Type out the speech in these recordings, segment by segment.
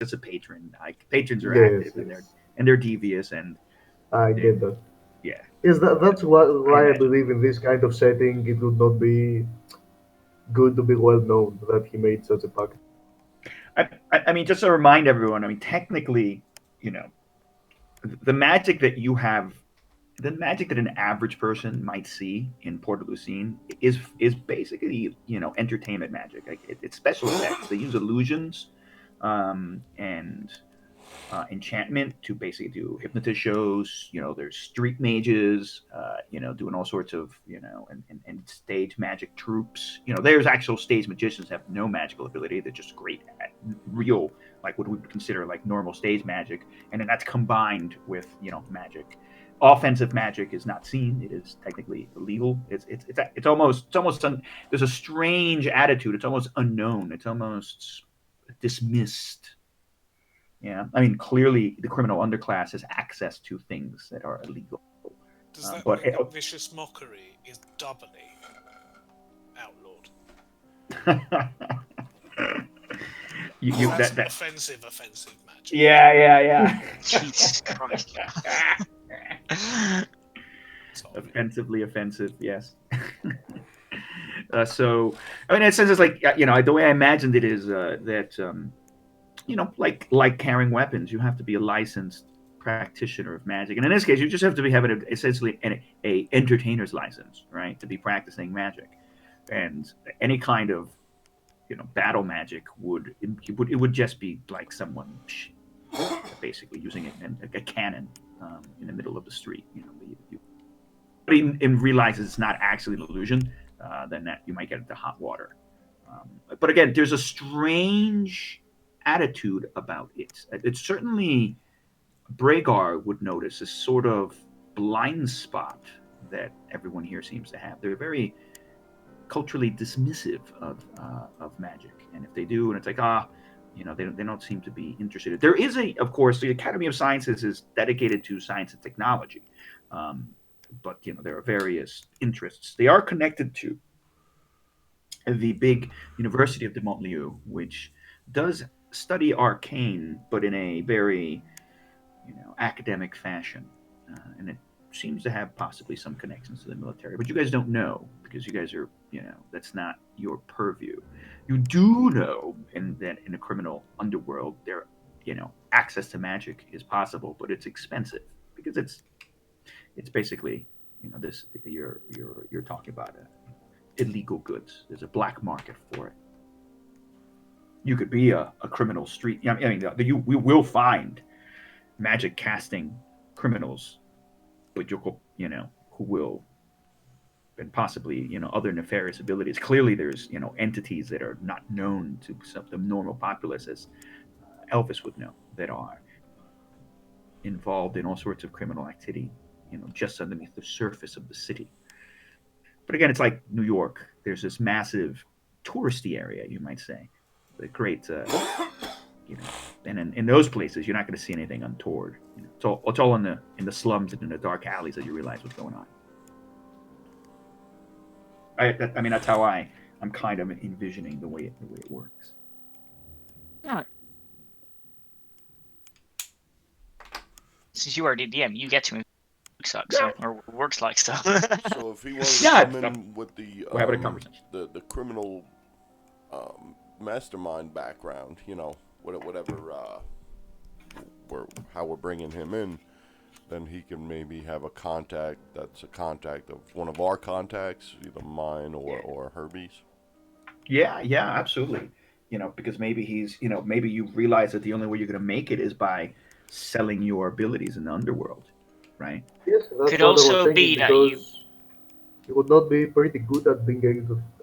as a patron. Like patrons are Yes, active yes. and they're devious and I they, get that. yeah. Yes, that's I why I imagine. believe in this kind of setting it would not be good to be well known that he made such a pact. I mean, just to remind everyone. I mean, technically, you know, the magic that you have, the magic that an average person might see in Port of Lucine is basically entertainment magic. Like it's special effects. They use illusions, and enchantment to basically do hypnotist shows. There's street mages, doing all sorts of and stage magic troops. There's actual stage magicians that have no magical ability. They're just great at real, like what we would consider like normal stage magic, and then that's combined with magic. Offensive magic is not seen; it is technically illegal. It's almost there's a strange attitude. It's almost unknown. It's almost dismissed. Yeah, I mean, clearly the criminal underclass has access to things that are illegal. Does that But mean that vicious mockery is doubly outlawed? That's that offensive magic. yeah. Jesus Christ. Sorry. Offensively offensive, yes. So, I mean, in a sense, it's like the way I imagined it is that like carrying weapons, you have to be a licensed practitioner of magic, and in this case, you just have to be having essentially a entertainer's license, right, to be practicing magic, and any kind of battle magic would just be like someone basically using a cannon in the middle of the street. But realizes it's not actually an illusion, then that you might get into hot water. But again, there's a strange attitude about it. It's certainly Braegar would notice a sort of blind spot that everyone here seems to have. They're very culturally dismissive of magic, and if they do, and it's like they don't seem to be interested. There is of course, the Academy of Sciences is dedicated to science and technology, um, but there are various interests. They are connected to the big University of de Montlieu, which does study arcane, but in a very academic fashion, and it seems to have possibly some connections to the military. But you guys don't know because you guys are that's not your purview. You do know that in the criminal underworld, there access to magic is possible, but it's expensive because it's basically this you're talking about illegal goods. There's a black market for it. You could be a criminal street. I mean, we will find magic casting criminals, but who will and possibly other nefarious abilities. Clearly, there's entities that are not known to some the normal populace, as Elvis would know, that are involved in all sorts of criminal activity. Just underneath the surface of the city. But again, it's like New York. There's this massive touristy area, you might say, the great, and in those places, you're not going to see anything untoward. It's all in the slums and in the dark alleys that you realize what's going on. I mean, that's how I'm kind of envisioning the way it works. Yeah. Since you are the DM, you get to suck so, or works like stuff. So if he wanted to Yeah, come in with we're having a conversation. the criminal mastermind background, whatever how we're bringing him in, then he can maybe have a contact that's a contact of one of our contacts, either mine or Herbie's. Yeah, absolutely. Because maybe you realize that the only way you're going to make it is by selling your abilities in the underworld, right? Yes, that's Could what I was also thinking be that you. because he would not be pretty good at being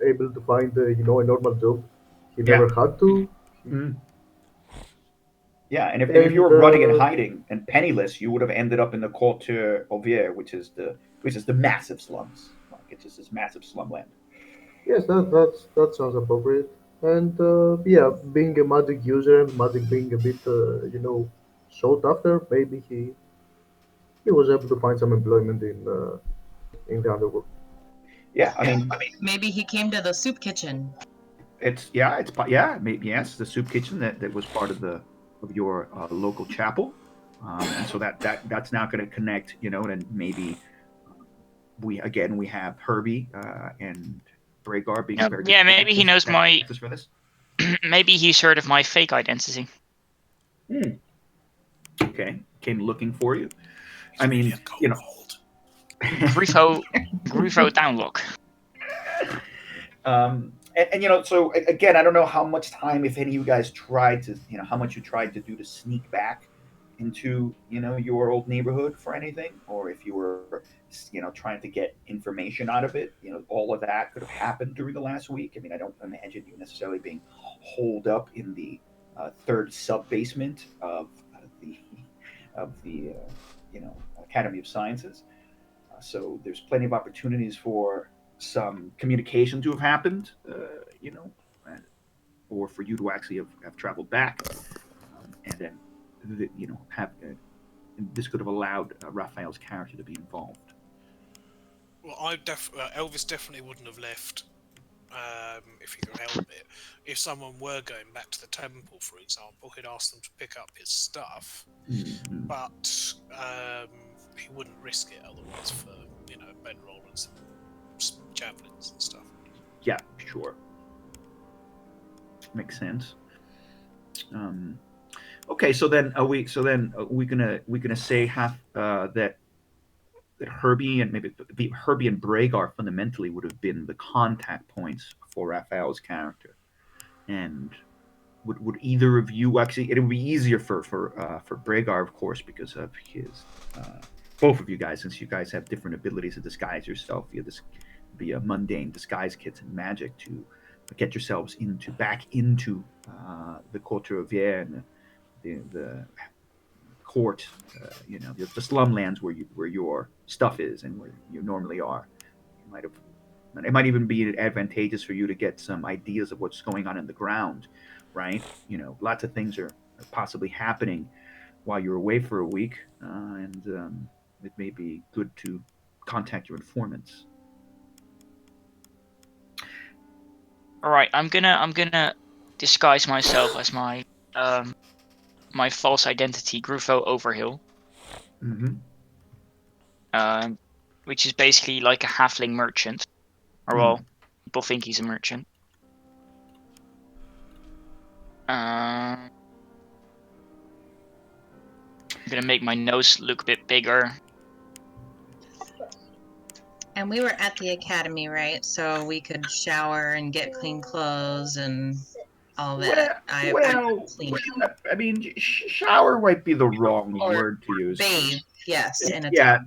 able to find a normal job. He Yeah. never had to. Mm. Yeah, and if you And were running and hiding and penniless, you would have ended up in the Quartier Ovier, which is the massive slums. Like it's just this massive slumland. yes, that sounds appropriate. And yeah, being a magic user and magic being a bit sought after, maybe he was able to find some employment in the underworld. Yeah, I mean, Maybe he came to the soup kitchen. it's maybe yes, the soup kitchen that was part of the your local chapel, and so that's now going to connect. And maybe we have Herbie and Braegar being very Yeah, good maybe he knows my. for this. Maybe he's heard of my fake identity. Okay, came looking for you. He's I mean, really a kobold. Grufo downlock. And so again, I don't know how much time, if any, you guys tried to, how much you tried to do to sneak back into, your old neighborhood for anything, or if you were, trying to get information out of it. All of that could have happened during the last week. I mean, I don't imagine you necessarily being holed up in the third sub basement of the Academy of Sciences. So there's plenty of opportunities for some communication to have happened, or for you to actually have traveled back, and then have this could have allowed Raphael's character to be involved. Well, Elvis definitely wouldn't have left if he could help it. If someone were going back to the temple, for example, he'd ask them to pick up his stuff, but he wouldn't risk it otherwise for bedroll and some javelins and stuff. Yeah, sure. Makes sense. Okay, so then are we gonna say that Herbie and maybe Herbie and Braegar fundamentally would have been the contact points for Raphael's character, and would either of you actually? It would be easier for Braegar, of course, because of his both of you guys, since you guys have different abilities to disguise yourself via mundane disguise kits and magic to get yourselves back into the Cote and the court, the slumlands where your stuff is and where you normally are. It might even be advantageous for you to get some ideas of what's going on in the ground, right? Lots of things are possibly happening while you're away for a week, and it may be good to contact your informants. All right, I'm gonna disguise myself as my my false identity, Grufo Overhill. Which is basically like a halfling merchant, or well, people think he's a merchant. I'm gonna make my nose look a bit bigger. And we were at the academy, right? So we could shower and get clean clothes and all that. I mean, shower might be the wrong word to use. Bathe, yes, in a yeah. tub.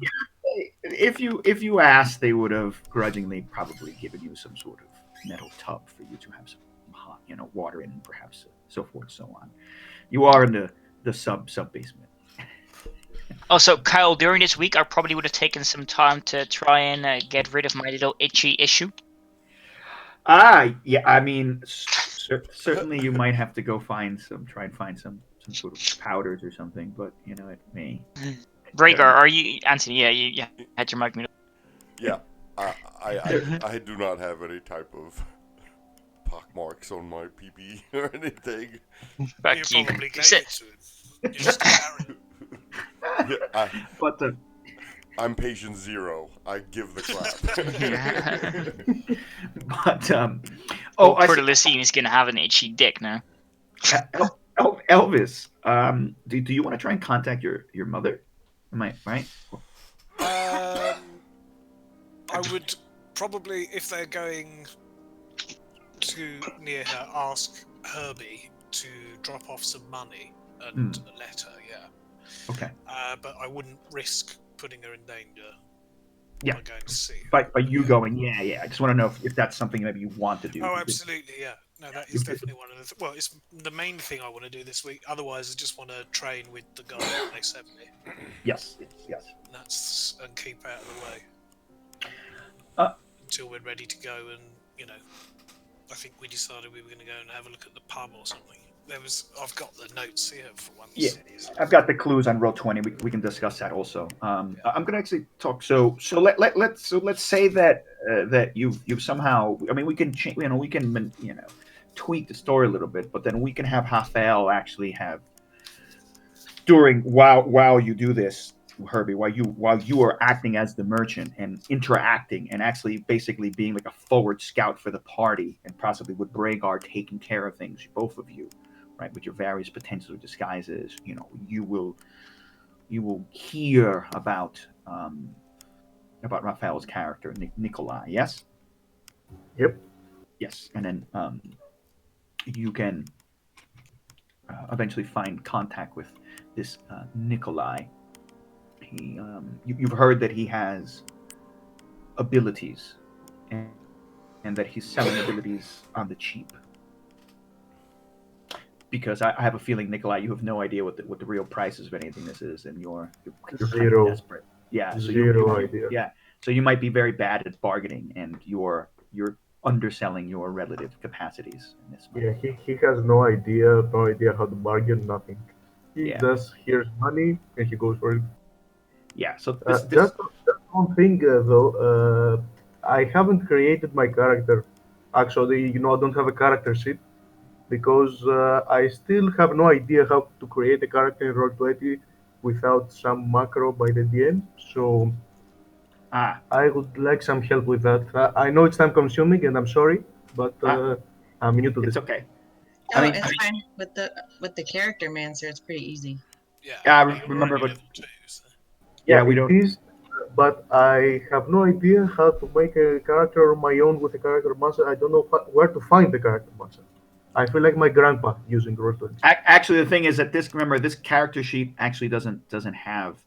If you asked, they would have grudgingly probably given you some sort of metal tub for you to have some hot, water in, and perhaps so forth and so on. You are in the sub basement. Also, Kyle, during this week, I probably would have taken some time to try and get rid of my little itchy issue. Yeah. I mean, certainly you might have to go try and find some sort of powders or something. But it may. Braegar, are you Anthony? Yeah, you had your mic muted. Yeah, I do not have any type of pockmarks on my PP or anything. Fuck you. Probably gave it to him. You just carry it. Yeah, but I'm patient 0. I give the crap. But Portalicine is gonna have an itchy dick now. Elvis, do you want to try and contact your mother? Am I right? I would probably, if they're going to near her, ask Herbie to drop off some money and a letter. Yeah. Okay. But I wouldn't risk putting her in danger. Yeah. By going to see her. By you going, yeah. I just want to know if that's something maybe you want to do. Oh, absolutely, yeah. No, that is definitely one of the. Well, it's the main thing I want to do this week. Otherwise, I just want to train with the guy next to me. Yes. And keep out of the way until we're ready to go. And I think we decided we were going to go and have a look at the pub or something. I've got the notes here for once. Yeah, I've got the clues on Roll20. We can discuss that also. I'm going to actually talk. So let's say that you've somehow. I mean, we can change. We can tweak the story a little bit, but then we can have Raphael actually have while you do this, Herbie, while you are acting as the merchant and interacting and actually basically being like a forward scout for the party, and possibly with Braegar taking care of things, both of you, right, with your various potential disguises, you will hear about Raphael's character, Nikholai. Yes. Yep. Yes, and then you can eventually find contact with this Nikholai. You've heard that he has abilities, and that he's selling abilities on the cheap. Because I have a feeling, Nikholai, you have no idea what the real prices of anything this is, and you're kind of Zero. desperate. Yeah, so Zero idea. Yeah, so you might be very bad at bargaining, and you're underselling your relative capacities in this. Yeah, he has no idea how to bargain, nothing. He Yeah. just hears money and he goes for it. Yeah, so Just one thing though, I haven't created my character. Actually, I don't have a character sheet because I still have no idea how to create a character in Roll20 without some macro by the DM. So I would like some help with that. I know it's time consuming, and I'm sorry, but I'm new to this. it's okay. Oh, it's fine with the character mancer. It's pretty easy. Yeah, you're remember, already but level 2, so. yeah, we it don't. is, but I have no idea how to make a character of my own with a character master. I don't know where to find the character master. I feel like my grandpa using Roll20. Actually, the thing is that this character sheet actually doesn't have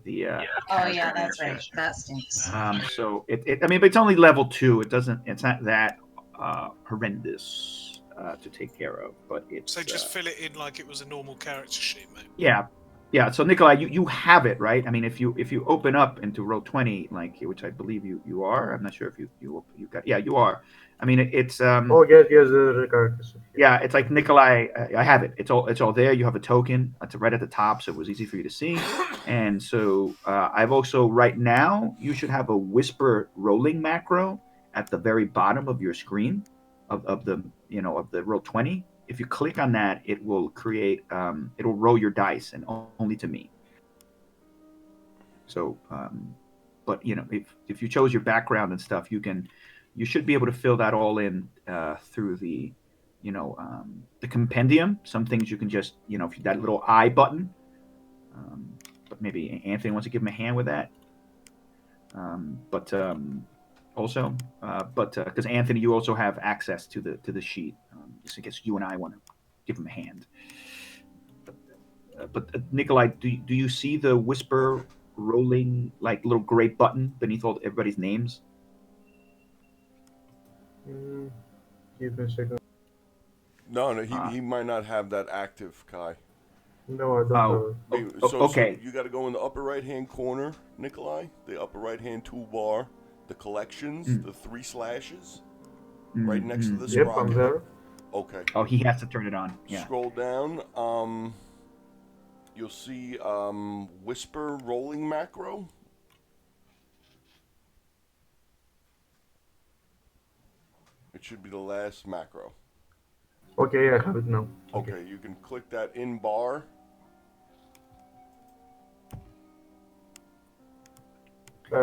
the. Oh yeah, that's right. That stinks. So I mean, but it's only level 2. It's not that horrendous to take care of, but it's. So just fill it in like it was a normal character sheet, mate. Yeah. So Nikholai, you have it, right? I mean, if you open up into Roll20, like, which I believe you are. I'm not sure if you got. Yeah, you are. I mean, it's. Oh yes, the character sheet. Yeah, it's like Nikholai. I have it. It's all there. You have a token. It's right at the top, so it was easy for you to see. And so I've also right now you should have a whisper rolling macro at the very bottom of your screen of the Roll20. If you click on that, it will create. It'll roll your dice, and only to me. So, but if you chose your background and stuff, you should be able to fill that all in through the the compendium. Some things you can just if that little I button. But maybe Anthony wants to give him a hand with that. Also, because Anthony, you also have access to the sheet. Just in case you and I want to give him a hand. But Nikholai, do you see the whisper rolling like little gray button beneath all everybody's names? Give me a second. No, he might not have that active, Kai. No, I don't have it. So you got to go in the upper right-hand corner, Nikholai, the upper right-hand toolbar, the collections, the 3 slashes, right next to the sprocket. Yep, I'm there. Okay. Oh, he has to turn it on. Yeah. Scroll down. You'll see whisper rolling macro. It should be the last macro. Okay, I have it now. Okay, you can click that in bar.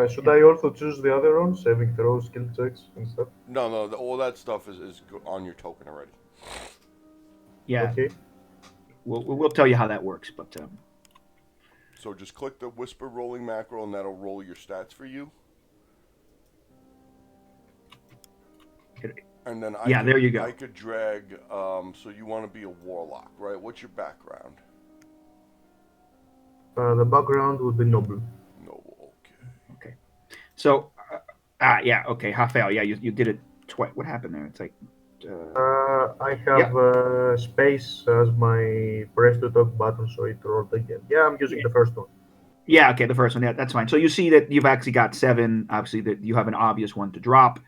Should I also choose the other one, saving throws, skill checks, and stuff? No, all that stuff is on your token already. Yeah. Okay. We'll tell you how that works, but. So just click the whisper rolling macro, and that'll roll your stats for you. And then there you go. I could drag. So you want to be a warlock, right? What's your background? The background would be noble. Noble. Okay. So, okay, Raphael. Yeah, you did it twice. What happened there? It's like. I have space as my press to talk button, so it rolled again. Yeah, I'm using the first one. Yeah, okay, the first one. Yeah, that's fine. So you see that you've actually got 7. Obviously, that you have an obvious one to drop,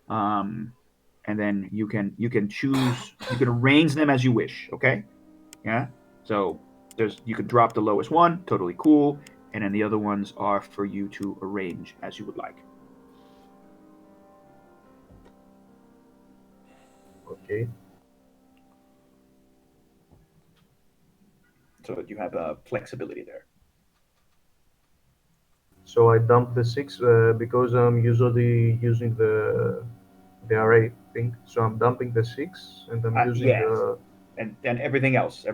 and then you can choose. You can arrange them as you wish. Okay. Yeah. So you can drop the lowest one. Totally cool. And then the other ones are for you to arrange as you would like. Okay. so that you have flexibility there. So I dump the 6 because I'm usually using the array thing. So I'm dumping the 6 and I'm using Yes, and everything else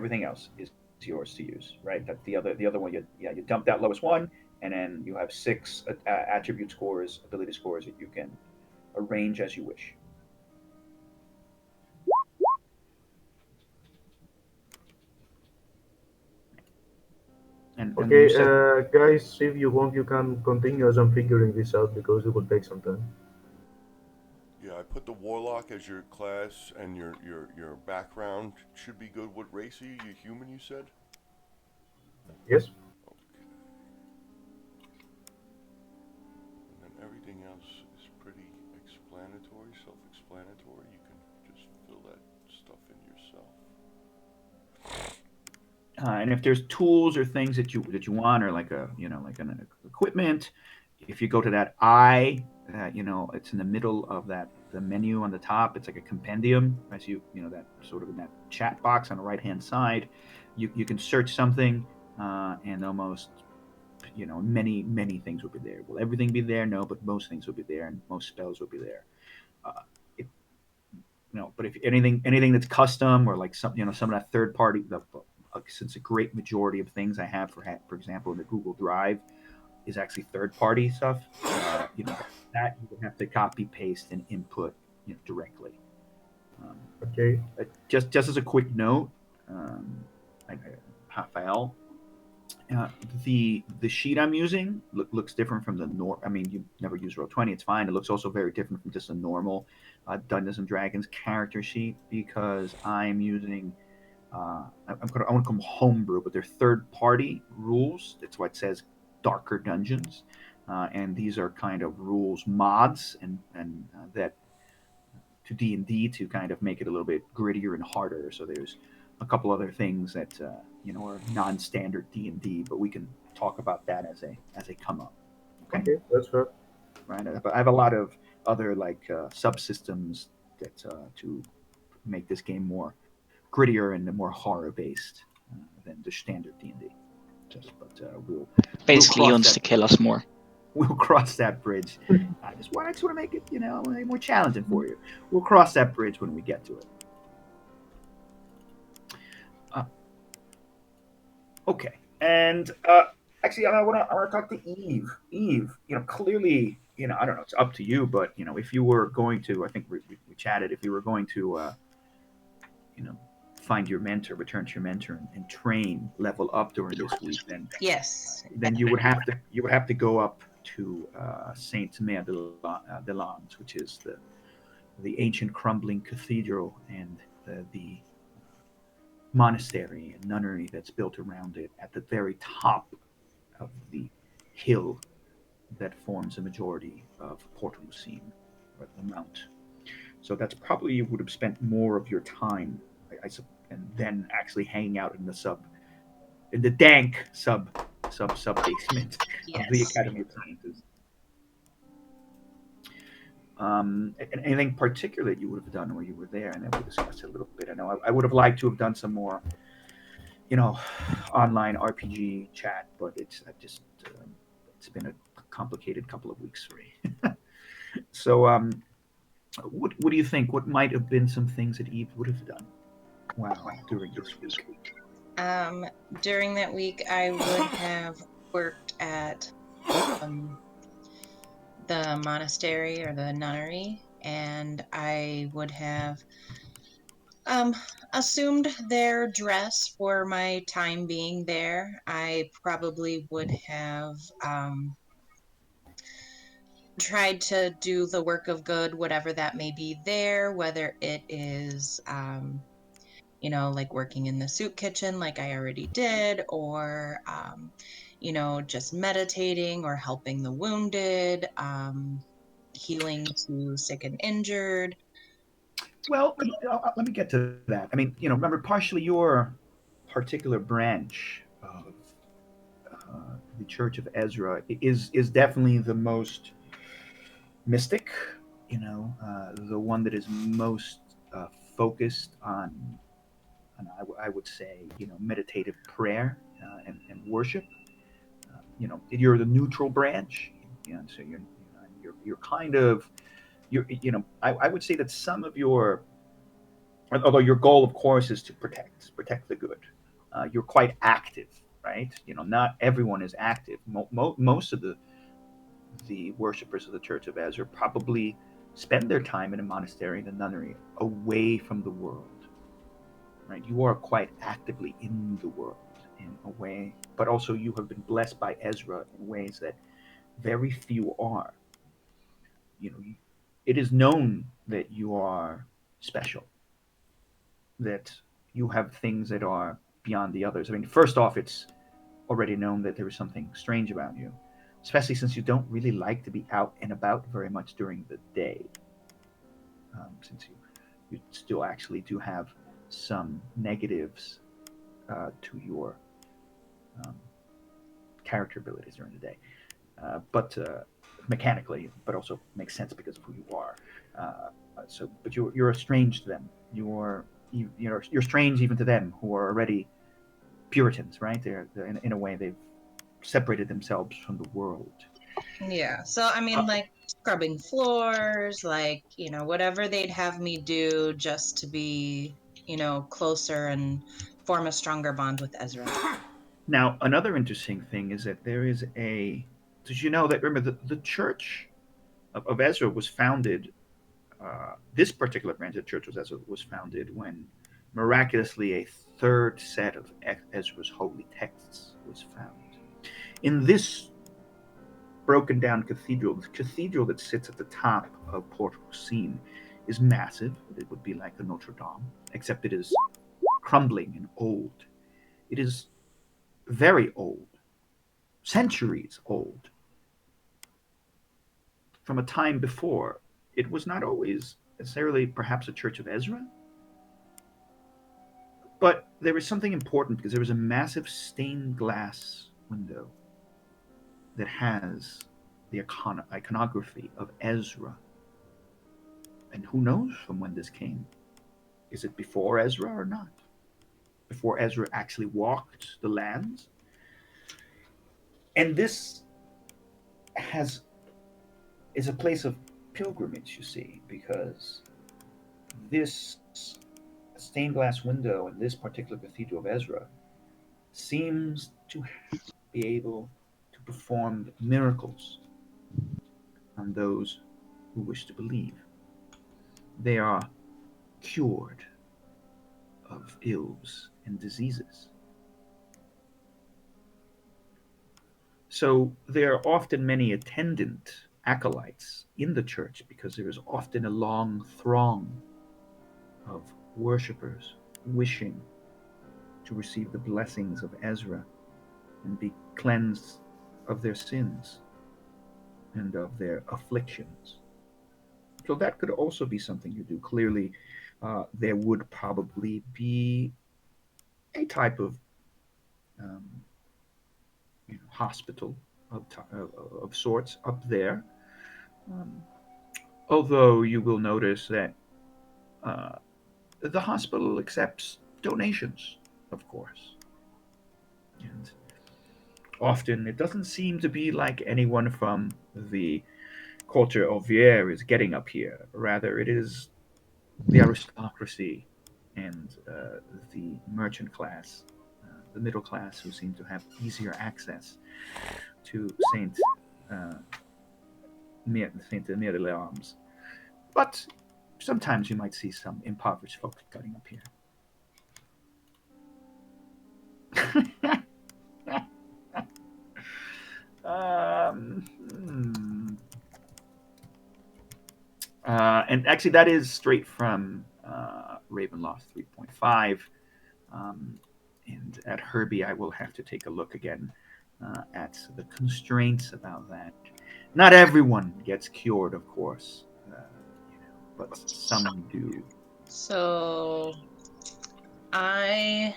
is yours to use, right? That the other one, you dump that lowest one, and then you have 6 attribute scores, ability scores that you can arrange as you wish. And you Okay, said guys, if you want, you can continue as I'm figuring this out because it will take some time. Yeah, I put the warlock as your class, and your background should be good. What race are you? You human? You said. Yes? Okay. And then everything else is pretty explanatory, self-explanatory. You can just fill that stuff in yourself. and if there's tools or things that you want, or like like an equipment, if you go to that eye, it's in the middle of the menu on the top. It's like a compendium, as that sort of in that chat box on the right hand side. You can search something, and almost many things will be there. Will everything be there? No, but most things will be there, and most spells will be there. If but if anything that's custom, or like some of that third party, since a great majority of things I have for example in the Google Drive is actually third party stuff. That you would have to copy paste and input directly. Um, Okay. just as a quick note, um, Rafael, uh, the sheet I'm using looks different from the norm. I mean, you never use Roll20, it's fine. It looks also very different from just a normal Dungeons and Dragons character sheet, because I'm using I want to call them homebrew, but they're third party rules. That's why it says Darker Dungeons, and these are kind of rules mods and that to D&D to kind of make it a little bit grittier and harder. So there's a couple other things that are non-standard D&D, but we can talk about that as they come up. Okay, Okay, that's fair. right. But I have a lot of other like subsystems that to make this game more grittier and more horror based than the standard D&D. But we'll Basically, he cross wants that to kill us more. we'll cross that bridge. I just wanted to make it more challenging for you. We'll cross that bridge when we get to it. Uh, okay, and actually, I want to talk to Eve. Eve, clearly, I don't know. It's up to you, but if you were going to, I think we chatted. If you were going to, you know, find your mentor, return to your mentor, and train, level up during this week, Yes. then you would have to go up to Saint Mère de Landes, which is the ancient crumbling cathedral and the monastery and nunnery that's built around it at the very top of the hill that forms a majority of Port Lucine, or the mount. So that's probably you would have spent more of your time, and then actually hanging out in the dank sub basement of the Yes. Academy of Sciences. Anything particular that you would have done while you were there? And then we discussed it a little bit. I know I would have liked to have done some more, online RPG chat, but it's been a complicated couple of weeks for me. So, what do you think? What might have been some things that Eve would have done? Wow, during this week. Um, During that week, I would have worked at um, the monastery or the nunnery, and I would have um, assumed their dress for my time being there. I probably would have tried to do the work of good, whatever that may be there, whether it is like working in the soup kitchen like I already did, or just meditating or helping the wounded, healing to sick and injured. Well, let me get to that. I mean, remember, partially your particular branch of the Church of Ezra is definitely the most mystic. The one that is most focused on and I would say, meditative prayer and worship. You're the neutral branch, so you're kind of I would say that some of your, although your goal, of course, is to protect the good, you're quite active, right? Not everyone is active. Most of the worshippers of the Church of Ezra probably spend their time in a monastery, in a nunnery, away from the world, right? You are quite actively in the world in a way, but also you have been blessed by Ezra in ways that very few are. You know, it is known that you are special, that you have things that are beyond the others. I mean, first off, it's already known that there is something strange about you, especially since you don't really like to be out and about very much during the day. Since you still actually do have some negatives to your um, character abilities during the day, but mechanically, but also makes sense because of who you are. But you're strange to them. You're strange even to them who are already Puritans, right? They're in a way they've separated themselves from the world. Yeah. So I mean, like scrubbing floors, like whatever they'd have me do just to be closer and form a stronger bond with Ezra. Now, another interesting thing is that there is a. Did you know that? Remember, the church of Ezra was founded. This particular branch of the church of Ezra was founded when miraculously a third set of Ezra's holy texts was found. In this broken down cathedral, the cathedral that sits at the top of Port Hussein is massive. It would be like the Notre Dame, except it is crumbling and old. It is very old, centuries old, from a time before. It was not always necessarily perhaps a church of Ezra, but there was something important because there was a massive stained glass window that has the iconography of Ezra. And who knows from when this came? Is it before Ezra or not? Before Ezra actually walked the lands? And this has is a place of pilgrimage, you see, because this stained glass window in this particular cathedral of Ezra seems to be able to perform miracles on those who wish to believe. They are cured of ills and diseases. So there are often many attendant acolytes in the church because there is often a long throng of worshippers wishing to receive the blessings of Ezra and be cleansed of their sins and of their afflictions. So that could also be something you do. Clearly, there would probably be a type of um, hospital of sorts up there. Um, Although you will notice that uh, the hospital accepts donations, of course. And often it doesn't seem to be like anyone from the culture of Vier is getting up here. Rather, it is the aristocracy and the merchant class, the middle class, who seem to have easier access to uh, Saint Mir de l'Armes. But sometimes you might see some impoverished folks getting up here. um, hmm. And actually, that is straight from Ravenloft 3.5. And at Herbie, I will have to take a look again at the constraints about that. Not everyone gets cured, of course, but some do. So I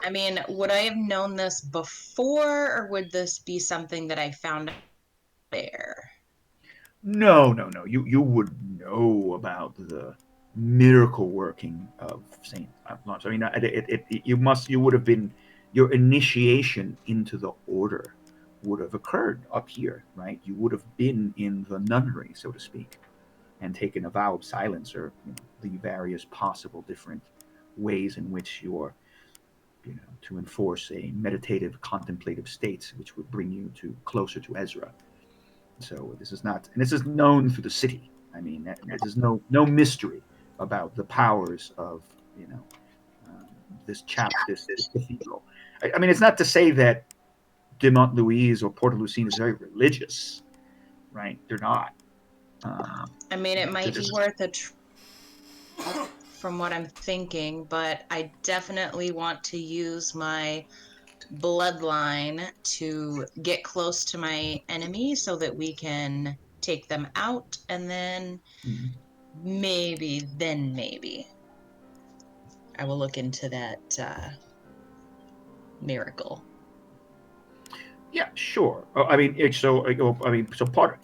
I mean, would I have known this before, or would this be something that I found out there? No. You would know about the miracle working of Saint Blanche. I mean, you would have been, your initiation into the order would have occurred up here, right? You would have been in the nunnery, so to speak, and taken a vow of silence, or the various possible different ways in which you're, to enforce a meditative, contemplative state, which would bring you to closer to Ezra. So this is not, and this is known through the city. I mean, there's no mystery about the powers of um, this cathedral. I mean, it's not to say that de Montlouise or Port Lucine is very religious, right? They're not. I mean, it might be just worth from what I'm thinking, but I definitely want to use my bloodline to get close to my enemy so that we can take them out, and then Mhm. maybe I will look into that miracle. Yeah, sure. I mean, so part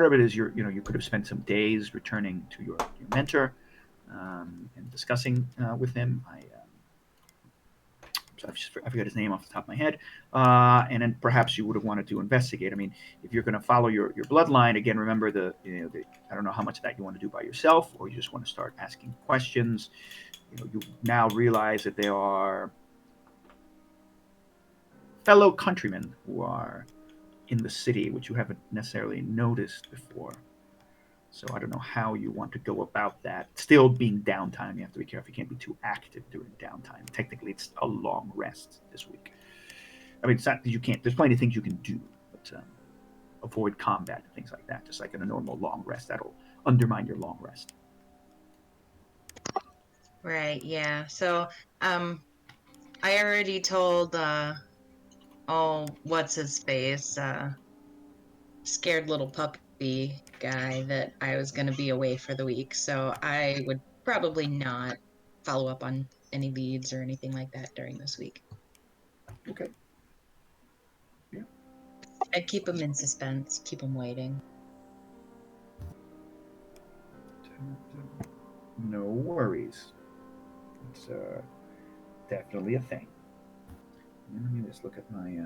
of it is you could have spent some days returning to your mentor, and discussing with him. I forget his name off the top of my head. And then perhaps you would have wanted to investigate. I mean, if you're going to follow your bloodline, again, remember I don't know how much of that you want to do by yourself, or you just want to start asking questions. You now realize that there are fellow countrymen who are in the city, which you haven't necessarily noticed before. So I don't know how you want to go about that. Still being downtime, you have to be careful. You can't be too active during downtime. Technically, it's a long rest this week. I mean, it's not that you can't. There's plenty of things you can do, but avoid combat and things like that. Just like in a normal long rest, that'll undermine your long rest. Right, yeah. So, I already told, what's his face, scared little puppy guy that I was going to be away for the week. So I would probably not follow up on any leads or anything like that during this week. Okay. Yeah. I'd keep him in suspense, keep him waiting. No worries. It's definitely a thing. Let me just look at my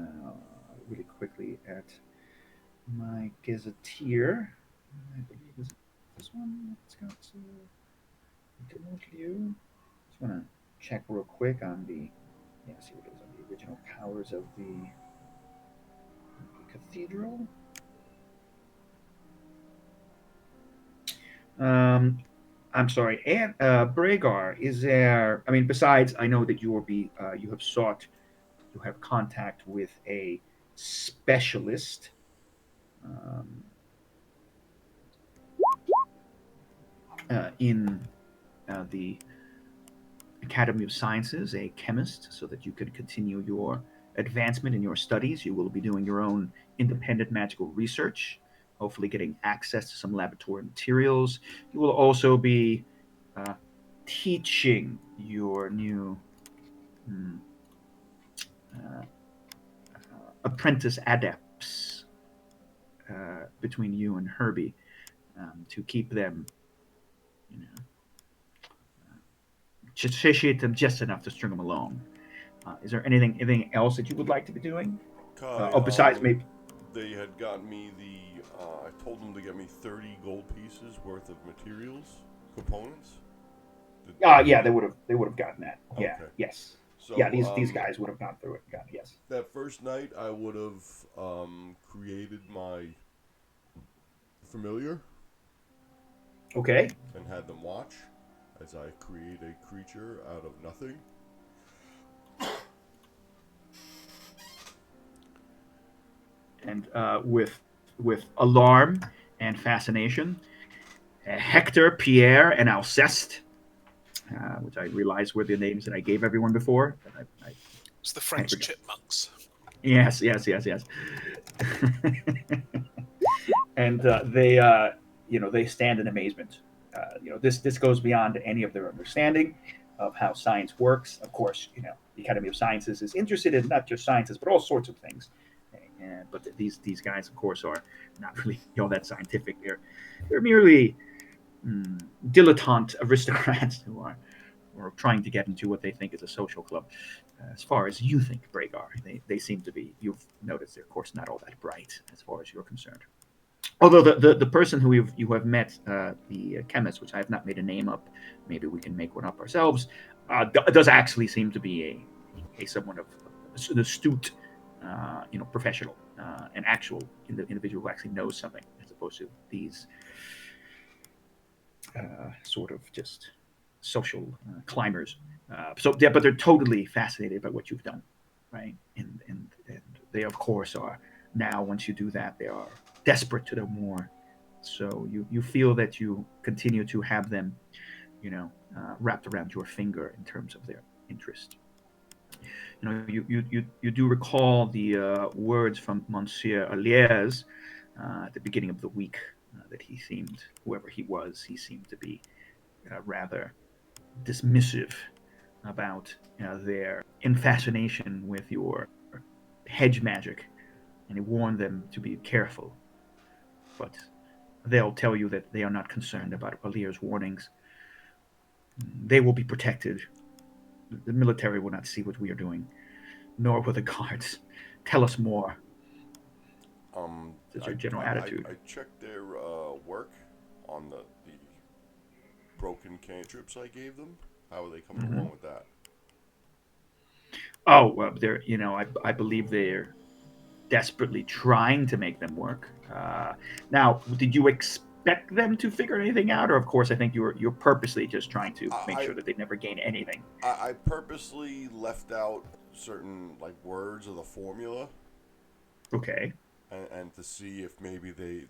really quickly at my gazetteer. I believe is this one. It's got you. Just want to check real quick on see what it is on the original powers of the cathedral. I'm sorry, and Braegar, is there? I mean, besides, I know that you have contact with a specialist. In the Academy of Sciences, a chemist, so that you could continue your advancement in your studies. You will be doing your own independent magical research, hopefully getting access to some laboratory materials. You will also be teaching your new uh, apprentice adepts between you and Herbie, to keep them, to satiate them just enough to string them along. Is there anything else that you would like to be doing? Kai, Besides maybe. they had got me I told them to get me 30 gold pieces worth of materials, components. Yeah, they would have gotten that. Yeah, Okay. yes. So, Yeah, these guys would have gone through it and gotten, yes. That first night, I would have created my familiar. Okay. And had them watch as I create a creature out of nothing. And with alarm and fascination, Hector, Pierre, and Alceste, which I realized were the names that I gave everyone before. It's the French chipmunks. Yes. And they stand in amazement. This goes beyond any of their understanding of how science works. Of course, the Academy of Sciences is interested in not just sciences, but all sorts of things. But these guys, of course, are not really all that scientific. They're merely dilettante aristocrats who are trying to get into what they think is a social club. As far as you think, Braegar, they seem to be. You've noticed they're, of course, not all that bright as far as you're concerned. Although the person who you have met, the chemist, which I have not made a name up, maybe we can make one up ourselves, does actually seem to be a someone of an astute, professional, an actual individual who actually knows something, as opposed to these sort of just social climbers. But they're totally fascinated by what you've done, right? And they of course are now. Once you do that, they are desperate to know more. So you feel that you continue to have them, wrapped around your finger in terms of their interest. You do recall the words from Monsieur Aliers at the beginning of the week that he seemed, whoever he was, he seemed to be rather dismissive about their infatuation with your hedge magic, and he warned them to be careful. But they'll tell you that they are not concerned about Alir's warnings. They will be protected. The military will not see what we are doing, nor will the guards. Tell us more. That's your general attitude. I checked their work on the broken cantrips I gave them. How are they coming along with that? Oh, well, I believe they're desperately trying to make them work. Now, did you expect them to figure anything out, or of course, I think you're purposely just trying to make sure that they never gain anything? I purposely left out certain words of the formula. Okay. And to see if maybe they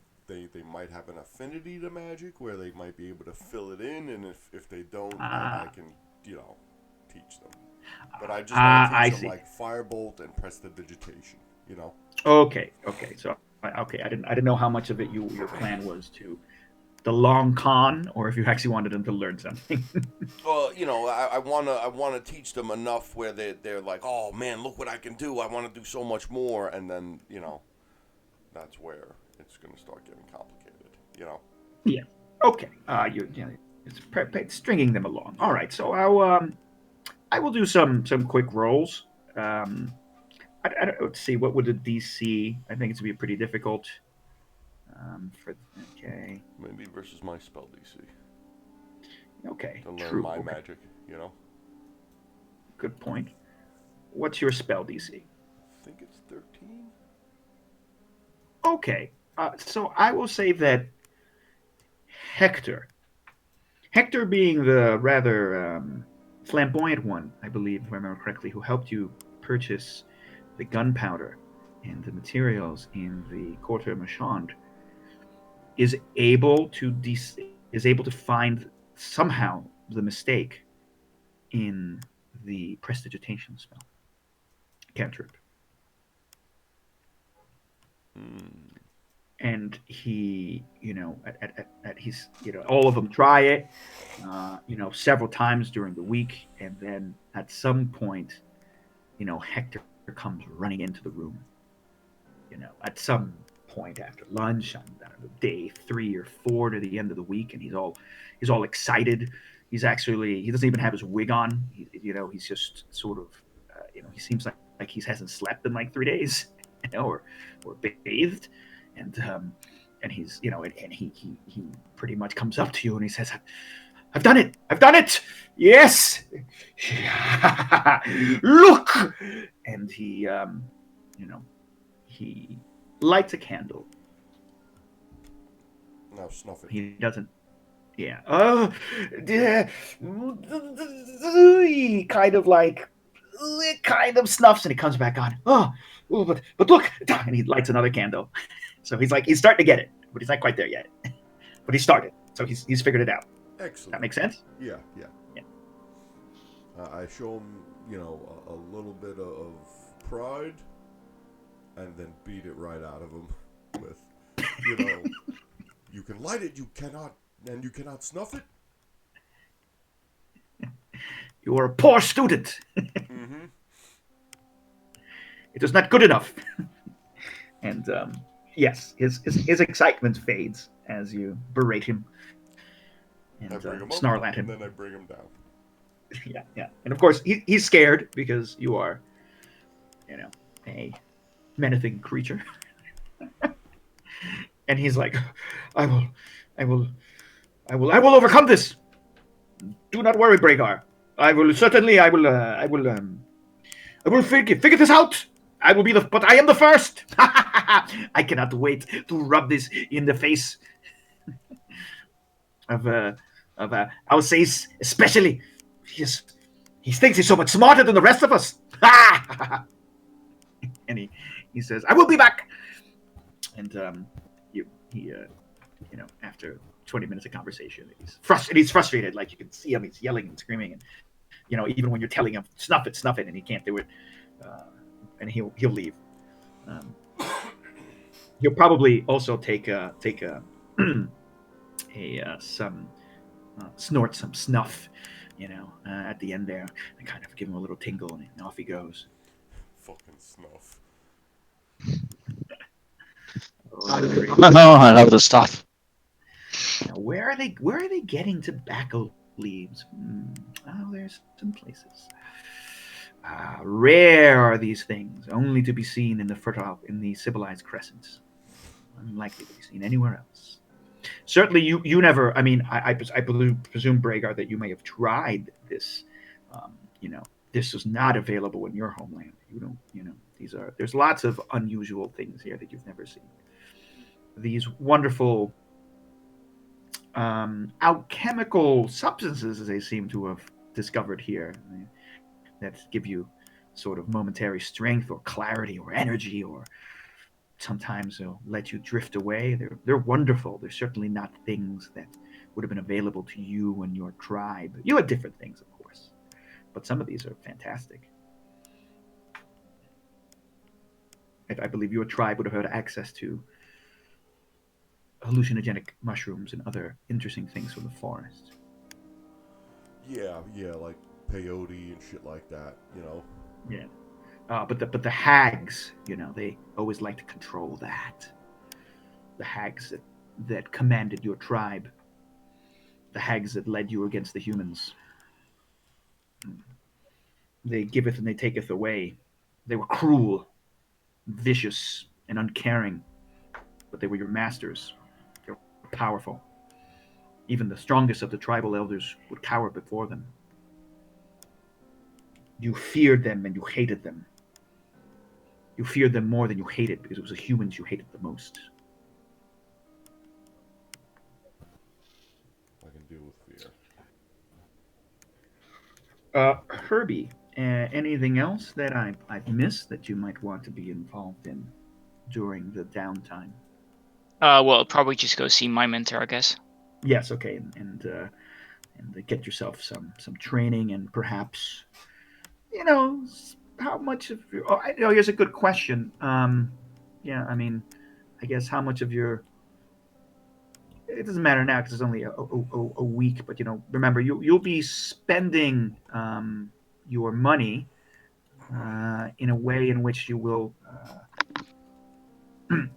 might have an affinity to magic where they might be able to fill it in, and if they don't, I can teach them. But I just want to teach them firebolt and prestidigitation. Okay. So I didn't know how much of it your plan was to the long con, or if you actually wanted them to learn something. Well, I wanna teach them enough where they're like, oh man, look what I can do. I want to do so much more, and then that's where it's gonna start getting complicated. Yeah. Okay. It's stringing them along. All right. So I will do some quick rolls. Let's see. What would the DC? I think it's gonna be pretty difficult. Maybe versus my spell DC. Okay. To learn my magic. Good point. What's your spell DC? I think it's 13. Okay. So I will say that Hector being the rather flamboyant one, I believe, if I remember correctly, who helped you purchase the gunpowder and the materials in the Quarter Marchand, is able to find somehow the mistake in the prestidigitation spell cantrip. And he, he's, all of them try it, several times during the week, and then at some point, Hector comes running into the room. At some point after lunch on day 3 or 4 to the end of the week, and he's all excited. He doesn't even have his wig on. He's just sort of, he seems like he hasn't slept in 3 days, or bathed. And he's, and he pretty much comes up to you and he says, I've done it. Yes. Look. And he, he lights a candle. Now snuff it. He doesn't. Yeah. He kind of snuffs and he comes back on. But look, and he lights another candle. So he's starting to get it, but he's not quite there yet. But he started, so he's figured it out. Excellent. That makes sense? Yeah. I show him, a little bit of pride, and then beat it right out of him with, you can light it, you cannot snuff it. You are a poor student. Mm-hmm. It is not good enough. And yes, his excitement fades as you berate him. I bring him up, snarl at him. and then I bring him down. Yeah. And of course, he's scared because you are, a menacing creature. And he's like, I will overcome this. Do not worry, Braegar. I will figure this out. But I am the first. I cannot wait to rub this in the face of I would say especially he thinks he's so much smarter than the rest of us. And he says, I will be back. And after 20 minutes of conversation, he's frustrated. Like, you can see him, he's yelling and screaming, and even when you're telling him snuff it, and he can't do it, and he'll leave. He'll probably also snort some snuff, at the end there, and kind of give him a little tingle, and off he goes. Fucking snuff. I love the stuff. Now, where are they getting tobacco leaves? Oh, there's some places. Rare are these things, only to be seen in the civilized crescents. Unlikely to be seen anywhere else. Certainly, you never. I mean, I presume, Braegar, that you may have tried this. This is not available in your homeland. You don't. There's lots of unusual things here that you've never seen. These wonderful alchemical substances, as they seem to have discovered here, that give you sort of momentary strength or clarity or energy, or sometimes they'll let you drift away. They're wonderful. They're certainly not things that would have been available to you and your tribe. You had different things, of course, but some of these are fantastic. I believe your tribe would have had access to hallucinogenic mushrooms and other interesting things from the forest. Yeah, like peyote and shit like that, Yeah. But the hags, they always like to control that. The hags that commanded your tribe. The hags that led you against the humans. They giveth and they taketh away. They were cruel, vicious, and uncaring, but they were your masters. They were powerful. Even the strongest of the tribal elders would cower before them. You feared them and you hated them. You feared them more than you hated, because it was the humans you hated the most. I can deal with fear. Herbie, anything else that I've missed that you might want to be involved in during the downtime? Well, probably just go see my mentor, I guess. Yes, okay, and get yourself some training, and perhaps, how much of your... Oh, here's a good question. Yeah, I mean, I guess how much of your... It doesn't matter now because it's only a week, but remember, you'll be spending your money in a way in which you will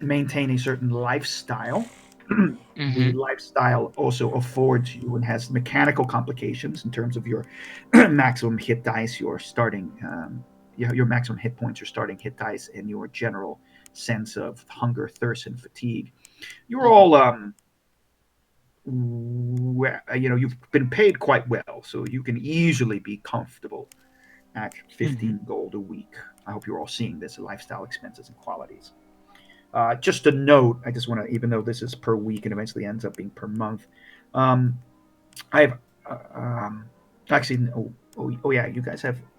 maintain a certain lifestyle. The lifestyle also affords you and has mechanical complications in terms of your maximum hit dice, your starting your maximum hit points, your starting hit dice, and your general sense of hunger, thirst, and fatigue. You're all you've been paid quite well, so you can easily be comfortable at 15 gold a week. I hope you're all seeing this, lifestyle expenses and qualities. Just a note, I just want to, even though this is per week and eventually ends up being per month, I have actually, yeah,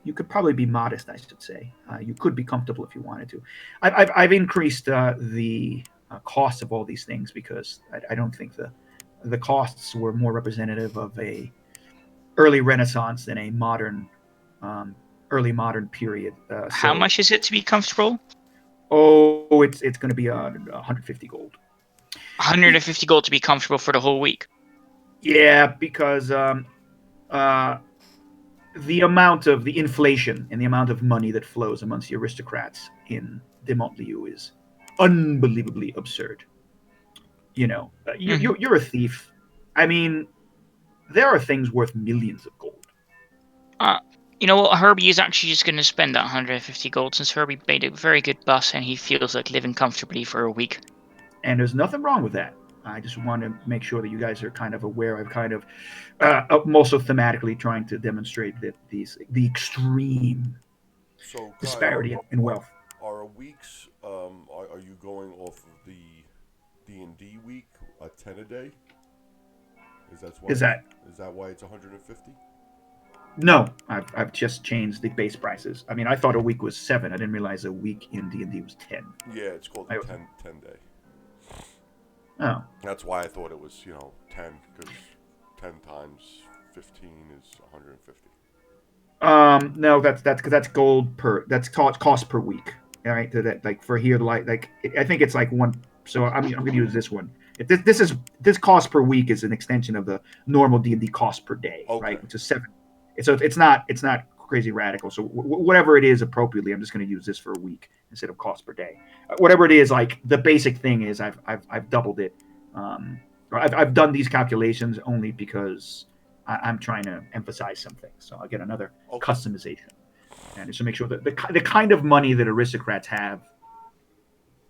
you could probably be modest, I should say. You could be comfortable if you wanted to. I've increased the cost of all these things because I don't think the costs were more representative of a early Renaissance than a modern, early modern period. How much is it to be comfortable? Oh, it's going to be 150 gold. 150 gold to be comfortable for the whole week. Yeah, because the amount of the inflation and the amount of money that flows amongst the aristocrats in de Montlieu is unbelievably absurd. You're a thief. I mean, there are things worth millions of gold. You know what? Herbie is actually just going to spend that 150 gold since Herbie made a very good bus and he feels like living comfortably for a week. And there's nothing wrong with that. I just want to make sure that you guys are kind of aware. I've kind of, I'm also thematically trying to demonstrate that the extreme disparity in wealth. Are weeks? Are you going off of the D&D week, a 10 a day? Is that why it's 150? No, I've just changed the base prices. I mean, I thought a week was 7. I didn't realize a week in D&D was 10. Yeah, it's called the 10 day. Oh. That's why I thought it was, 10, because 10 times 15 is 150. No, that's because that's gold that's cost per week. All right, that like for here, like I think it's like one. So I'm gonna use this one. This cost per week is an extension of the normal D&D cost per day, right? Which is 7. So it's not crazy radical. So whatever it is appropriately, I'm just going to use this for a week instead of cost per day. Whatever it is, like the basic thing is I've doubled it. I've done these calculations only because I'm trying to emphasize something. So I'll get another customization, and just to make sure that the kind of money that aristocrats have,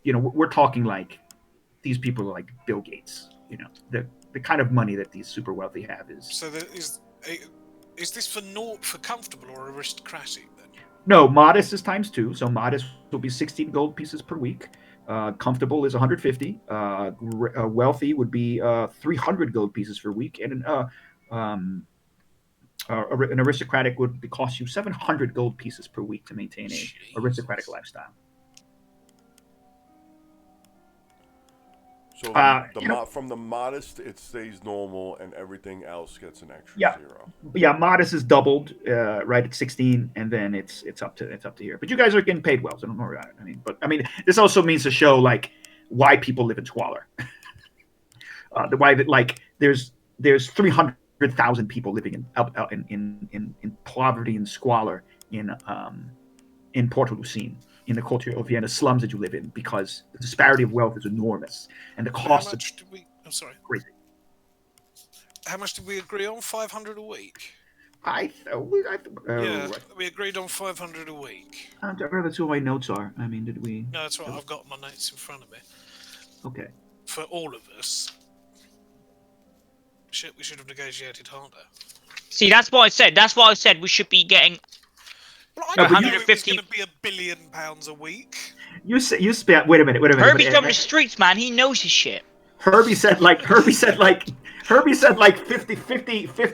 we're talking like these people are like Bill Gates. The kind of money that these super wealthy have is. So is this for comfortable or aristocratic then? No, modest is times 2. So modest will be 16 gold pieces per week. Comfortable is 150. Wealthy would be 300 gold pieces per week, and an aristocratic would cost you 700 gold pieces per week to maintain a aristocratic lifestyle. So from the modest, it stays normal, and everything else gets an extra 0. Yeah, modest is doubled, right at 16, and then it's up to here. But you guys are getting paid well, so don't worry about it. I mean, this also means to show like why people live in squalor. The why that like there's 300,000 people living in poverty and squalor in Porto Lucene, in the culture of Vienna slums that you live in, because the disparity of wealth is enormous, and the cost. I'm sorry. Crazy. How much did we agree on? 500 a week. We agreed on 500 a week. I don't know where the 2 of my notes are. I mean, did we? No, that's right. I've got my notes in front of me. Okay. For all of us. Shit, we should have negotiated harder. See, that's what I said. That's what I said. We should be getting. Well, I knew it was going to be £1 billion a week. You spent. Wait a minute. Herbie's from the streets, man. He knows his shit. Herbie said 50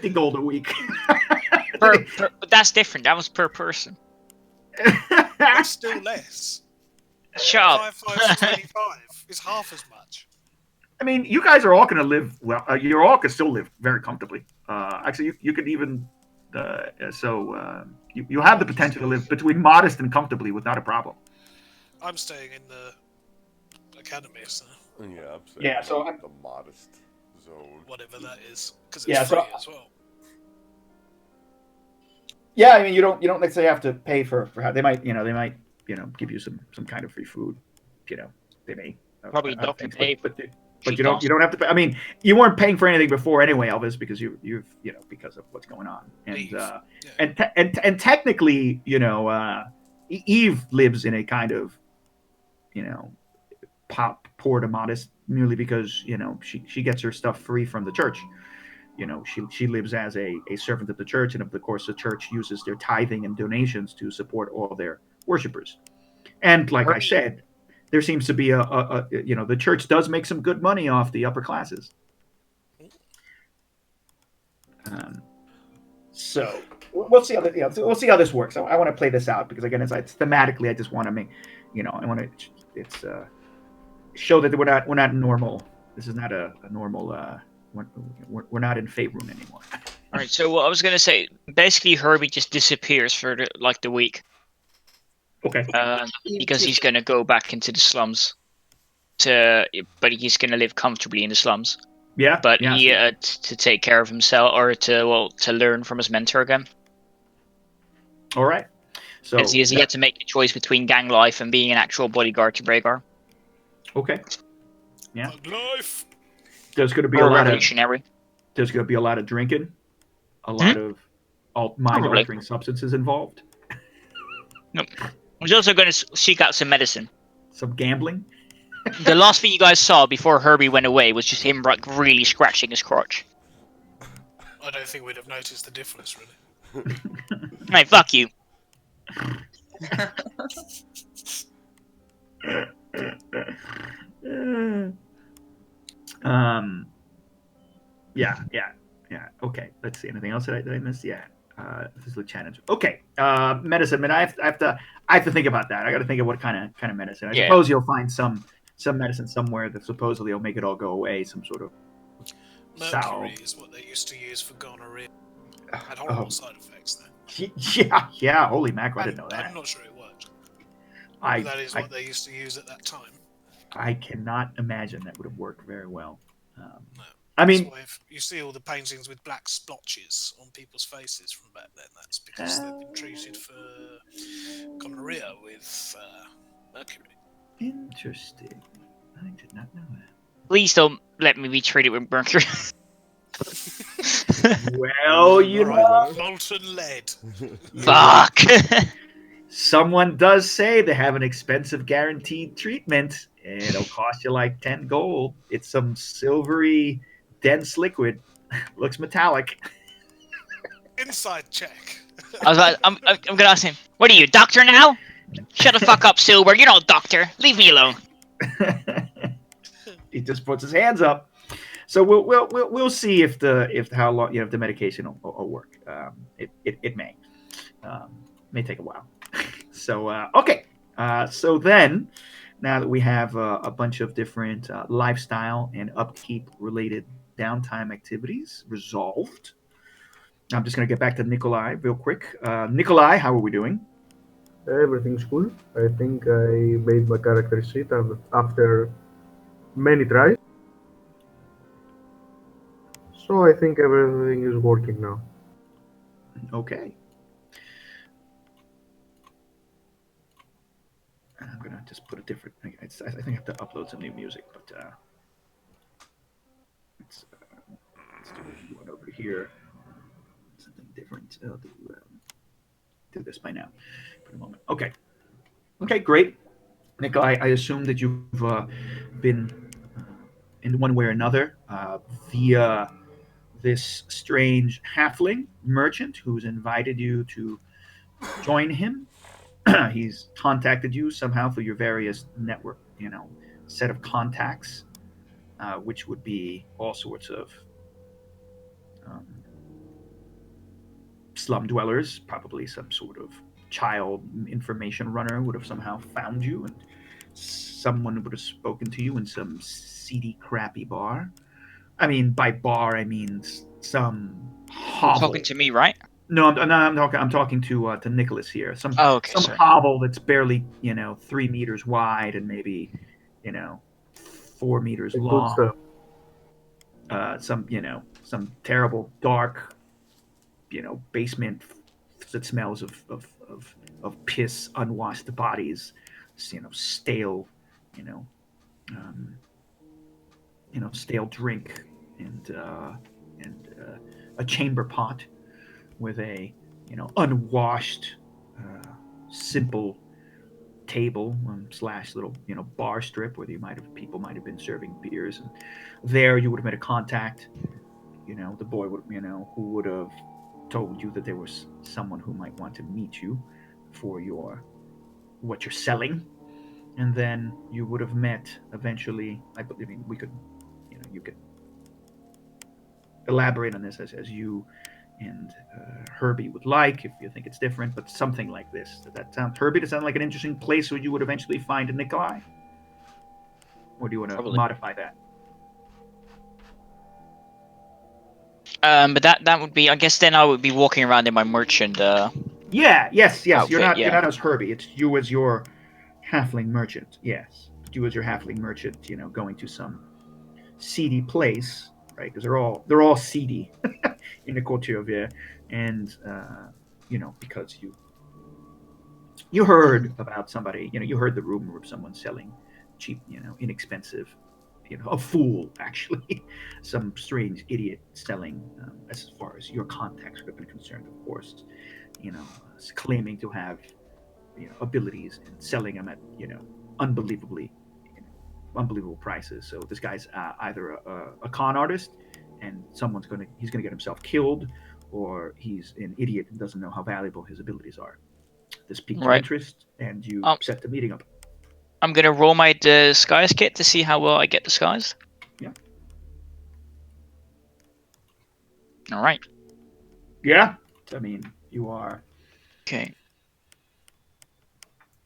gold a week. But that's different. That was per person. That's still less. Shut up. 5 times 25 is half as much. I mean, you guys are all going to live well. You all can still live very comfortably. Actually, you could even. You have the potential to live between modest and comfortably without a problem. I'm staying in the academy, so. Yeah, I'm staying in the modest zone. Whatever that is, because it's free as well. Yeah, I mean, you don't necessarily have to pay for how they might give you some kind of free food. They may probably don't pay, but you don't have to pay. I mean, you weren't paying for anything before anyway, Elvis, because you've because of what's going on, and technically, Eve lives in a kind of poor to modest merely because she gets her stuff free from the church. She lives as a servant of the church, and of course the church uses their tithing and donations to support all their worshipers. And like I said, there seems to be the church does make some good money off the upper classes. So we'll see how this works. I want to play this out because again, it's thematically. I just want to make I want to show that we're not normal. This is not a normal. We're not in Fate Room anymore. All right. So what I was gonna say, basically, Herbie just disappears for the week. Okay. Because he's gonna go back into the slums, but he's gonna live comfortably in the slums. Yeah. But to take care of himself or to learn from his mentor again. All right. So he had to make the choice between gang life and being an actual bodyguard to Braegar. Okay. Yeah. Life. There's going to be a revolutionary. There's going to be a lot of drinking, a Hmm? lot of mind Probably. altering substances involved, Nope. He's also going to seek out some medicine. some gambling. The last thing you guys saw before Herbie went away was just him like really scratching his crotch. I don't think we'd have noticed the difference, really. Hey, fuck you. um, yeah. Okay, let's see. Anything else that I missed? Yeah. This is the challenge. Okay. Medicine. Man, I have to think about that. I got to think of what kind of medicine. I suppose you'll find some medicine somewhere that supposedly will make it all go away. Some sort of Mercury is what they used to use for gonorrhea. Had horrible side effects, though. Yeah. Holy mackerel! I didn't know that. I'm not sure it worked. But that is what they used to use at that time. I cannot imagine that would have worked very well. No. I mean, if you see all the paintings with black splotches on people's faces from back then, that's because they've been treated for gonorrhea with mercury. Interesting. I did not know that. Please don't let me be treated with mercury. Well, you know, Molten lead. Fuck. Someone does say they have an expensive guaranteed treatment. It'll cost you like 10 gold. It's some silvery, dense liquid. Looks metallic. Inside check. I'm gonna ask him. What are you, doctor now? Shut the fuck up, Silver. You're not a doctor. Leave me alone. He just puts his hands up. So we'll see if how long if the medication will work. It may take a while. So okay. So then, now that we have a bunch of different lifestyle and upkeep related downtime activities resolved, I'm just gonna get back to Nikholai real quick. Nikholai, how are we doing? Everything's cool. I think I made my character sheet after many tries. So I think everything is working now. Okay. I'm gonna just put a different. I think I have to upload some new music, but let's do one over here. Something different. I'll do this by now. For a moment. Okay. Okay. Great. Nick, I assume that you've been in one way or another via this strange halfling merchant who's invited you to join him. He's contacted you somehow through your various network, set of contacts, which would be all sorts of um, slum dwellers, probably some sort of child information runner would have somehow found you, and someone would have spoken to you in some seedy, crappy bar. I mean, by bar, I mean some hovel. You're talking to me, right? No, I'm talking to Nicholas here. Some Sorry. hovel that's barely 3 meters wide and maybe 4 meters Good long. stuff. Some terrible dark basement that smells of piss, unwashed bodies, stale, stale drink, and a chamber pot with a unwashed simple table slash little bar strip where people might have been serving beers, and there you would have made a contact. The boy would who would have told you that there was someone who might want to meet you for what you're selling, and then you would have met eventually. I mean, we could, you could elaborate on this as you and Herbie would like, if you think it's different, but something like this. Herbie, does that sound like an interesting place where you would eventually find a Nikholai? Or do you want to modify that? But that would be, I guess then I would be walking around in my merchant Yes. outfit, You're not as Herbie. It's you as your halfling merchant. Yes. You as your halfling merchant, going to some seedy place, right? Because they're all seedy in the culture of here, and because you heard about somebody, you heard the rumor of someone selling cheap, inexpensive, a fool, actually, some strange idiot selling, as far as your context would have been concerned, of course, claiming to have, abilities and selling them at, unbelievably, unbelievable prices. So this guy's either a con artist, and he's gonna get himself killed, or he's an idiot and doesn't know how valuable his abilities are. This piqued your Right. interest, and you set the meeting up. I'm gonna roll my disguise kit to see how well I get disguised. Yeah. All right. Yeah. I mean, you are Okay. So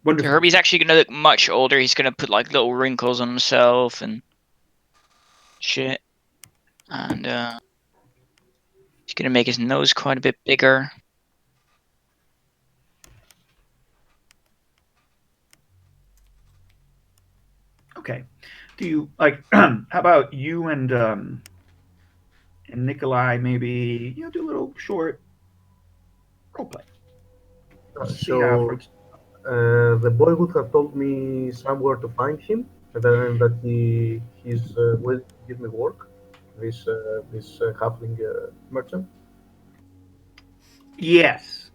wonderful. Herbie's actually gonna look much older. He's gonna put like little wrinkles on himself and shit, and he's gonna make his nose quite a bit bigger. Okay. Do you like? How about you and Nikholai? Maybe do a little short role play. See how. So the boy would have told me somewhere to find him, and then that he's will give me work. This halfling merchant. Yes.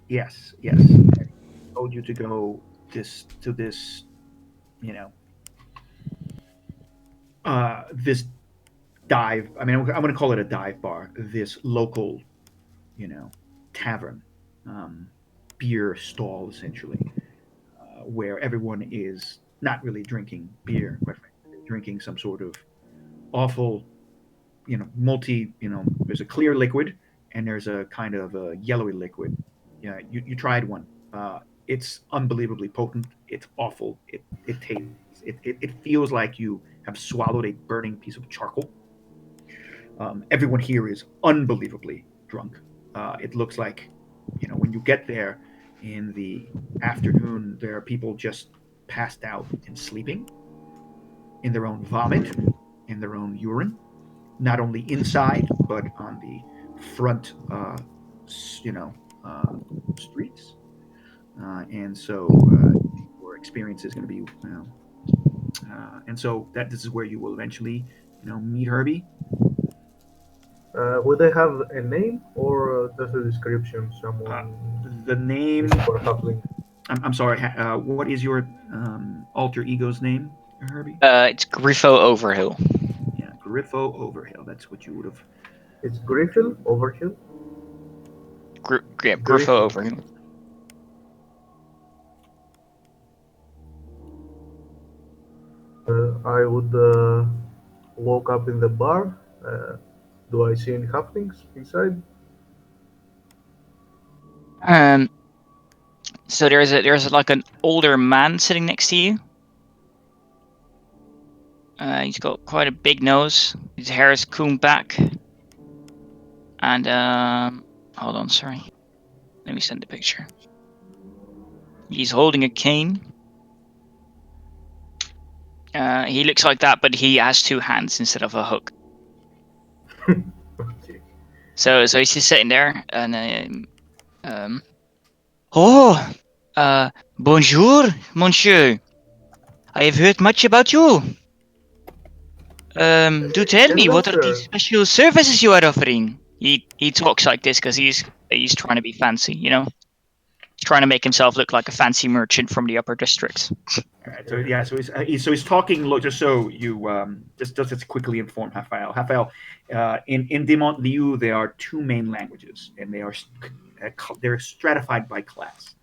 Told you to go to this, you know, this dive. I mean, I'm going to call it a dive bar. This local, you know, tavern, beer stall, essentially, where everyone is not really drinking beer, quite frankly, drinking some sort of awful, there's a clear liquid and there's a kind of a yellowy liquid. Yeah, you tried one. It's unbelievably potent. It's awful. It tastes. It feels like you have swallowed a burning piece of charcoal. Everyone here is unbelievably drunk. It looks like, when you get there in the afternoon, there are people just passed out and sleeping in their own vomit, in their own urine, not only inside but on the front, streets. And so your experience is going to be, and so this is where you will eventually, meet Herbie. Would they have a name or just a description? Someone The name. for halfling. I'm sorry. What is your alter ego's name, Herbie? It's Griffo Overhill. Yeah, Griffo Overhill. That's what you would have. It's Griffil Overhill. Griffo Overhill. I would walk up in the bar. Do I see any halflings inside? So there's like an older man sitting next to you. He's got quite a big nose. His hair is combed back. And hold on, sorry. Let me send the picture. He's holding a cane. He looks like that, but he has two hands instead of a hook. Okay. So he's just sitting there, and bonjour, monsieur. I have heard much about you. Do tell me, Hello, what are the sir. special services you are offering? He talks like this because he's trying to be fancy, He's trying to make himself look like a fancy merchant from the upper districts. All right. So yeah. So he's talking. Look, just so you just to quickly inform Raphael. In Demont Liu, there are two main languages, and they're stratified by class.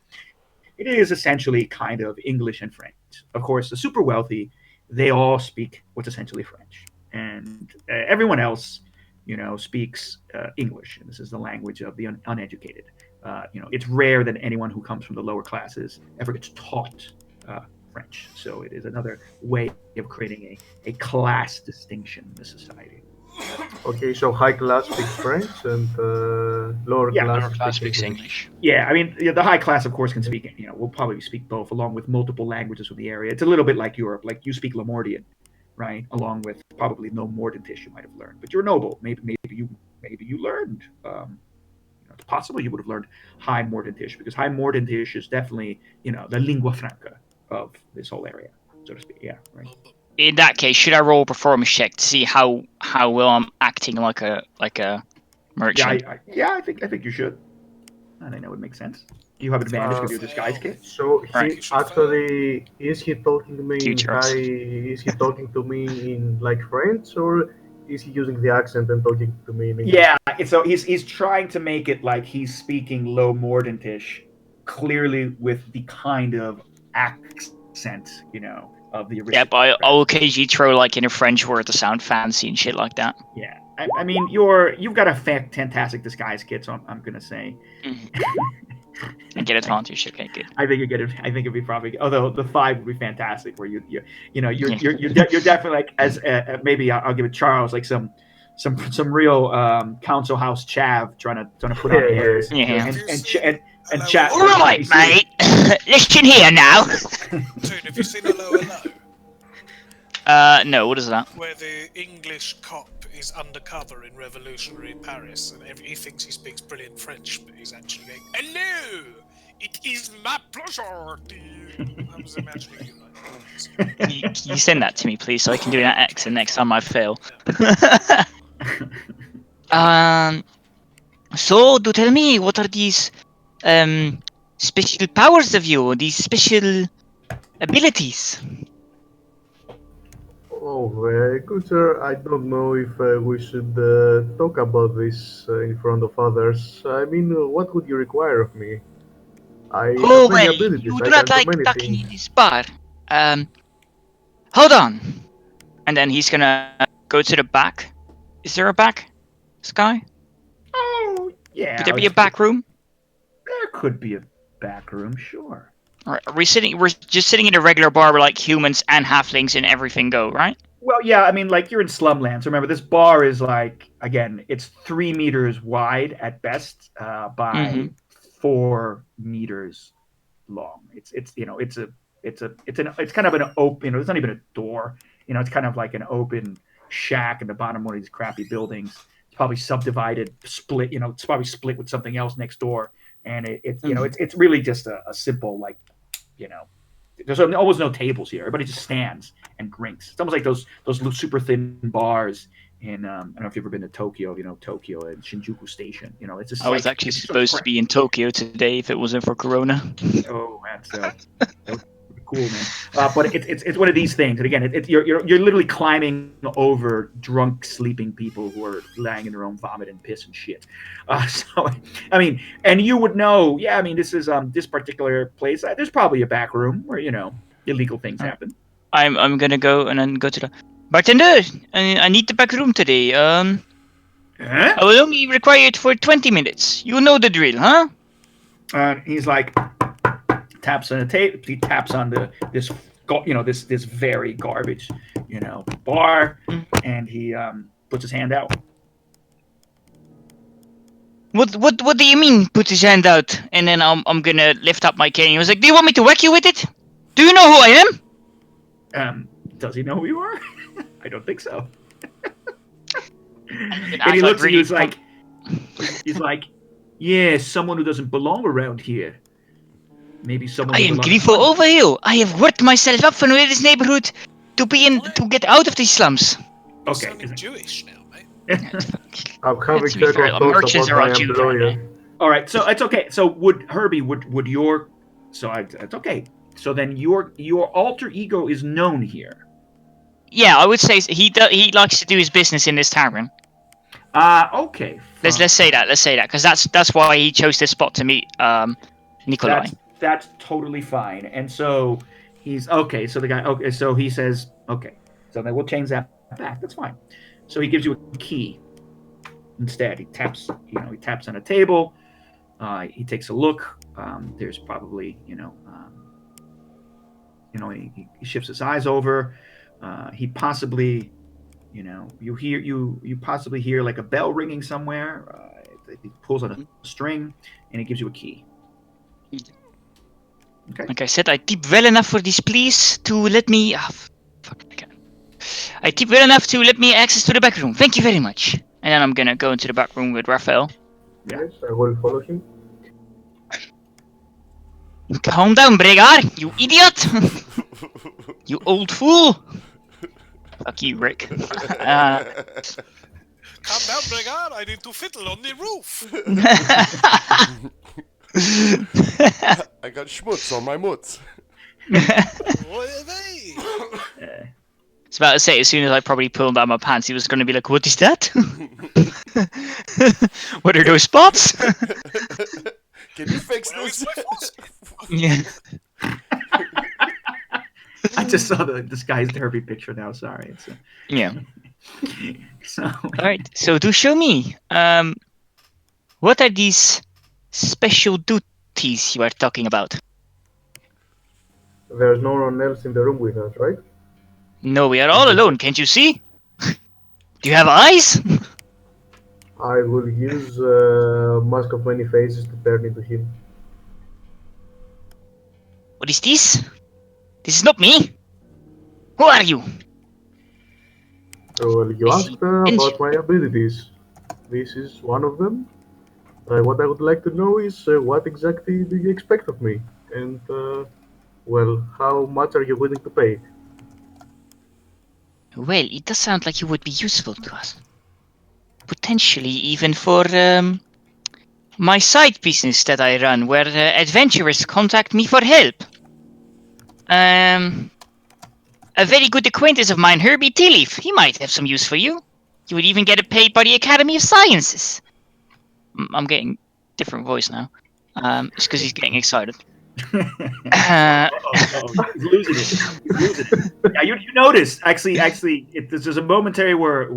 It is essentially kind of English and French. Of course, the super wealthy, they all speak what's essentially French, and everyone else, speaks English. And this is the language of the uneducated. It's rare that anyone who comes from the lower classes ever gets taught French. So it is another way of creating a class distinction in the society. Okay, so high class speaks French and lower class speaks English. Yeah, I mean, the high class, of course, can speak. Will probably speak both, along with multiple languages from the area. It's a little bit like Europe. Like you speak Lamordian, right? Along with probably no Mordantish you might have learned. But you're noble. Maybe you learned. It's possible you would have learned High Mordantish, because High Mordantish is definitely the lingua franca of this whole area, so to speak. Yeah, right. in that case, should I roll a performance check to see how well I'm acting like a merchant? I think you should. I think that would make sense. You have advantage because you're disguise kit. So Right. he actually is he talking to me Cute in Charles. high? Is he talking to me in like French, or is he using the accent and talking to me in English? Yeah, so he's trying to make it like he's speaking low Mordantish, clearly with the kind of accent, of the original. Yeah, but I'll occasionally throw like in a French word to sound fancy and shit like that. Yeah, I mean you've got a fantastic disguise kit, so I'm gonna say. And get advantage. Okay, good. I think you get it. I think it'd be probably. Although the 5 would be fantastic, where you're definitely like as maybe I'll give it Charles like some real council house chav trying to put on airs. Yeah. And chat. All right, mate. Listen here now. Dude, have you seen Hello Hello? No. What is that? Where the English cop is undercover in revolutionary Paris, and he thinks he speaks brilliant French, but he's actually going, "Hello, it is my pleasure." I was imagining you like that. Can you send that to me, please, so I can do that accent next time I fail. So do tell me, what are these special powers of you? These special abilities? Oh, good sir. I don't know if we should talk about this in front of others. I mean, what would you require of me? I Oh have many well, abilities. you I do not can like do many talking things. in this bar. Hold on. And then he's gonna go to the back. Is there a back, Sky? Oh yeah. Could there be a back room? There could be a back room, sure. Alright, we're just sitting in a regular bar where like humans and halflings and everything go, right? Well, yeah, I mean, like you're in slumlands. Remember, this bar is like it's 3 meters wide at best by 4 meters long. It's kind of an open. There's not even a door. It's kind of like an open shack in the bottom of one of these crappy buildings. It's probably subdivided, split. It's probably split with something else next door, and it's really just a simple like. There's almost no tables here. Everybody just stands and drinks. It's almost like those super thin bars in I don't know if you've ever been to Tokyo. Tokyo and Shinjuku Station. It's just. I was actually supposed to be in Tokyo today if it wasn't for Corona. Oh, that was cool, man. But it's one of these things, and again, you're literally climbing over drunk, sleeping people who are lying in their own vomit and piss and shit. So, I mean, and you would know, yeah. I mean, this is this particular place. There's probably a back room where illegal things happen. I'm gonna go and then go to the bartender. I need the back room today. Huh? I will only require it for 20 minutes. You know the drill, huh? He's like. Taps on the tape. He taps on this very garbage, bar, and he puts his hand out. What do you mean? Put his hand out, and then I'm gonna lift up my cane. He was like, "Do you want me to whack you with it? Do you know who I am?" Does he know who you are? I don't think so. And he looks at you. He's like, yeah, someone who doesn't belong around here. Maybe someone. I am Grifo Overhill. I have worked myself up from this neighborhood to get out of these slums. Okay. You're Jewish now, mate. I'm having second thoughts about my employer. All right, so it's okay. So would your it's okay. So then your alter ego is known here. Yeah, I would say he likes to do his business in this tavern. Okay. Let's say that because that's why he chose this spot to meet Nikholai. That's totally fine. And so he's okay. So the guy, okay. So he says, okay. So then we'll change that back. That's fine. So he gives you a key instead. He taps on a table. He takes a look. There's probably, he shifts his eyes over. He possibly, you possibly hear like a bell ringing somewhere. He pulls on a string and he gives you a key. Okay. Like I said, I tip well enough for this place to let me. I tip well enough to let me access to the back room. Thank you very much. And then I'm gonna go into the back room with Raphael. Yes, I will follow him. Calm down, Braegar, you idiot! You old fool! Fuck you, Rick. Calm down, Braegar. I need to fiddle on the roof. I got schmutz on my mutz. What are they? I was about to say, as soon as I probably pulled down my pants, he was going to be like, what is that? What are those spots? Can you fix Where this? is my faucet? Yeah. just saw the disguised Herbie picture now. Sorry. It's, Yeah. so Alright, so do show me. What are these special duties you are talking about? There's no one else in the room with us, right? No, we are all alone, can't you see? Do you have eyes? I will use Mask of Many Faces to turn into him. What is this? This is not me. Who are you? Well, you I asked see. about my abilities. This is one of them. What I would like to know is what exactly do you expect of me? And, well, how much are you willing to pay? Well, it does sound like you would be useful to us. Potentially even for my side business that I run, where adventurers contact me for help. A very good acquaintance of mine, Herbie Cokeleaf, he might have some use for you. You would even get it paid by the Academy of Sciences. I'm getting different voice now. It's because he's getting excited. He's losing it. He's losing it. Yeah, you notice actually. There's a momentary where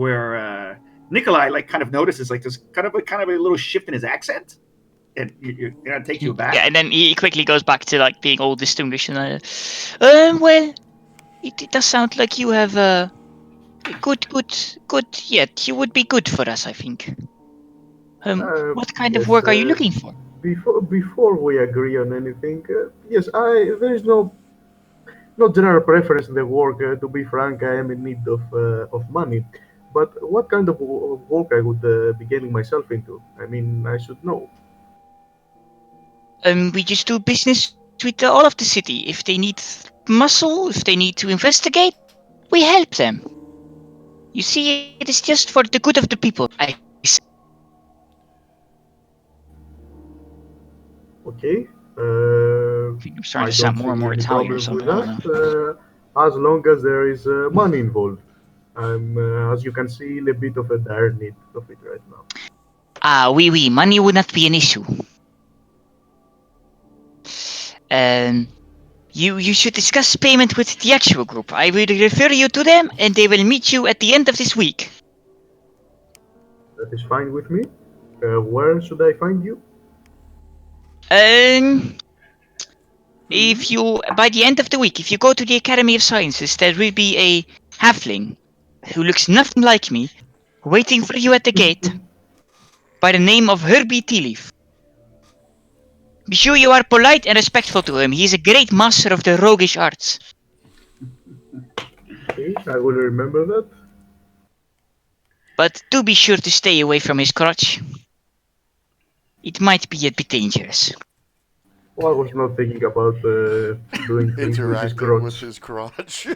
Nikholai like kind of notices like there's kind of a little shift in his accent, and you're gonna take you aback. Yeah, and then he quickly goes back to like being all distinguished and well, it does sound like you have good. Yet you would be good for us, I think. What kind of Yes, work are you looking for? Before we agree on anything, yes, there is no general preference in the work. To be frank, I am in need of money. But what kind of work I would be getting myself into? I mean, I should know. We just do business with all of the city. If they need muscle, if they need to investigate, we help them. You see, it is just for the good of the people. Okay. I'm starting I to sound don't more and see more any Italian or problem with something. I don't know. that, as long as there is money involved. I'm, as you can see, in a bit of a dire need of it right now. Oui. Money would not be an issue. You should discuss payment with the actual group. I will refer you to them, and they will meet you at the end of this week. That is fine with me. Where should I find you? If you, by the end of the week, if you go to the Academy of Sciences, there will be a halfling who looks nothing like me, waiting for you at the gate, by the name of Herbie Cokeleaf. Be sure you are polite and respectful to him. He is a great master of the roguish arts. Okay, I will remember that. But do be sure to stay away from his crotch. It might be a bit dangerous. Well, I was not thinking about doing things with his Interacting with crotch. his crotch.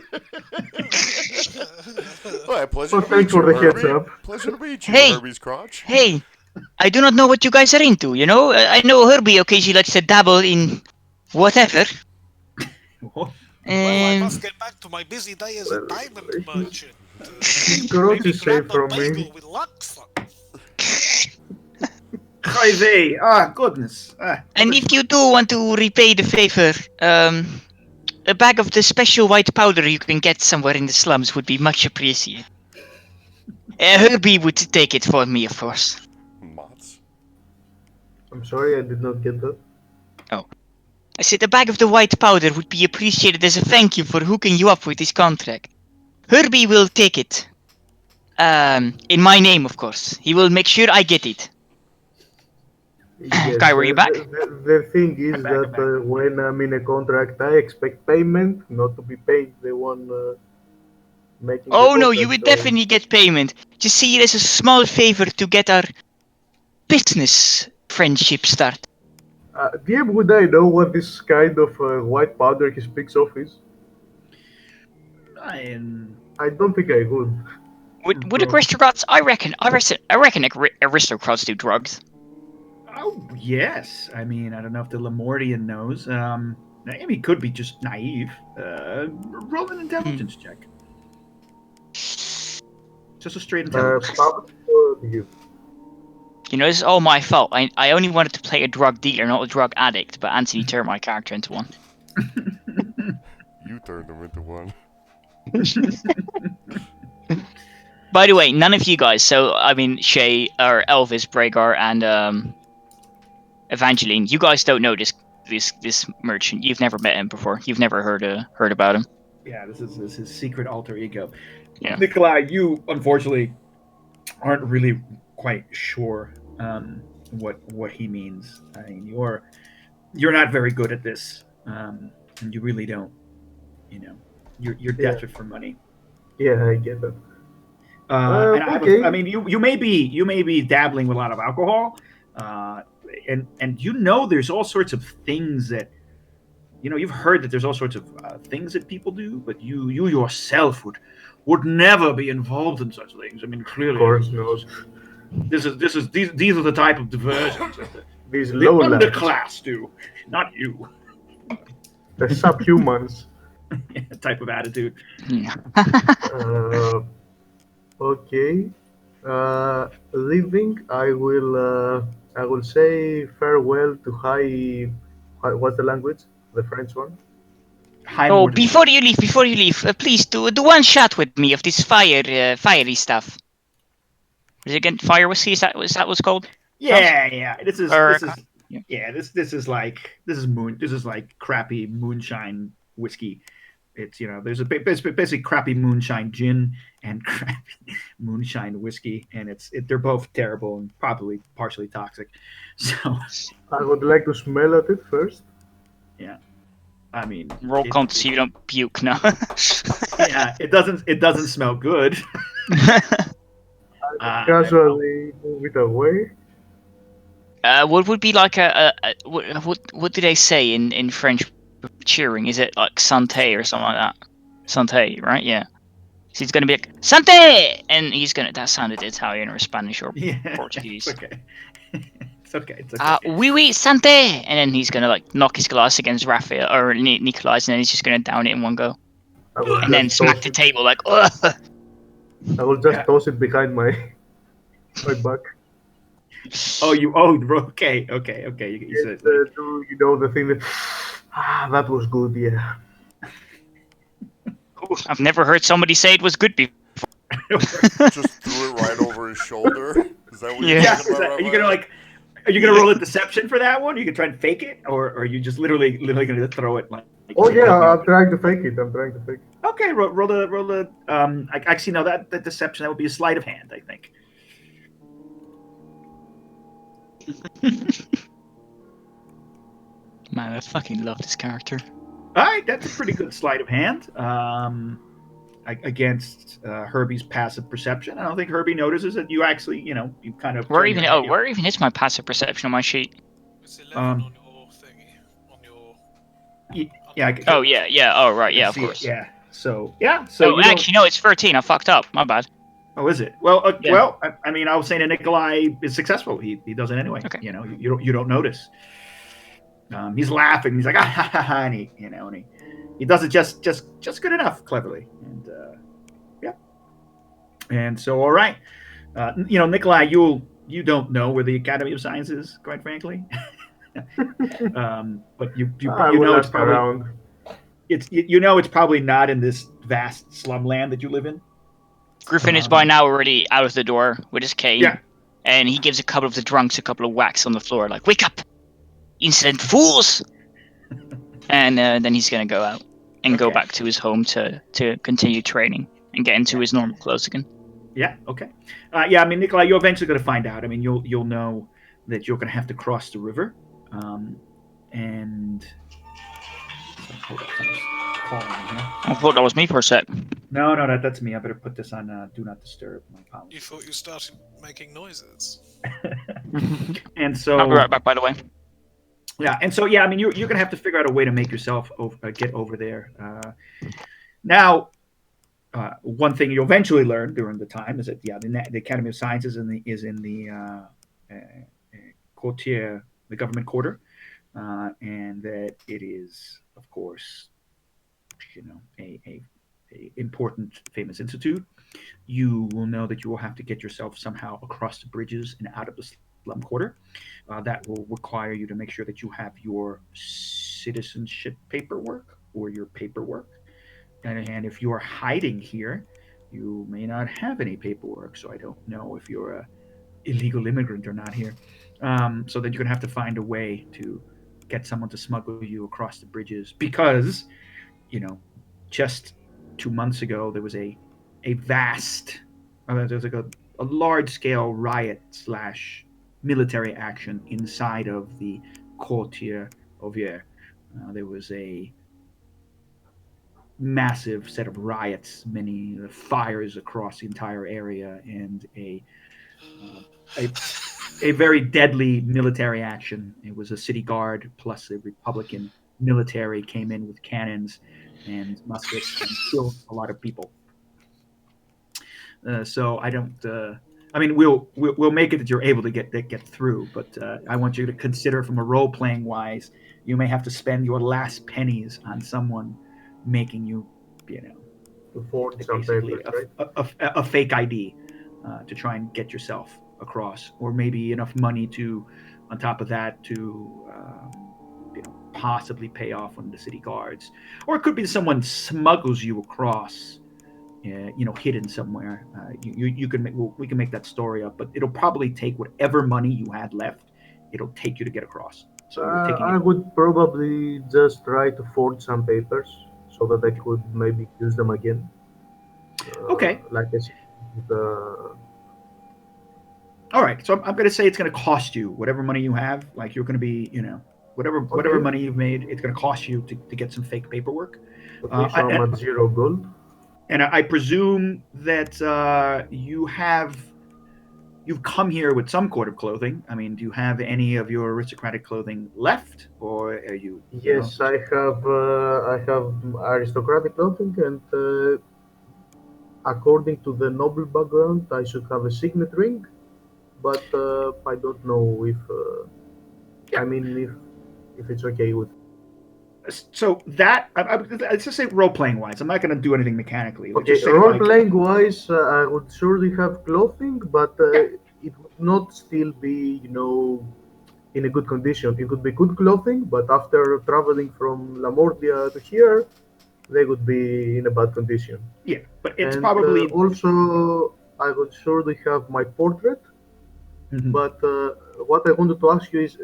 Well, pleasure Well, to thanks meet for you, the heads Herbie. up. Pleasure to meet you, Hey! Herbie's crotch. Hey, I do not know what you guys are into, you know? I know Herbie occasionally likes to dabble in whatever. Well, I Um, must get back to my busy day as a Well, diamond his- merchant. His crotch Maybe is grab safe a from me. bagel with laksa. Crazy! Ah, goodness. and if you do want to repay the favor, a bag of the special white powder you can get somewhere in the slums would be much appreciated. Herbie would take it for me, of course. Mots. I'm sorry, I did not get that. I said a bag of the white powder would be appreciated as a thank you for hooking you up with this contract. Herbie will take it. In my name, of course. He will make sure I get it. Yes, Guy, were you back? the thing is I'm back, that I'm back. when I'm in a contract, I expect payment, not to be paid the one making the Oh contract. no, you would so- definitely get payment. Just see it as a small favor to get our business friendship started. DM, would I know what this kind of white powder he speaks of is? I don't think I would. Would aristocrats? I reckon aristocrats do drugs. Oh yes, I mean I don't know if the Lemordian knows. He could be just naive. Roll an intelligence check. Just a straight intelligence. Pablo or you? You know, this is all my fault. I only wanted to play a drug dealer, not a drug addict, but Anthony turned my character into one. You turned him into one. By the way, none of you guys, so I mean Shay or Elvis, Braegar, and Evangeline, you guys don't know this merchant. You've never met him before. You've never heard about him. Yeah, this is his secret alter ego. Yeah. Nikholai, you unfortunately aren't really quite sure what he means. I mean, you're not very good at this, and you really don't. You know, you're desperate for money. Yeah, I get that. And okay. I mean, you may be dabbling with a lot of alcohol, and you know there's all sorts of things that you've heard that there's all sorts of things that people do, but you yourself would never be involved in such things. I mean, clearly, Of course, no. these are the type of diversions that These the low underclass do, not you. the subhumans. Type of attitude. Yeah. Okay. Leaving, I will say farewell to what's the language? The French one. Oh, before you leave, please do one shot with me of this fiery stuff. Is it again fire whiskey? Is that what's called? Yeah. This is yeah. like crappy moonshine whiskey. It's there's basically crappy moonshine gin and crappy moonshine whiskey, and they're both terrible and probably partially toxic. So I would like to smell at it first. yeah, I mean, Roll con to see you don't puke now. yeah, it doesn't smell good. Casually move it away. What would be like what do they say in French cheering? Is it like santé or something like that? Santé, right? Yeah. So he's gonna be like santé, and he's gonna. That sounded Italian or Spanish or Portuguese. It's okay. It's okay. Oui, santé, and then he's gonna like knock his glass against Raphael or Nikholai's, and then he's just gonna down it in one go, and then smack the table like. Ugh. I will just toss it behind my back. Okay. You said the thing that that was good, yeah. I've never heard somebody say it was good before. Just threw it right over his shoulder. Is that what you're talking about? Are you gonna roll a deception for that one? You can try and fake it, or are you just literally gonna throw it like? Oh yeah, I'm trying to fake it. Okay, roll the. Actually, no, that deception, that would be a sleight of hand, I think. Man, I fucking love this character. All right, that's a pretty good sleight of hand. Against Herbie's passive perception, I don't think Herbie notices that you actually, you kind of. Where even is my passive perception on my sheet? It's 11 on your thingy. On your. Yeah. Oh yeah. Oh right. Yeah, of course. Yeah. So yeah. So actually, no, it's 13. I fucked up. My bad. Oh, is it? Well, well, I mean, I was saying that Nikholai is successful. He does it anyway. Okay. You don't notice. He's laughing. He's like, and he does it just good enough, cleverly, and yeah. And so, all right, Nikholai, you don't know where the Academy of Science is, quite frankly. But you know it's probably around. It's probably not in this vast slumland that you live in. Griffin is by now already out of the door with his cane. Yeah. And he gives a couple of the drunks a couple of whacks on the floor, like, wake up, insolent fools! And then he's going to go out and go back to his home to continue training and get into his normal clothes again. Yeah, okay. I mean, Nikholai, you're eventually going to find out. I mean, you'll know that you're going to have to cross the river. And... Hold up, someone's calling me here. I thought that was me for a sec. No, that's me. I better put this on Do Not Disturb. My apologies. You thought you started making noises. And so... I'll be right back, by the way. Yeah, and so, I mean, you're going to have to figure out a way to make yourself get over there. Now, one thing you eventually learn during the time is that the Academy of Sciences is in the quartier, the government quarter, and that it is, of course, a important, famous institute. You will know that you will have to get yourself somehow across the bridges and out of the slum quarter. That will require you to make sure that you have your citizenship paperwork or your paperwork. And if you are hiding here, you may not have any paperwork. So I don't know if you're a illegal immigrant or not here. So that you're gonna have to find a way to get someone to smuggle you across the bridges because you know just 2 months ago there was a vast there was like a large scale riot slash military action inside of the Courtier Ovier. There was a massive set of riots, many fires across the entire area, and uh, a a very deadly military action. It was a city guard plus a Republican military came in with cannons and muskets and killed a lot of people. So I don't. I mean, we'll make it that you're able to get through, but I want you to consider from a role playing wise, you may have to spend your last pennies on someone making you, you know, to forge some basically papers, right? a fake ID to try and get yourself across, or maybe enough money to, on top of that, to possibly pay off one of the city guards, or it could be someone smuggles you across, hidden somewhere. You can make we can make that story up, but it'll probably take whatever money you had left. It'll take you to get across. So you're taking I it. would probably just try to forge some papers so that I could maybe use them again. Okay. Like I said, the All right, so I'm going to say it's going to cost you whatever money you have. Like you're going to be, whatever okay, money you've made, it's going to cost you to get some fake paperwork. okay, so I'm And, at 0 gold. and I presume that you've come here with some sort of clothing. I mean, do you have any of your aristocratic clothing left, or are you, Yes, I have aristocratic clothing, and according to the noble background, I should have a signet ring, but I don't know if yeah. I mean if it's okay with. So that let's just say role playing wise, I'm not going to do anything mechanically. Let's Okay, just say role like playing wise, I would surely have clothing, but yeah, it would not still be, in a good condition. It would be good clothing, but after traveling from Lamordia to here, they would be in a bad condition. yeah, but it's And probably also, I would surely have my portrait, mhm. but what I wanted to ask you is,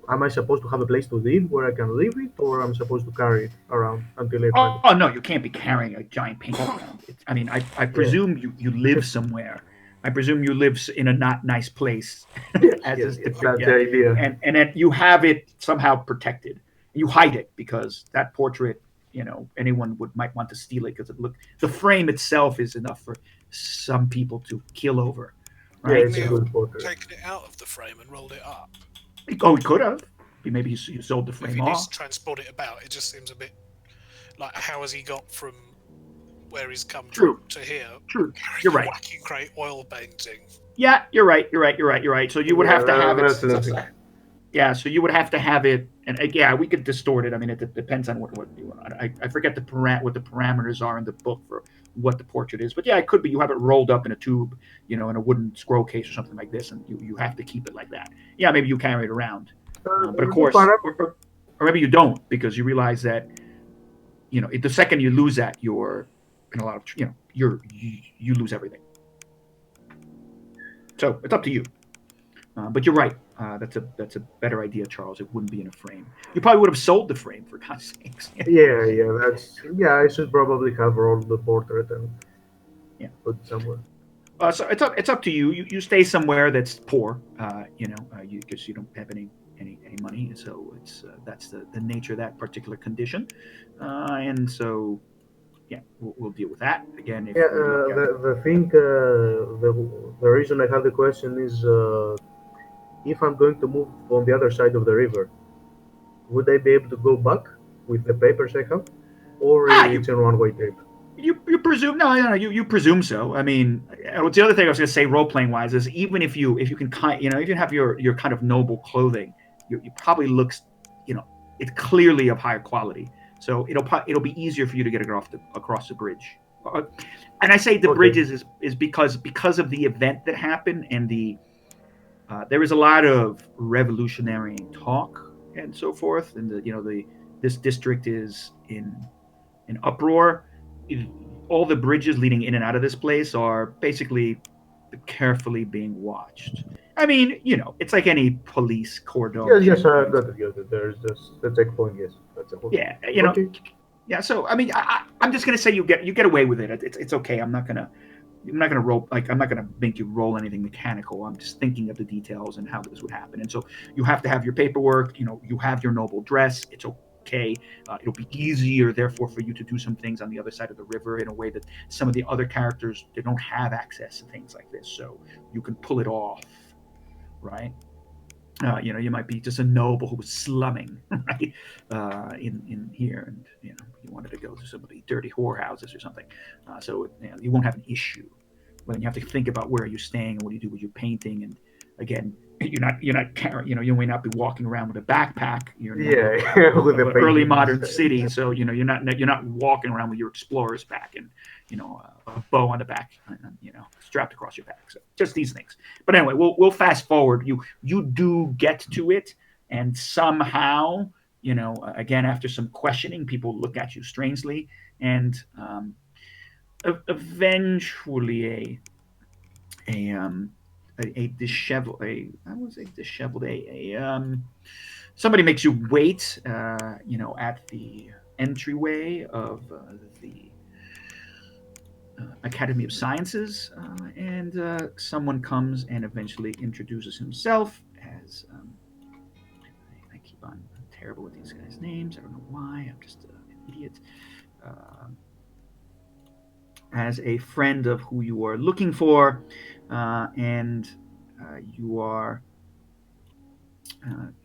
am I supposed to have a place to live where I can leave it, or I'm supposed to carry it around until I find Oh it? no, you can't be carrying a giant painting around. I mean, I Yeah, presume you live somewhere. I presume you live in a not nice place, yes, as yes, is yes, depicted. that's Yeah, the idea. and then you have it somehow protected. You hide it because that portrait, anyone might want to steal it because the frame itself is enough for some people to kill over, Yeah, right? it's a May have So, good portrait. taken it out of the frame and rolled it up. oh, he could have. Maybe you sold the If frame he needs off. to transport it about, it just seems a bit like how has he got from where he's come from True, to here true. You're carrying a right. whacking crate oil painting? Yeah, you're right. You're right. You're right. You're right. So you would Yeah, have to have it. that's logic. Yeah, so you would have to have it, and yeah, we could distort it. I mean, it depends on what you want. I forget what the parameters are in the book for what the portrait is, but yeah, it could be you have it rolled up in a tube, in a wooden scroll case or something like this, and you have to keep it like that. Yeah, maybe you carry it around, but of The course, para- or maybe you don't because you realize that the second you lose that, you're in a lot of you lose everything. So it's up to you. But you're right. That's a better idea, Charles. It wouldn't be in a frame. You probably would have sold the frame for God's sakes. yeah, I should probably have rolled the portrait and Yeah. put it somewhere. So it's up to you. You stay somewhere that's poor. Because you don't have any money. So that's the nature of that particular condition. And so yeah, we'll deal with that again. If Yeah, we look at the thing, the reason I have the question is, if I'm going to move on the other side of the river, would I be able to go back with the papers I have, or ah it's you a one-way trip? You presume no you presume so. I mean, what's the other thing I was going to say role playing wise is even if you can kind if you have your kind of noble clothing, you probably looks it's clearly of higher quality. So it'll be easier for you to get across the bridge. And I say the bridges is because of the event that happened and there is a lot of revolutionary talk and so forth, and this district is in uproar. All the bridges leading in and out of this place are basically carefully being watched. I mean, it's like any police cordon. Yes, got it. There's just the checkpoint. Yes, that's a whole. Yeah, yeah. So I mean, I'm just gonna say you get away with it. It's okay. I'm not gonna roll I'm not gonna make you roll anything mechanical. I'm just thinking of the details and how this would happen. And so you have to have your paperwork. You have your noble dress. It's okay. It'll be easier, therefore, for you to do some things on the other side of the river in a way that some of the other characters they don't have access to things like this. So you can pull it off, right? You might be just a noble who was slumming, right, in here, and you wanted to go to some of the dirty whorehouses or something. So you won't have an issue. When you have to think about where you're staying and what do you do with your painting, and again, you're not carrying. You may not be walking around with a backpack. You're with an early modern city, so you're not walking around with your explorer's pack and a bow on the back, and, strapped across your back. So just these things. But anyway, we'll fast forward. You do get to it, and somehow, again after some questioning, people look at you strangely, and eventually a disheveled somebody makes you wait at the entryway of the Academy of Sciences, and someone comes and eventually introduces himself as I keep on terrible with these guys' names. I don't know why. I'm just an idiot. As a friend of who you are looking for, and you are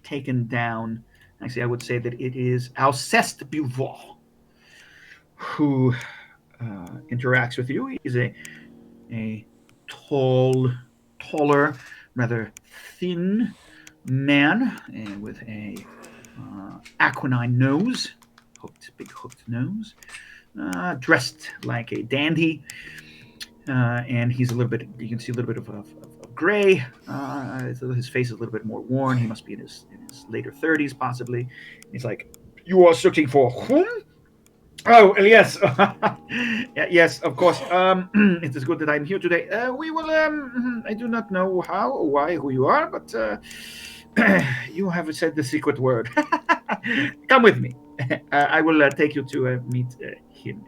taken down. Actually, I would say that it is Alceste Buvol who interacts with you. He's a taller, rather thin man, and with a aquiline nose, big hooked nose, dressed like a dandy, and he's a little bit. You can see a little bit of gray. His face is a little bit more worn. He must be in his later 30s, possibly. He's like, "You are searching for whom?" Oh, yes. Yes, of course. It is good that I'm here today. We will, I do not know how or why, who you are, but you have said the secret word. Come with me. I will take you to meet him.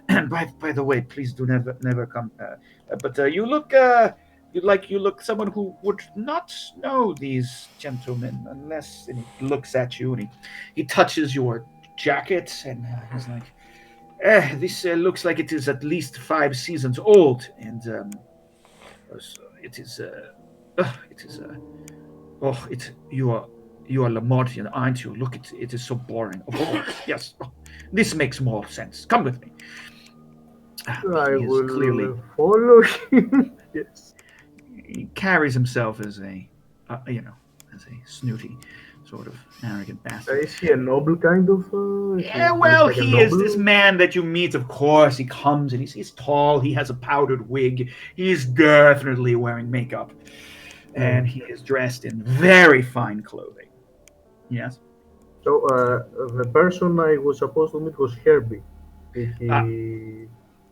And by the way, please do never come. But you look, you look someone who would not know these gentlemen unless. And he looks at you and he touches your jacket, and he's like, this looks like it is at least 5 seasons old, and it is you are Lamartian, aren't you? Look, it is so boring. Of course, yes. This makes more sense. Come with me. I will clearly follow him. Yes. He carries himself as a snooty, sort of arrogant bastard. Is he a noble kind of? Yeah, well, he is this man that you meet. Of course, he comes and he's tall. He has a powdered wig. He's definitely wearing makeup, and he is dressed in very fine clothing. Yes. So the person I was supposed to meet was Herbie.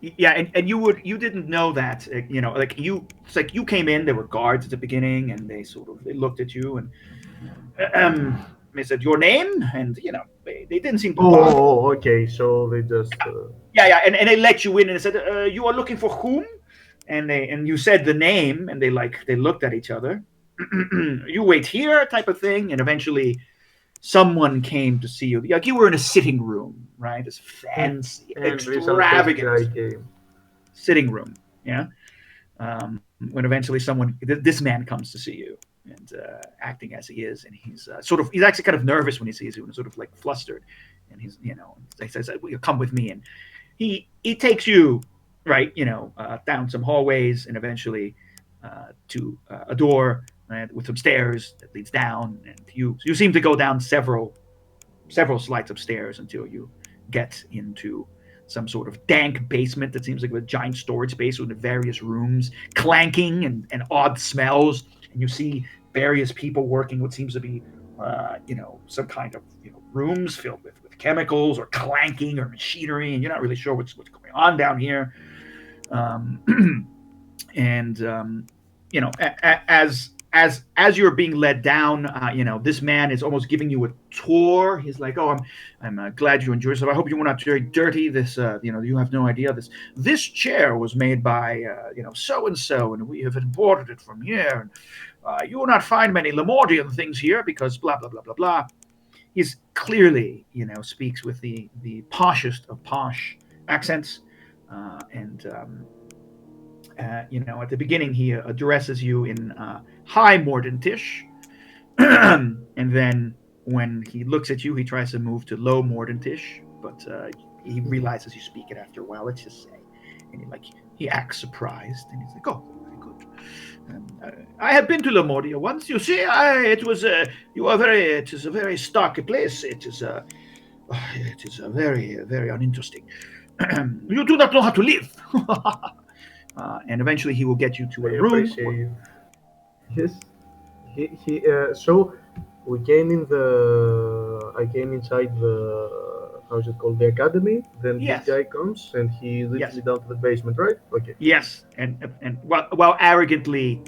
Yeah, and you didn't know that, it's like you came in. There were guards at the beginning, and they looked at you and they said your name, and they didn't seem to bother. Oh, okay. So they just yeah, and they let you in and said you are looking for whom, and you said the name, and they looked at each other. You wait here, type of thing, and eventually someone came to see you. Like you were in a sitting room, right? This fancy, extravagant sitting room. Yeah. When eventually this man comes to see you, and acting as he is, and he's he's actually kind of nervous when he sees you, and sort of like flustered, and he says, "Well, come with me," and he takes you right, down some hallways and eventually to a door with some stairs that leads down, and you seem to go down several flights of stairs until you get into some sort of dank basement that seems like a giant storage space with various rooms clanking and odd smells, and you see various people working what seems to be some kind of rooms filled with chemicals or clanking or machinery, and you're not really sure what's going on down here. And as you're being led down, this man is almost giving you a tour. He's like, "Oh, I'm glad you enjoyed yourself. I hope you were not very dirty. This, you have no idea. This chair was made by, so and so, and we have imported it from here. And, you will not find many Lemordian things here because blah blah blah blah blah." He's clearly, speaks with the poshest of posh accents, and. At the beginning, he addresses you in high Mordentish, and then when he looks at you, he tries to move to low Mordentish, but he realizes you speak it after a while. Let's just say, and he acts surprised, and he's like, "Oh, very good. I have been to Lemordia once. You see, it is a very stark place. It is very, very uninteresting. You do not know how to live." And eventually he will get you to a room. Yes. So we came I came inside how's it called? The academy. Then Yes. This guy comes and he leads me down to the basement, right? Okay. Yes, and while arrogantly.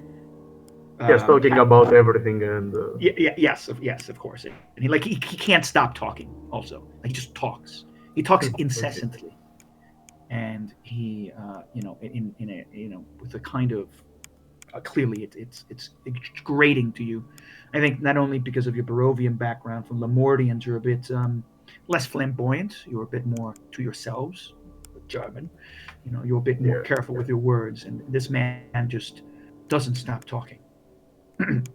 Yes, talking about everything and. Yes, of course. And he can't stop talking. Also, he just talks. He talks incessantly. Okay. And he, with a kind of clearly it's grating to you. I think not only because of your Barovian background, from Lemordians, you're a bit less flamboyant. You're a bit more to yourselves, German. You're a bit more careful with your words. And this man just doesn't stop talking. And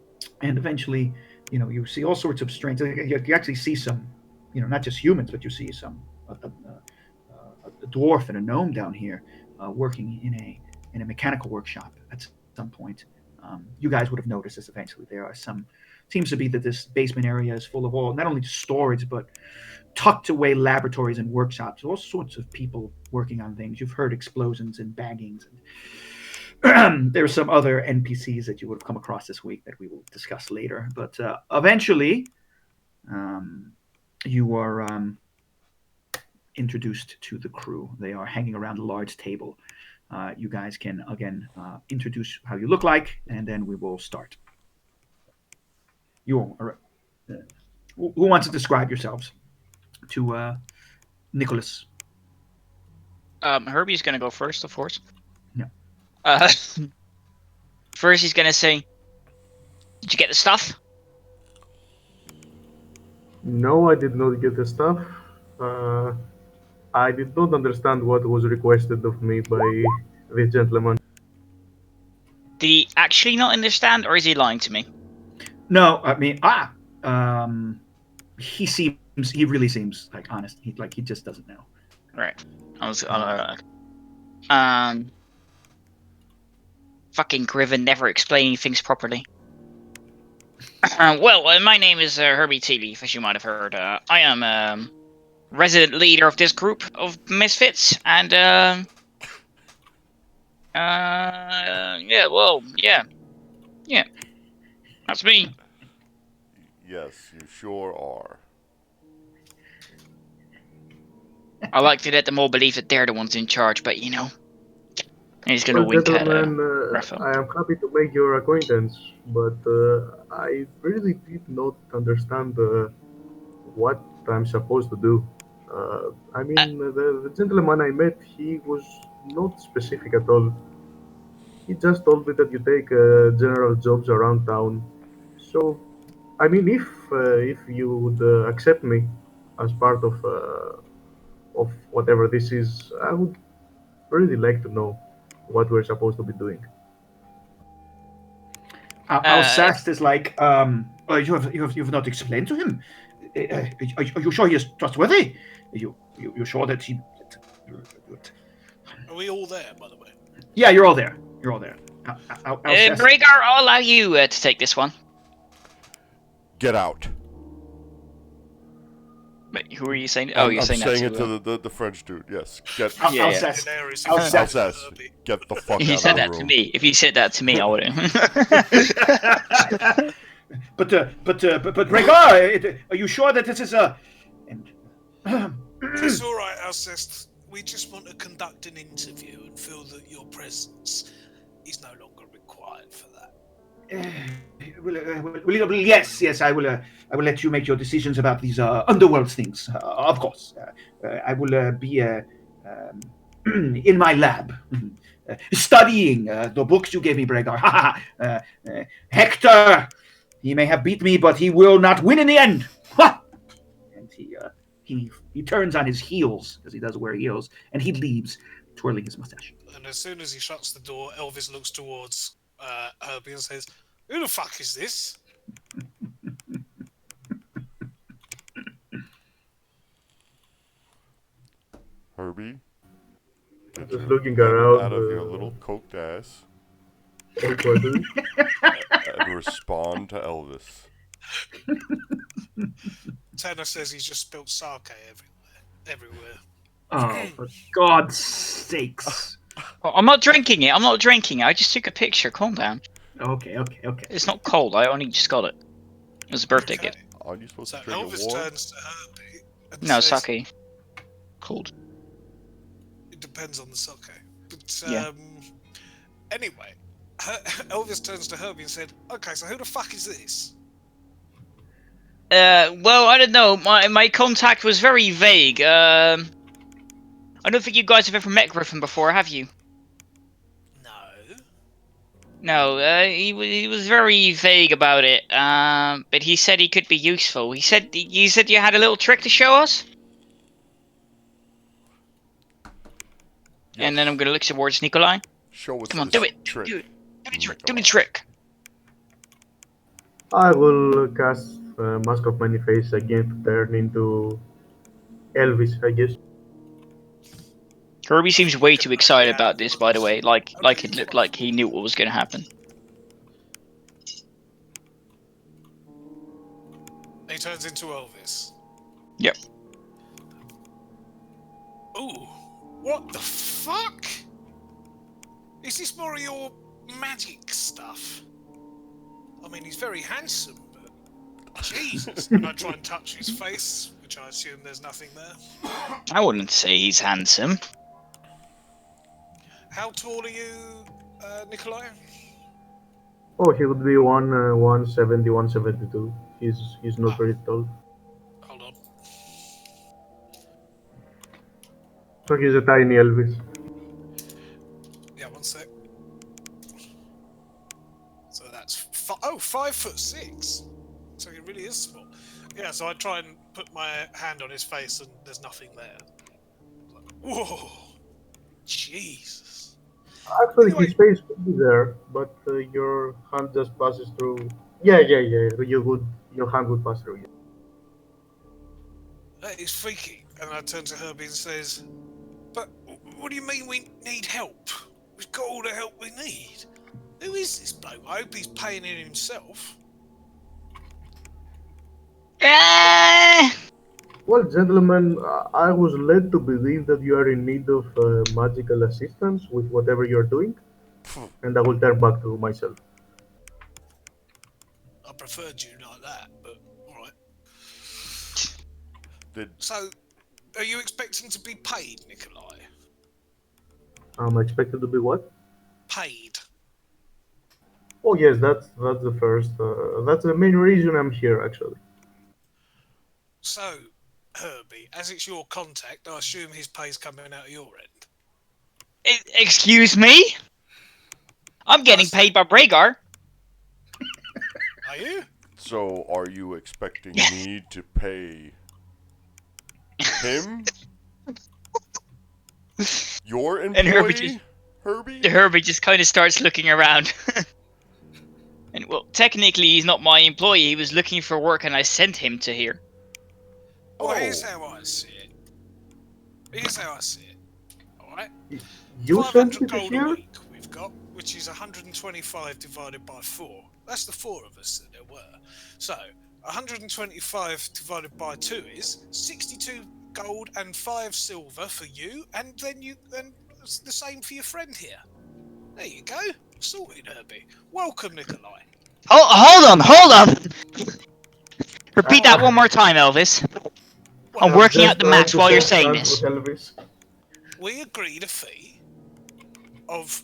eventually, you see all sorts of strange. You actually see some, not just humans, but you see some. A dwarf and a gnome down here working in a mechanical workshop at some point. You guys would have noticed this eventually. There are seems to be that this basement area is full of all, not only storage, but tucked away laboratories and workshops, all sorts of people working on things. You've heard explosions and bangings. And there's some other NPCs that you would have come across this week that we will discuss later. But eventually, you are introduced to the crew. They are hanging around a large table. You guys can again introduce how you look like, and then we will start. Who wants to describe yourselves to Nicholas? Herbie's gonna go first, of course. Yeah. First, he's gonna say, "Did you get the stuff?" No, I did not get the stuff. I did not understand what was requested of me by this gentleman. Did he actually not understand, or is he lying to me? No, I mean, he really seems like honest. He just doesn't know. Right. Fucking Griven never explaining things properly. Well, my name is Herbie Tealeaf, as you might have heard. I am resident leader of this group of misfits, and yeah, that's me. Yes, you sure are. I like to let them all believe that they're the ones in charge, but he's gonna wink at Raphael. I am happy to make your acquaintance, but I really did not understand what I'm supposed to do. I mean, the gentleman I met, he was not specific at all. He just told me that you take general jobs around town. So, I mean, if you would accept me as part of whatever this is, I would really like to know what we're supposed to be doing. Alceste is like, you've not explained to him. Are you sure he is trustworthy? Are you sure that Are we all there, by the way? Yeah, you're all there. You're all there. Braegar, I'll allow you to take this one. Get out. Wait, who are you saying? Oh, you're saying that I'm saying to it to the French dude. Yes. Get. Alsace. Alsace. Get the fuck He out said of the that room. to me. If he said that to me, I wouldn't. But Braegar, are you sure that this is a? It's all right, Alcest. We just want to conduct an interview and feel that your presence is no longer required for that. Yes. I will let you make your decisions about these underworld things. Of course, I will be in my lab, studying the books you gave me, Braegar. Hector, he may have beat me, but he will not win in the end. And he turns on his heels, because he does wear heels, and he leaves, twirling his mustache. And as soon as he shuts the door, Elvis looks towards Herbie and says, "Who the fuck is this?" Herbie. Just looking around. Out of your little coked ass. Awkwardly. And respond to Elvis. Tanner says he's just spilled sake everywhere. Oh, for God's sakes. I'm not drinking it. I just took a picture. Calm down. Okay. It's not cold. I only just got it. It was a birthday gift. Are you supposed So to drink Elvis it warm? turns to Herbie and No, says, sake. Cold. It depends on the sake. But Yeah. Anyway, Elvis turns to Herbie and said, "Okay, so who the fuck is this?" Well, I don't know. My contact was very vague. I don't think you guys have ever met Griffin before, have you? No. No, he was very vague about it. But he said he could be useful. He said you had a little trick to show us. Yes. And then I'm gonna look towards Nikholai. Show us Come on, this do it. trick. Do the Nikholai. trick. I will cast Mask of Many Faces again to turn into Elvis, I guess. Herbie seems way too excited about this, by the way. Like it looked like he knew what was gonna happen. He turns into Elvis. Yep. Ooh, what the fuck? Is this more of your magic stuff? I mean, he's very handsome, but Jesus. And I try and touch his face, which I assume there's nothing there. I wouldn't say he's handsome. How tall are you, Nikholai? Oh, he would be 170, 172. He's not very tall. Hold on. So he's a tiny Elvis. Yeah, 1 sec. So that's 5'6". So he really is small. Yeah, so I try and put my hand on his face and there's nothing there. Like, whoa, Jesus. Actually, Anyway. his face would be there, but your hand just passes through. Yeah. Your hand would pass through. That is freaky. And I turn to Herbie and says, "But what do you mean we need help? We've got all the help we need. Who is this bloke? I hope he's paying it himself." Well, gentlemen, I was led to believe that you are in need of magical assistance with whatever you're doing, and I will turn back to myself. I preferred you like that, but alright. Did So, are you expecting to be paid, Nikholai? I'm expected to be what? Paid. Oh yes, that's the first. That's the main reason I'm here, actually. So, Herbie, as it's your contact, I assume his pay's coming out of your end. Excuse me? I'm getting paid by Braegar. Are you? so? Are you expecting me to pay him? Your employee, Herbie? Herbie just kind of starts looking around. And well, technically he's not my employee. He was looking for work and I sent him to here. Well, Oh. here's how I see it. right? You sent 500 me to gold a here? week we've got, which is 125 divided by 4. That's the 4 of us that there were. So 125 divided by 2 is 62 gold and 5 silver for you, and then it's the same for your friend here. There you go. Sorted, Herbie. Welcome, Nikholai. Hold on. Repeat that one more time, Elvis. I'm Well, working out Just the trying maths to while you're shake saying hands this. with Elvis. we agreed a fee of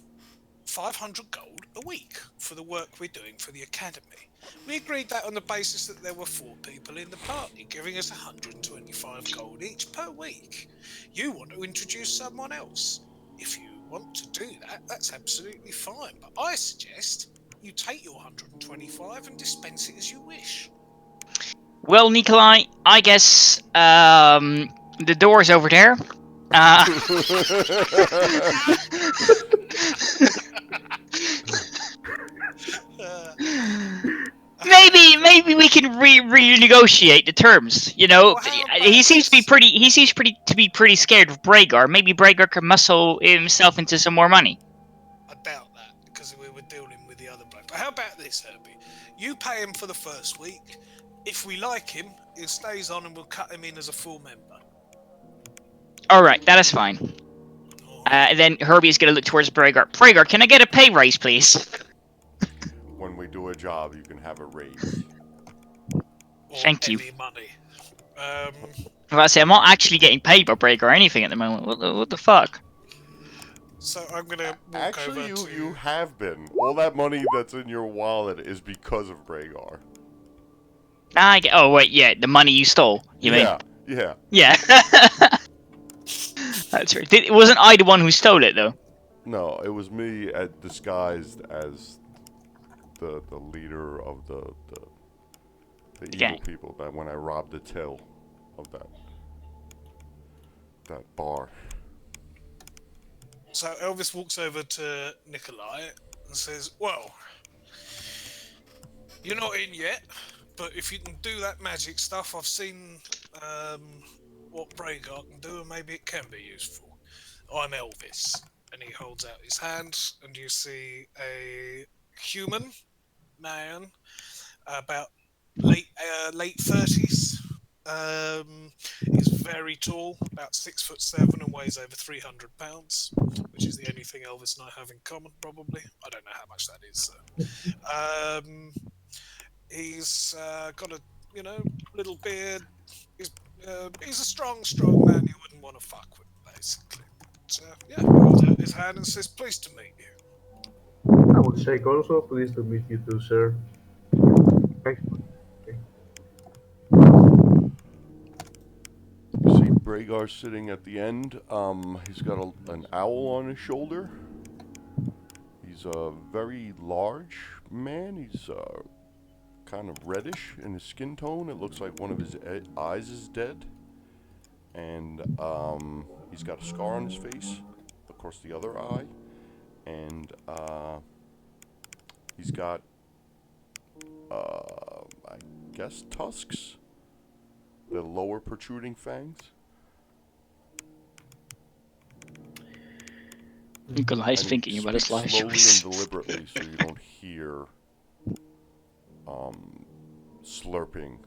500 gold a week for the work we're doing for the academy. We agreed that on the basis that there were 4 people in the party, giving us 125 gold each per week. You want to introduce someone else. If you want to do that, that's absolutely fine. But I suggest you take your 125 and dispense it as you wish. Well, Nikholai, I guess the door's over there. Maybe we can renegotiate the terms. You know, Well, how he about seems to be this? pretty scared of Braegar. Maybe Braegar can muscle himself into some more money. I doubt that, because we were dealing with the other bloke. But how about this, Herbie? You pay him for the first week. If we like him, he stays on and we'll cut him in as a full member. Alright, that is fine. Alright. Then Herbie's gonna look towards Braegar. Braegar, can I get a pay raise, please? When we do a job, you can have a raise. Or Thank you. any money. I say, I'm not actually getting paid by Braegar or anything at the moment. What the fuck? So I'm gonna walk Actually, over to... you have been. All that money that's in your wallet is because of Braegar. Oh wait, yeah, the money you stole. You mean? Yeah. Yeah. That's right. Wasn't I the one who stole it though? No, it was me disguised as the leader of the evil gang. people. That when I robbed the till of that bar. So Elvis walks over to Nikholai and says, well, you're not in yet, but if you can do that magic stuff, I've seen what Braegar can do, and maybe it can be useful. I'm Elvis. And he holds out his hand, and you see a human man, about late 30s. He's very tall, about 6'7", and weighs over 300 pounds, which is the only thing Elvis and I have in common, probably. I don't know how much that is. He's got a little beard. He's a strong man you wouldn't want to fuck with, basically. But, yeah, he holds out his hand and says, "Pleased to meet you." I would shake also. Pleased to meet you too, sir. Thanks. You see Braegar sitting at the end. He's got an owl on his shoulder. He's a very large man. He's kind of reddish in his skin tone. It looks like one of his eyes is dead. And he's got a scar on his face across the other eye. And he's got, I guess, tusks. The lower protruding fangs. Nikholai's thinking about his life slowly choice. and deliberately, so you don't hear slurping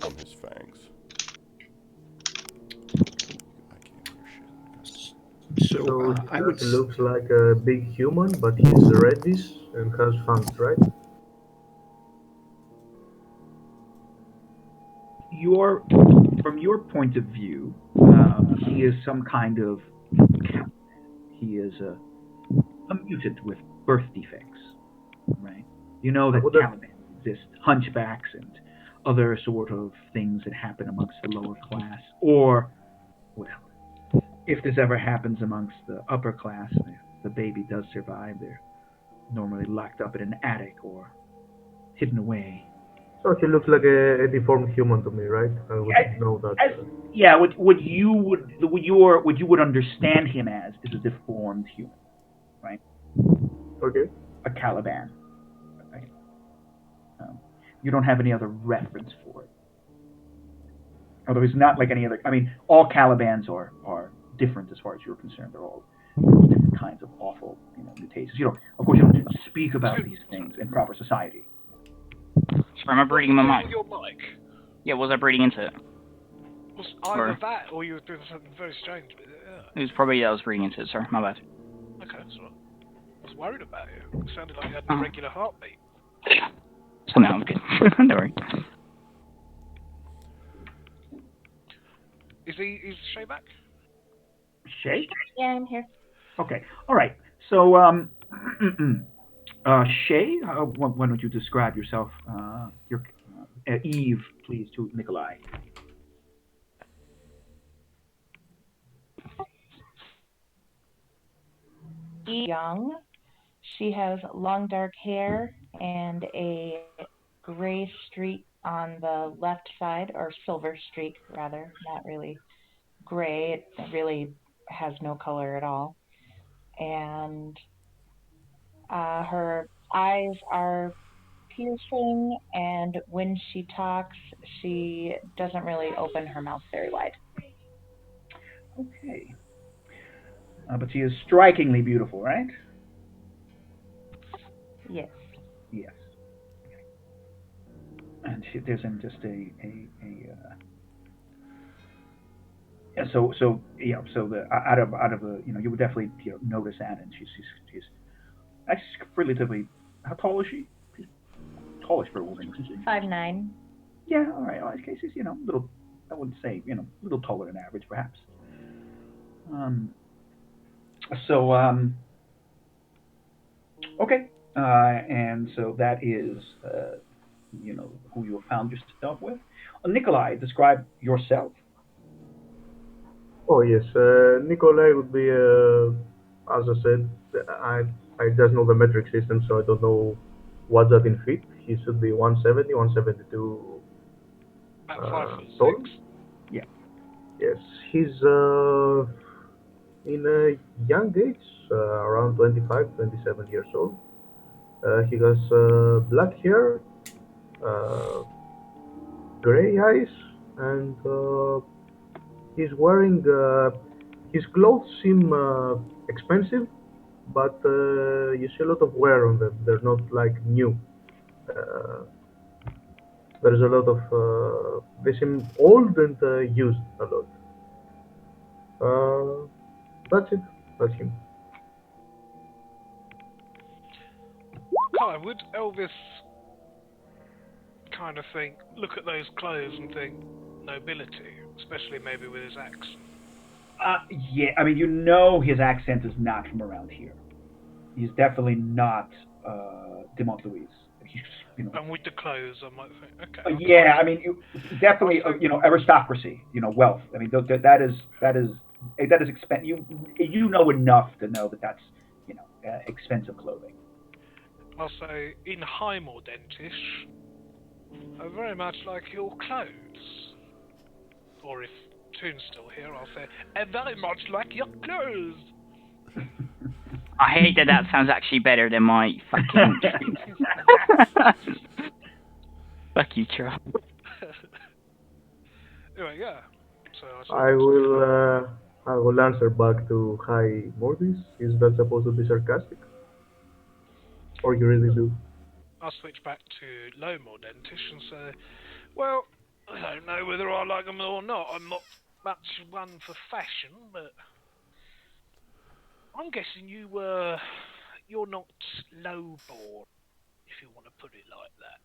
from his fangs. I can't hear shit. So So I he would. just looks like a big human, but he's reddish and has fangs, right? From your point of view, he is some kind of. He is a mutant with birth defects, right? You know that Caliban exist, hunchbacks and other sort of things that happen amongst the lower class, or well, if this ever happens amongst the upper class, if the baby does survive, they're normally locked up in an attic or hidden away. So he looks like a deformed human to me, right? I would know that. Yeah, what you would understand him as is a deformed human, right? Okay. A Caliban. Right? You don't have any other reference for it. Although he's not like any other. I mean, all Calibans are different as far as you're concerned. They're all different kinds of awful, mutations. Of course, you don't speak about these things in proper society. Sorry, am I breathing in my mic? Your mic. Yeah, was I breathing into it? Was either that or you were doing something very strange with it? Yeah. It was probably I was breathing into it. Sorry, my bad. Okay, that's all right. I was worried about you. It sounded like you had an irregular heartbeat. So now I'm good. Don't worry. Is Shay back? Shay? Yeah, I'm here. Okay. All right. So, Shay, why don't you describe yourself, Eve, please, to Nikholai. Young. She has long dark hair and a gray streak on the left side, or silver streak rather, not really gray. It really has no color at all. And her eyes are piercing, and when she talks, she doesn't really open her mouth very wide. Okay. But she is strikingly beautiful, right? Yes. Yes. And there's just so the out of the you would definitely notice that, and she's actually relatively. How tall is she? She's tallish for a woman, isn't she? 5'9". Yeah, all right. Well, in case she's little. I wouldn't say a little taller than average, perhaps. Okay. And so that is, who you have found yourself with. Nikholai, describe yourself. Oh yes, Nikholai would be, as I said, I just know the metric system, so I don't know what's that in feet. He should be 170, 172 About 5'6". tall. Yeah. Yes, he's in a young age, around 25, 27 years old. He has black hair, gray eyes, and he's wearing. His clothes seem expensive, but you see a lot of wear on them. They're not like new. Uh, there's a lot of. They seem old and used a lot. That's it. That's him. Kai, would Elvis kind of look at those clothes and think nobility, especially maybe with his accent? Yeah, I mean, his accent is not from around here. He's definitely not de Montlouis. And with the clothes, I might think, okay. Yeah, I mean, definitely, aristocracy, wealth. I mean, that is expensive. You know enough to know that that's, expensive clothing. I'll say, in Heimordentish, I very much like your clothes. Or if Toon's still here, I'll say, I very much like your clothes. I hate that sounds actually better than my fucking... Fuck you, Charles. Anyway, yeah. So I will answer back to hi Mortis. Is that supposed to be sarcastic? Or you really do? I'll switch back to low Mordentish and say, well, I don't know whether I like them or not. I'm not much one for fashion, but I'm guessing you're not low-born, if you want to put it like that.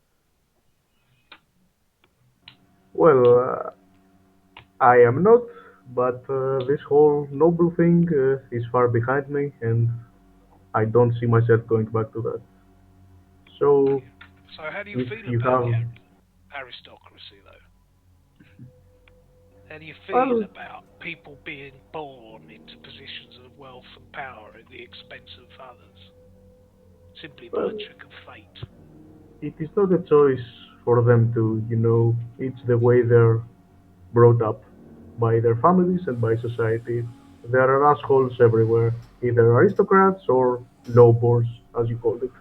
Well, I am not, but this whole noble thing is far behind me, and I don't see myself going back to that. So how do you if feel you about have, aristocracy, though? How do you feel about people being born into positions of wealth and power at the expense of others, simply by a trick of fate? it is not a choice for them to, it's the way they're brought up by their families and by society. There are assholes everywhere, either aristocrats or lowborns, as you call it.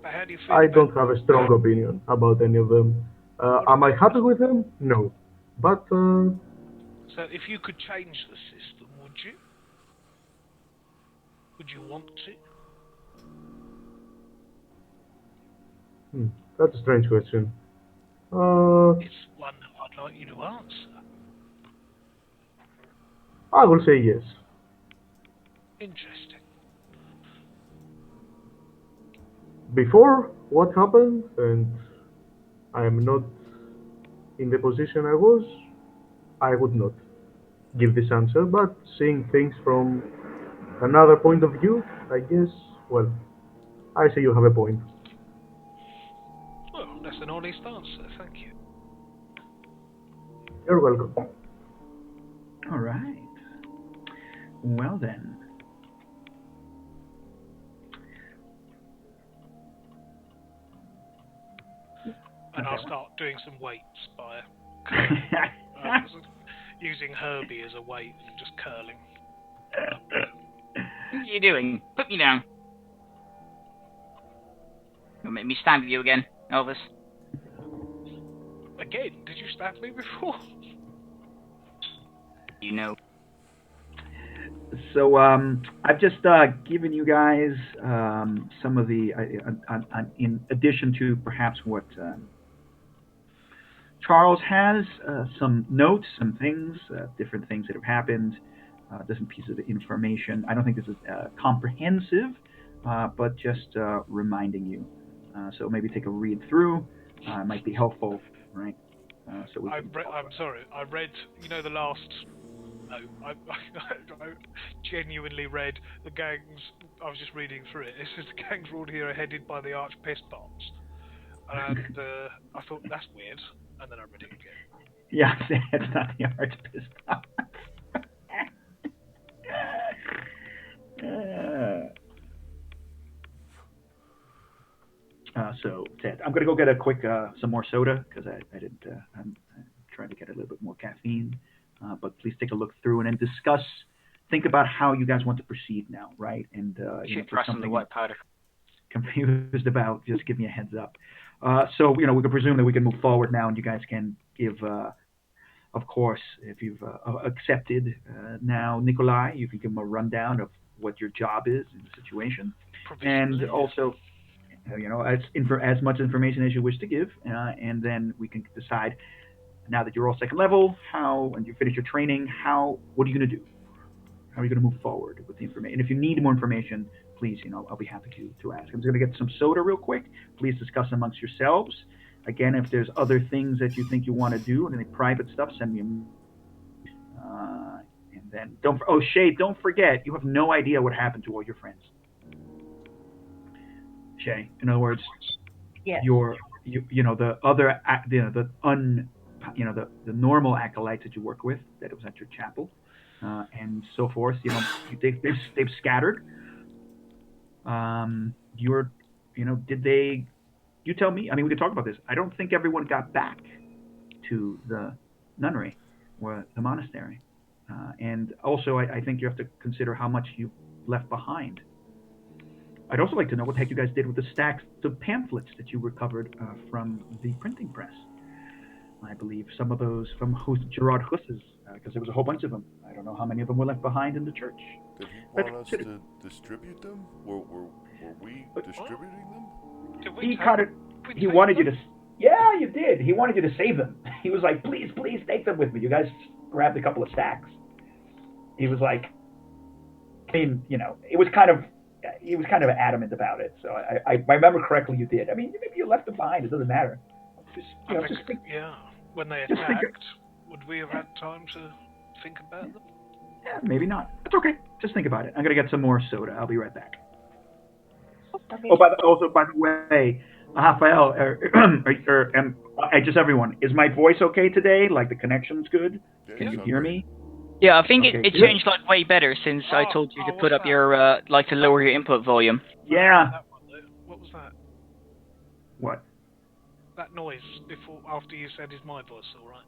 But how do you feel I don't have a strong opinion about any of them. Am I happy with them? No. But so if you could change the system, Would you? Would you want to? That's a strange question. It's one that I'd like you to answer. I will say yes. Interesting. Before what happened, and I am not in the position I was, I would not give this answer. But seeing things from another point of view, I guess, well, I say you have a point. Well, that's an honest answer, thank you. You're welcome. All right. Well then. And I'll start doing some weights by using Herbie as a weight and just curling. What are you doing? Put me down. You'll make me stand with you again, Elvis. Again, did you stab me before? You know. So I've just given you guys some of the, in addition to perhaps what Charles has, some notes, some things, different things that have happened, different pieces of information. I don't think this is comprehensive, but just reminding you. So maybe take a read through. Might be helpful, right? So I'm sorry. I read, the last. No, I genuinely read the gangs. I was just reading through it. It says the gangs ruled here are headed by the arch pisspots, and I thought that's weird, and then I read it again. Yeah, it's not the arch pisspots. So Ted, I'm gonna go get a quick some more soda because I didn't. I'm trying to get a little bit more caffeine. But please take a look through and then discuss. Think about how you guys want to proceed now, right? And Should trust in the white powder. Confused about, just give me a heads up. So we can presume that we can move forward now, and you guys can give. Of course, if you've accepted now, Nikholai, you can give him a rundown of what your job is in the situation, and also, as much information as you wish to give, and then we can decide. Now that you're all second level, and you finish your training, what are you going to do? How are you going to move forward with the information? And if you need more information, please, I'll be happy to ask. I'm just going to get some soda real quick. Please discuss amongst yourselves. Again, if there's other things that you think you want to do and any private stuff, send me a. And then Shay, don't forget, you have no idea what happened to all your friends. Shay, in other words, Yes. the other, the normal acolytes that you work with, that it was at your chapel, and so forth. They've scattered. Did they? You tell me. I mean, we can talk about this. I don't think everyone got back to the nunnery or the monastery, and also I think you have to consider how much you left behind. I'd also like to know what the heck you guys did with the stacks of pamphlets that you recovered from the printing press. I believe some of those from Gerard Huss's, because there was a whole bunch of them. I don't know how many of them were left behind in the church. Did he want us to distribute them? Were we distributing them? He wanted you to. Yeah, you did. He wanted you to save them. He was like, please take them with me. You guys grabbed a couple of stacks. He was like, it was kind of. He was kind of adamant about it. So I remember correctly, you did. I mean, maybe you left them behind. It doesn't matter. When they attacked, would we have had time to think about them? Yeah, maybe not. That's okay. Just think about it. I'm gonna get some more soda. I'll be right back. Okay. By the way, Raphael, and just everyone, is my voice okay today? Like the connection's good? Can you hear me? Yeah, I think Okay, it changed way better since I told you to put up your to lower your input volume. Yeah. What was that? What? That noise after you said, "Is my voice all right?"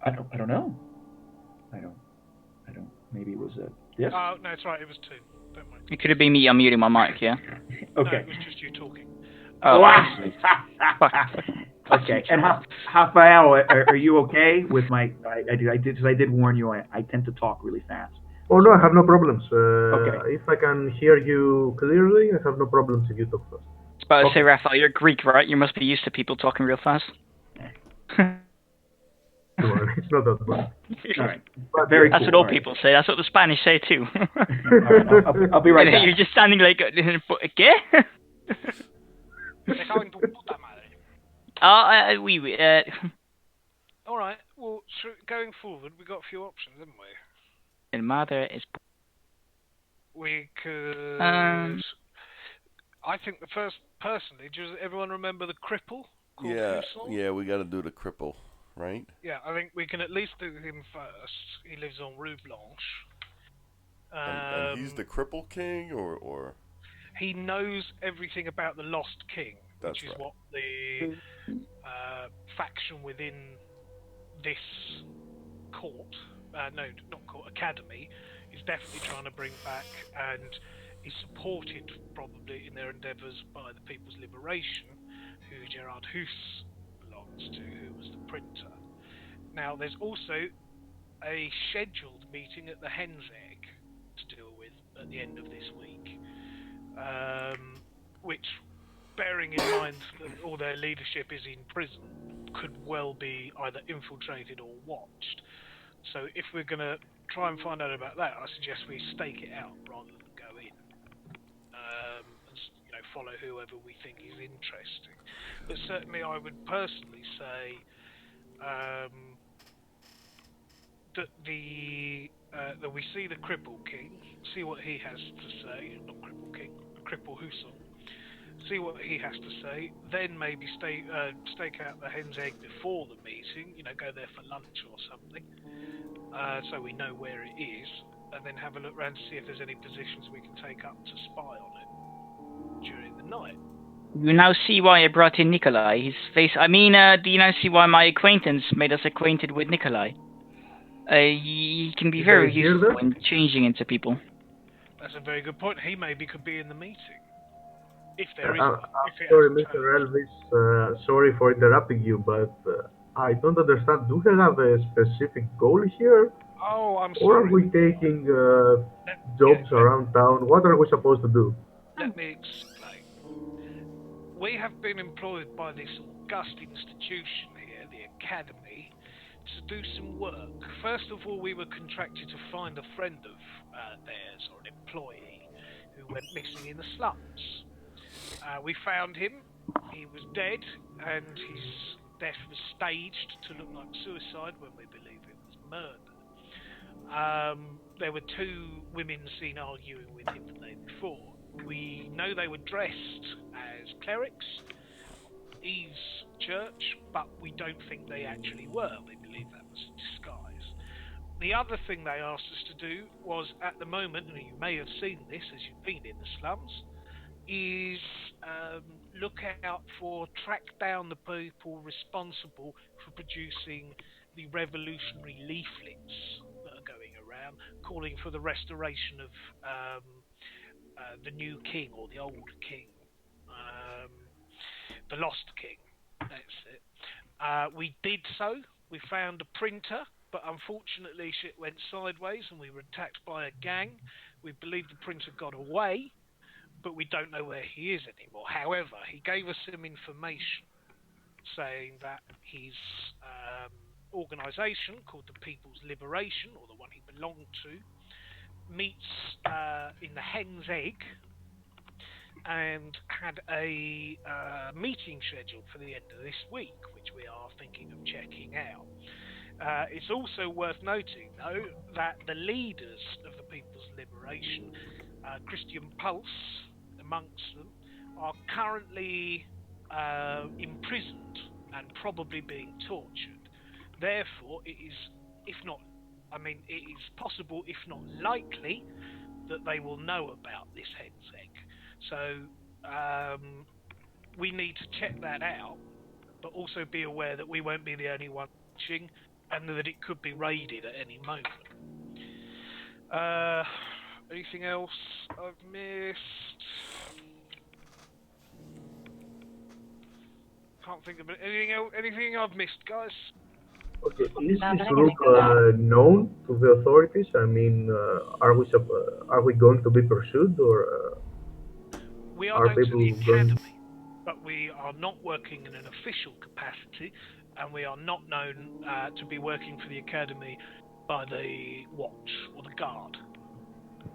I don't know. I don't. Maybe it was this. Oh no, it's right. It was 2. Don't worry. It could have been me unmuting my mic. Yeah. Okay. No, it was just you talking. Oh. Okay. And Raphael, are you okay with my? I did warn you. I tend to talk really fast. Oh no, I have no problems. Okay. If I can hear you clearly, I have no problems if you talk fast. I was about to say, Okay. Raphael, you're Greek, right? You must be used to people talking real fast. Sure, it's not that bad. All right. But Very That's cool. what all All right. people say. That's what the Spanish say too. All right. I'll be right And back. you're just standing like, ¿qué? Me cago en tu puta madre. Oui. All right. Well, going forward, we've got a few options, haven't we? El madre is. We could. I think the first, personally, does everyone remember the cripple called Husson? Yeah, we got to do the cripple, right? Yeah, I think we can at least do him first. He lives on Rue Blanche. And he's the cripple king, or he knows everything about the Lost King, That's which is right. what the faction within this court, no, not court, academy, is definitely trying to bring back, and is supported probably in their endeavours by the People's Liberation, who Gerard Huss belongs to, who was the printer. Now, there's also a scheduled meeting at the Hen's Egg to deal with at the end of this week, which, bearing in mind that all their leadership is in prison, could well be either infiltrated or watched. So if we're going to try and find out about that, I suggest we stake it out rather than go in. And follow whoever we think is interesting. But certainly I would personally say that we see the Cripple King, see what he has to say, not Cripple King, Cripple Husson, see what he has to say, then maybe stake out the Hen's Egg before the meeting, go there for lunch or something, so we know where it is, and then have a look around to see if there's any positions we can take up to spy on it during the night. You now see why I brought in Nikholai. His face. I mean, do you now see why my acquaintance made us acquainted with Nikholai? He can be very useful in changing into people. That's a very good point. He maybe could be in the meeting. If there is. I'm sorry, Mr. Elvis. Sorry for interrupting you, but I don't understand. Do you have a specific goal here? Oh, I'm sorry. Or are we taking jobs around town? What are we supposed to do? Let me explain. We have been employed by this august institution here, the Academy, to do some work. First of all, we were contracted to find a friend of theirs, or an employee, who went missing in the slums. We found him. He was dead, and his death was staged to look like suicide when we believe it was murder. There were two women seen arguing with him the day before. We know they were dressed as clerics, Eve's church, but we don't think they actually were. We believe that was a disguise. The other thing they asked us to do was, at the moment, and you may have seen this as you've been in the slums, is track down the people responsible for producing the revolutionary leaflets that are going around, calling for the restoration of the new king, or the old king, the lost king. That's it. We did so. We found a printer, but unfortunately shit went sideways and we were attacked by a gang. We believe the printer got away, but we don't know where he is anymore. However, he gave us some information saying that his organisation, called the People's Liberation, or the one he belonged to, meets in the Hen's Egg, and had a meeting scheduled for the end of this week, which we are thinking of checking out. It's also worth noting, though, that the leaders of the People's Liberation, Christian Pulse amongst them, are currently imprisoned and probably being tortured. Therefore, it is possible, if not likely, that they will know about this Hen's Egg. So we need to check that out, but also be aware that we won't be the only one watching, and that it could be raided at any moment. Anything else I've missed? Can't think of it. Anything I've missed, guys? Okay, is Not this that I can group think of. known to the authorities? I mean, are we going to be pursued, or We are are known to the people going? academy, but we are not working in an official capacity, and we are not known to be working for the academy by the watch or the guard.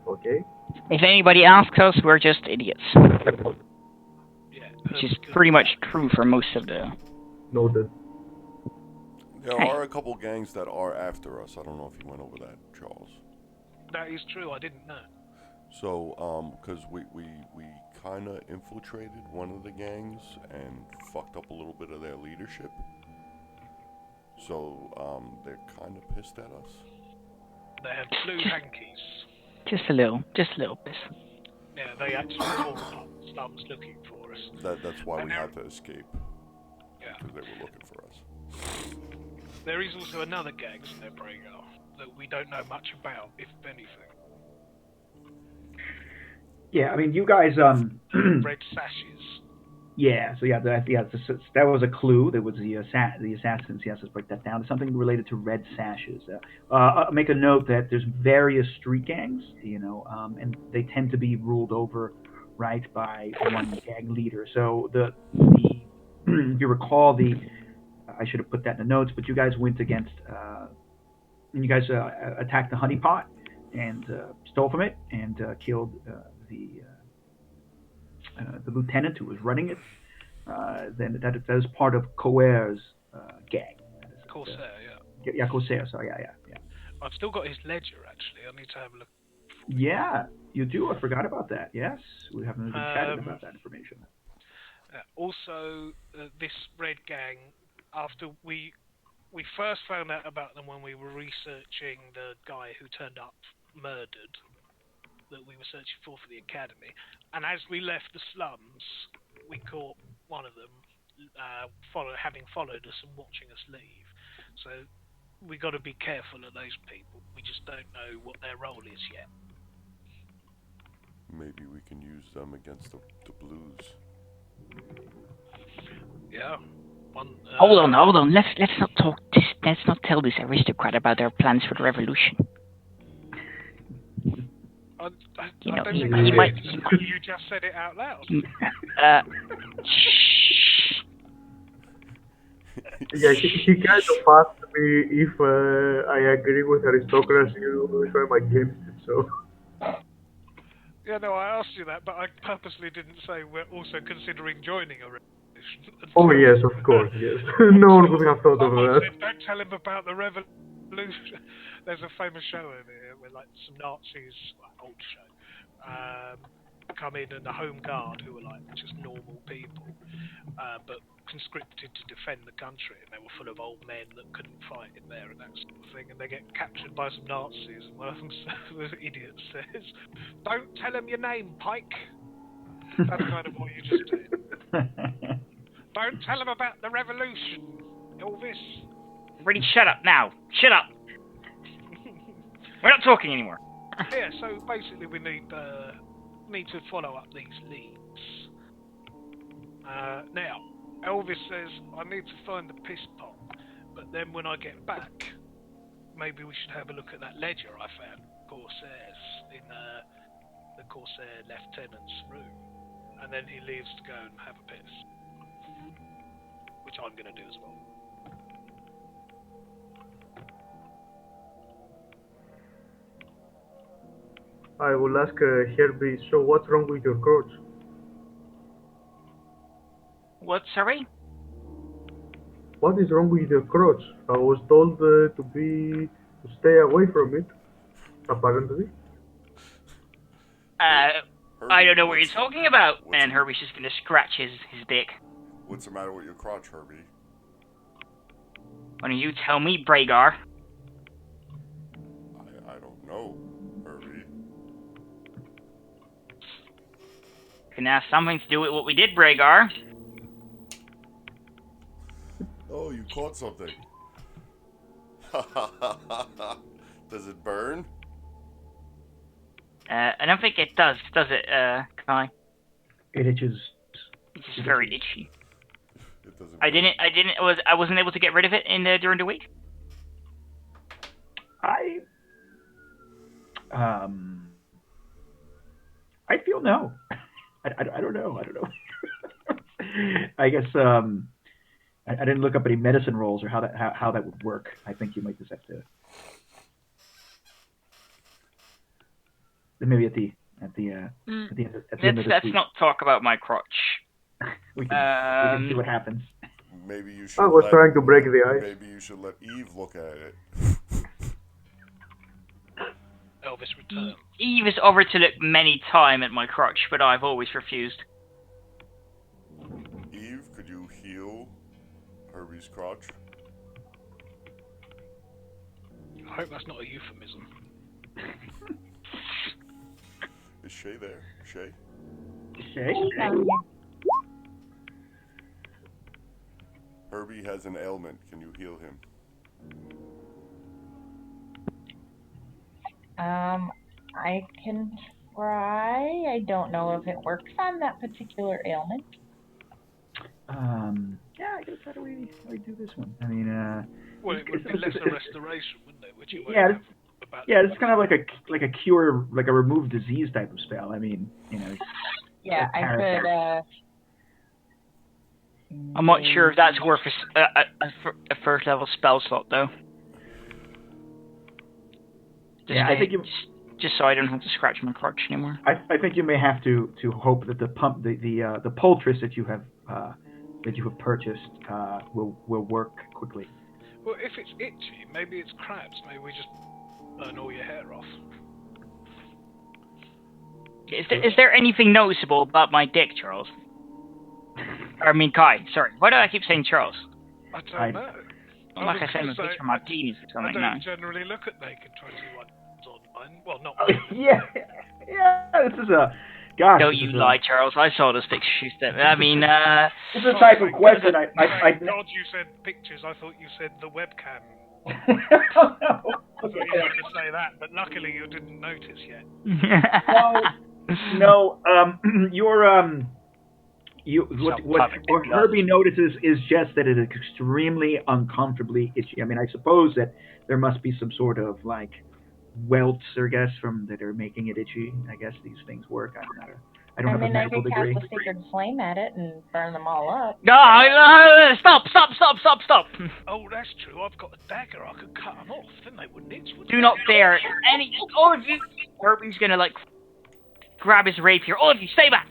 Okay. If anybody asks us, we're just idiots. Yeah, Which is pretty much true for most of the... Noted. There Hey. are a couple gangs that are after us. I don't know if you went over that, Charles. That is true. I didn't know. So, because we kind of infiltrated one of the gangs and fucked up a little bit of their leadership. So, they're kind of pissed at us. They have blue hankies. Just a little bit. Yeah, they actually tore apart the slums looking for us. That's why And we there- had to escape. Yeah. Because they were looking for us. There is also another gang in there, Braegar, that we don't know much about, if anything. Yeah, I mean, you guys. Red sashes. Yeah. So that was a clue. There was the assassins. Yes, let's break that down. It's something related to red sashes. Make a note that there's various street gangs, and they tend to be ruled over, right, by one gang leader. So the if you recall I should have put that in the notes, but you guys went against. You guys attacked the honeypot and stole from it and killed the lieutenant who was running it. Then that is part of Coer's gang. Corsair, yeah. Yeah, Corsair. Sorry, yeah. I've still got his ledger, actually. I need to have a look. Yeah, you do. I forgot about that. Yes, we haven't even chatted about that information. Also, this red gang, after we first found out about them when we were researching the guy who turned up murdered, that we were searching for the academy, and as we left the slums, we caught one of them having followed us and watching us leave. So we got to be careful of those people. We just don't know what their role is yet. Maybe we can use them against the blues. Yeah. Hold on. Let's not talk this. Let's not tell this aristocrat about our plans for the revolution. I You know, don't he think might- you just said it out loud. Yeah, he kind of asked me if I agree with aristocracy or if I'm against it. So. Yeah, no, I asked you that, but I purposely didn't say we're also considering joining a revolution. Oh yes, of course, yes. No one would have thought of Someone that. said, don't tell him about the revolution. There's a famous show over here where like some Nazis, old show, come in and the Home Guard, who were like just normal people, but conscripted to defend the country, and they were full of old men that couldn't fight in there and that sort of thing, and they get captured by some Nazis, and one of them, the idiot, says, "Don't tell him your name, Pike." That's kind of what you just did. Don't tell him about the revolution, Elvis. Everybody shut up now. Shut up. We're not talking anymore. Yeah, so basically we need to follow up these leads. Now, Elvis says, I need to find the piss pot, but then when I get back, maybe we should have a look at that ledger I found, Corsair's, in the Corsair Lieutenant's room. And then he leaves to go and have a piss. Which I'm going to do as well. I will ask Herbie, so what's wrong with your crotch? What, sorry? What is wrong with your crotch? I was told to stay away from it, apparently. I don't know what you're talking about. And Herbie's just gonna scratch his dick. What's the matter with your crotch, Herbie? Why don't you tell me, Braegar? I don't know, Herbie. Can have something to do with what we did, Braegar. Oh, you caught something. Does it burn? I don't think it does it, Kai? It itches. It's just very itchy. It doesn't. I wasn't able to get rid of it during the week. I feel no. I don't know. I don't know. I guess I didn't look up any medicine rolls or how that would work. I think you might just have to maybe at the end of this Let's week not talk about my crotch. we can see what happens. Maybe you I should. was trying to break the ice. Maybe you should let Eve look at it. Elvis returned. Eve has offered to look many times at my crotch, but I've always refused. Eve, could you heal Herbie's crotch? I hope that's not a euphemism. Is Shay there? Shay? Shay? Herbie has an ailment. Can you heal him? I can try. I don't know if it works on that particular ailment. Yeah, I guess how do we do this one? I mean, Well, it would be lesser restoration, wouldn't it? Which you won't yeah, have about it's kind of like a cure, like a remove disease type of spell. I mean, you know. Yeah, I could. I'm not sure if that's worth a first level spell slot though. Yeah, I think just so I don't have to scratch my crotch anymore. I think you may have to hope that the poultice that you have purchased will work quickly. Well, if it's itchy, maybe it's crabs. Maybe we just burn all your hair off. Is there anything noticeable about my dick, Charles? I mean, Kai. Sorry. Why do I keep saying Charles? I don't know. I'm like I sent a picture of my penis or something. I don't generally look at naked 21s online. Well, not. Yeah. This is a. Gosh. Don't you lie, Charles. I saw this picture you sent me. I mean, this is a type of question I Thank God you said pictures. I thought you said the webcam. No. I thought you were going to say that, but luckily you didn't notice yet. No. What Herbie notices is just that it is extremely uncomfortably itchy. I mean, I suppose that there must be some sort of like welts, I guess, that are making it itchy. I guess these things work. I don't have a medical I could degree. cast a sacred flame at it and burn them all up. No, stop! Oh, that's true. I've got a dagger. I could cut them off. Then they wouldn't itch. Do not dare all of you. Herbie's gonna like grab his rapier. All of you, stay back.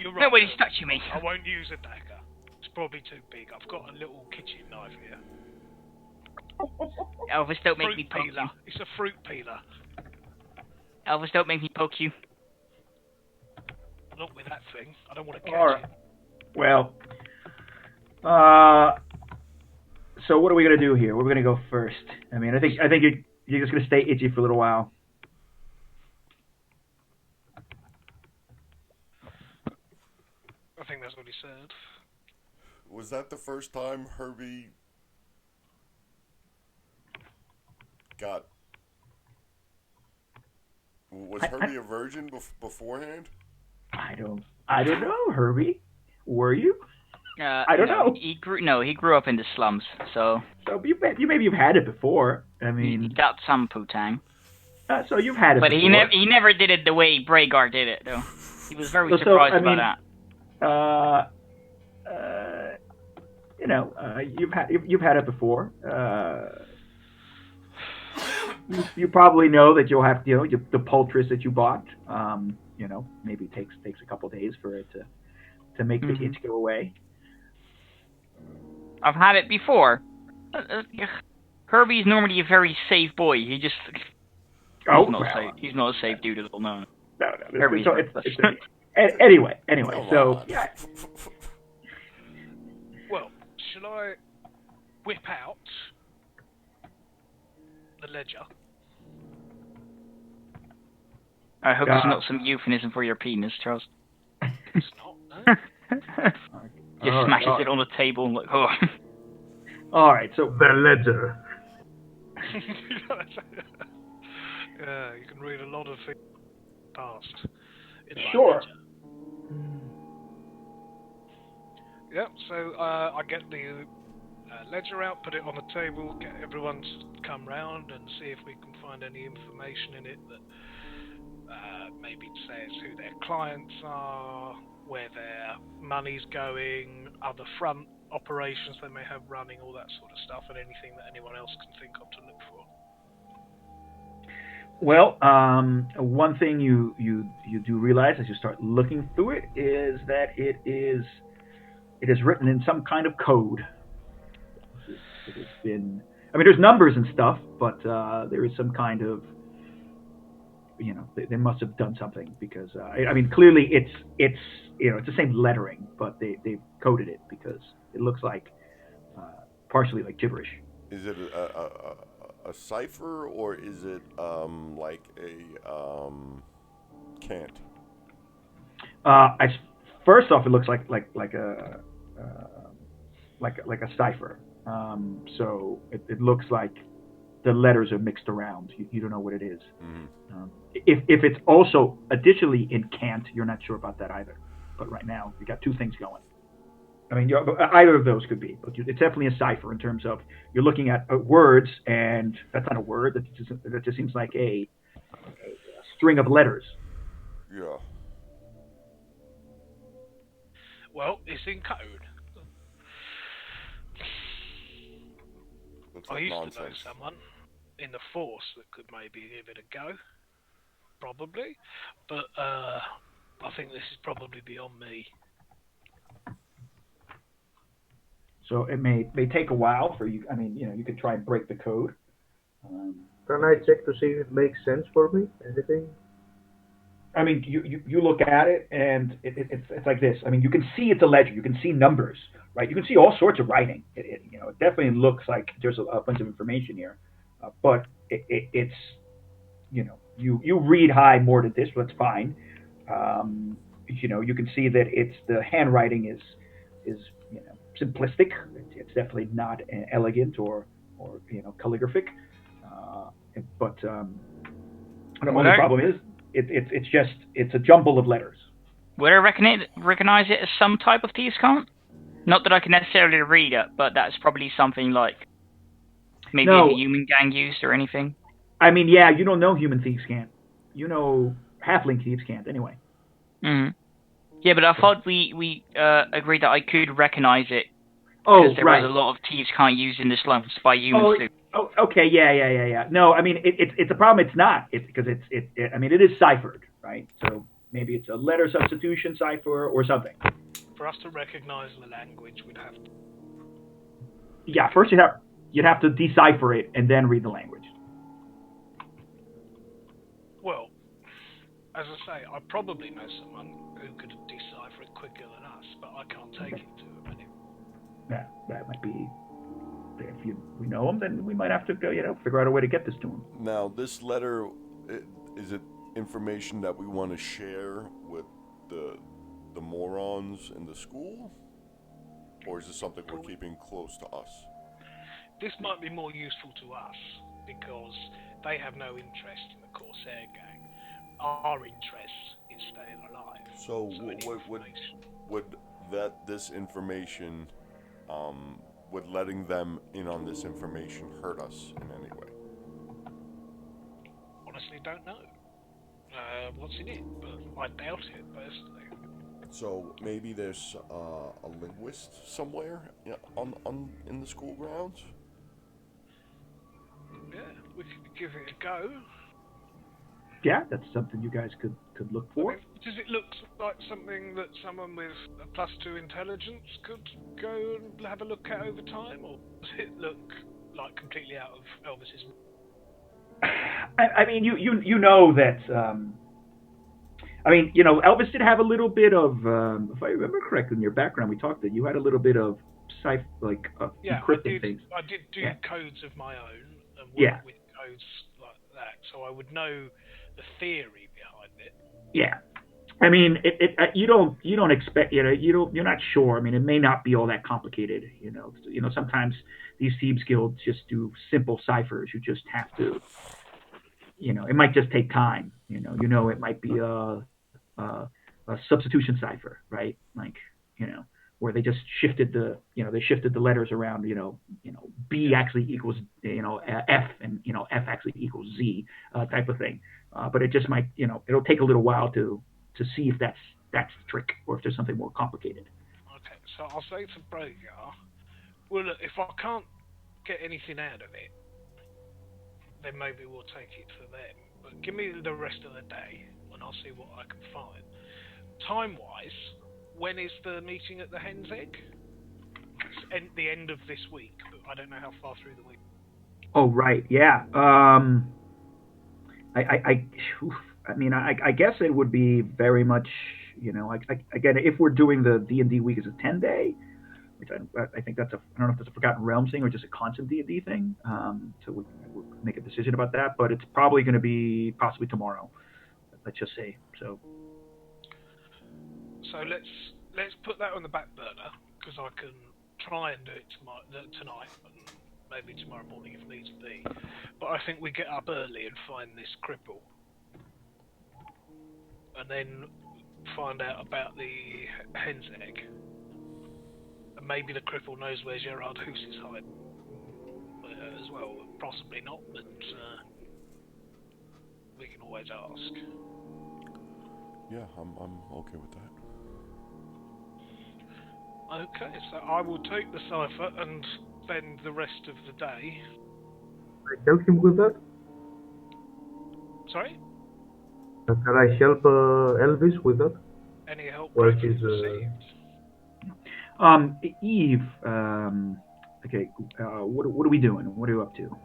You're right. Nobody's touching me. I won't use a dagger. It's probably too big. I've got a little kitchen knife here. Elvis, don't make me poke peeler. you. It's a fruit peeler. Elvis, don't make me poke you. Not with that thing. I don't want to catch Alright. it. Well, so what are we gonna do here? We're gonna go first. I mean, I think you're just gonna stay itchy for a little while. I think that's what he said. Was that the first time Herbie got... Was Herbie a virgin beforehand? I don't know, Herbie. Were you? I don't know. He grew up in the slums, so maybe you've had it before. I he mean, got some putang. So you've had it But before. he never did it the way Braegar did it, though. He was very surprised about that. You've had it before. You probably know that you'll have, the poultice that you bought. Maybe takes a couple days for it to make the itch go away. I've had it before. Herbie's normally a very safe boy. He's not a safe dude at all. No. Herbie's Anyway, so yeah. Well, shall I whip out the ledger? I hope it's not some euphemism for your penis, Charles. It's not, no. Just smashes it on the table and like, oh. All right, so The ledger. Yeah, you can read a lot of things past. Sure. Yep, so I get the ledger out, put it on the table, get everyone to come round and see if we can find any information in it that maybe says who their clients are, where their money's going, other front operations they may have running, all that sort of stuff, and anything that anyone else can think of to look for. Well, one thing you do realize as you start looking through it is that it is written in some kind of code. It has been. I mean, there's numbers and stuff, but there is some kind of. They must have done something because I mean, clearly it's it's the same lettering, but they've coded it because it looks like partially like gibberish. Is it a cipher or is it like a cant? First off, it looks like a cipher. So it looks like the letters are mixed around. You don't know what it is. Mm-hmm. If it's also additionally in cant, you're not sure about that either. But right now, you got two things going. I mean, either of those could be, but it's definitely a cipher in terms of you're looking at words, and that's not a word. That just seems like a string of letters. Yeah. Well, it's in code. Looks I like used nonsense. to know someone in the force that could maybe give it a go. Probably. But I think this is probably beyond me. So it may take a while for you. I mean, you could try and break the code. Can I check to see if it makes sense for me? Anything? I mean, you look at it, and it's like this. I mean, you can see it's a ledger. You can see numbers, right? You can see all sorts of writing. It definitely looks like there's a bunch of information here, but it's you read high more than this, but it's fine. You can see that the handwriting is simplistic. It's definitely not elegant or calligraphic. But the only problem is it's a jumble of letters. Would I recognize it as some type of thieves' cant? Not that I can necessarily read it, but that's probably something like maybe a human gang used or anything. I mean, yeah, you don't know human thieves' cant. You know halfling thieves' cant anyway. Mm-hmm. Yeah, but I thought we agreed that I could recognize it. Oh, because there right. was a lot of thieves' cant used in the slums by humans too. Oh, okay, yeah. No, I mean it's a problem. It's not. It's because I mean it is ciphered, right? So maybe it's a letter substitution cipher or something. For us to recognize the language, we'd have to. Yeah, first you'd have to decipher it and then read the language. Well, as I say, I probably know someone who could decipher it quicker than us, but I can't take it to him anyway. Yeah, that might be. If we know him, then we might have to go, figure out a way to get this to him. Now, this letter, is it information that we want to share with the morons in the school? Or is this something we're keeping close to us? This might be more useful to us, because they have no interest in the Corsair gang. Our interest is staying alive. So would this information, would letting them in on this information hurt us in any way? Honestly, don't know what's in it, but I doubt it personally. So maybe there's a linguist somewhere in the school grounds? Yeah, we could give it a go. Yeah, that's something you guys could look for. I mean, does it look like something that someone with a +2 intelligence could go and have a look at over time, or does it look like completely out of Elvis's? I mean, you know that. I mean, Elvis did have a little bit of, if I remember correctly, in your background, we talked that you had a little bit of encrypting things. I did do codes of my own and work with codes like that, so I would know the theory behind it. Yeah, I mean, you don't expect, you're not sure. I mean, it may not be all that complicated. Sometimes these thieves guilds just do simple ciphers. You just have to, it might just take time. It might be a substitution cipher, right? Like, where they just shifted the letters around. B actually equals F, and F actually equals Z, type of thing. But it just might it'll take a little while to see if that's the trick, or if there's something more complicated. Okay, so I'll say to Braegar, well, look, if I can't get anything out of it, then maybe we'll take it to them. But give me the rest of the day, and I'll see what I can find. Time-wise, when is the meeting at the Hen's Egg? It's the end of this week, but I don't know how far through the week. Oh, right, yeah. I mean, I guess it would be very much, again, if we're doing the D&D week as a 10-day, which I think I don't know if that's a Forgotten Realms thing or just a constant D&D thing. So we'll make a decision about that, but it's probably going to be possibly tomorrow. Let's just say so. So let's put that on the back burner, because I can try and do it tonight, and maybe tomorrow morning if needs be. But I think we get up early and find this cripple, and then find out about the Hen's Egg. And maybe the cripple knows where Gerard Hoos is hiding as well. Possibly not, but we can always ask. Yeah, I'm okay with that. Okay, so I will take the cipher and spend the rest of the day. Can I help him with that? Sorry? Can I help Elvis with that? Any help Well, gratefully he's, received. Eve, okay, what are we doing? What are you up to?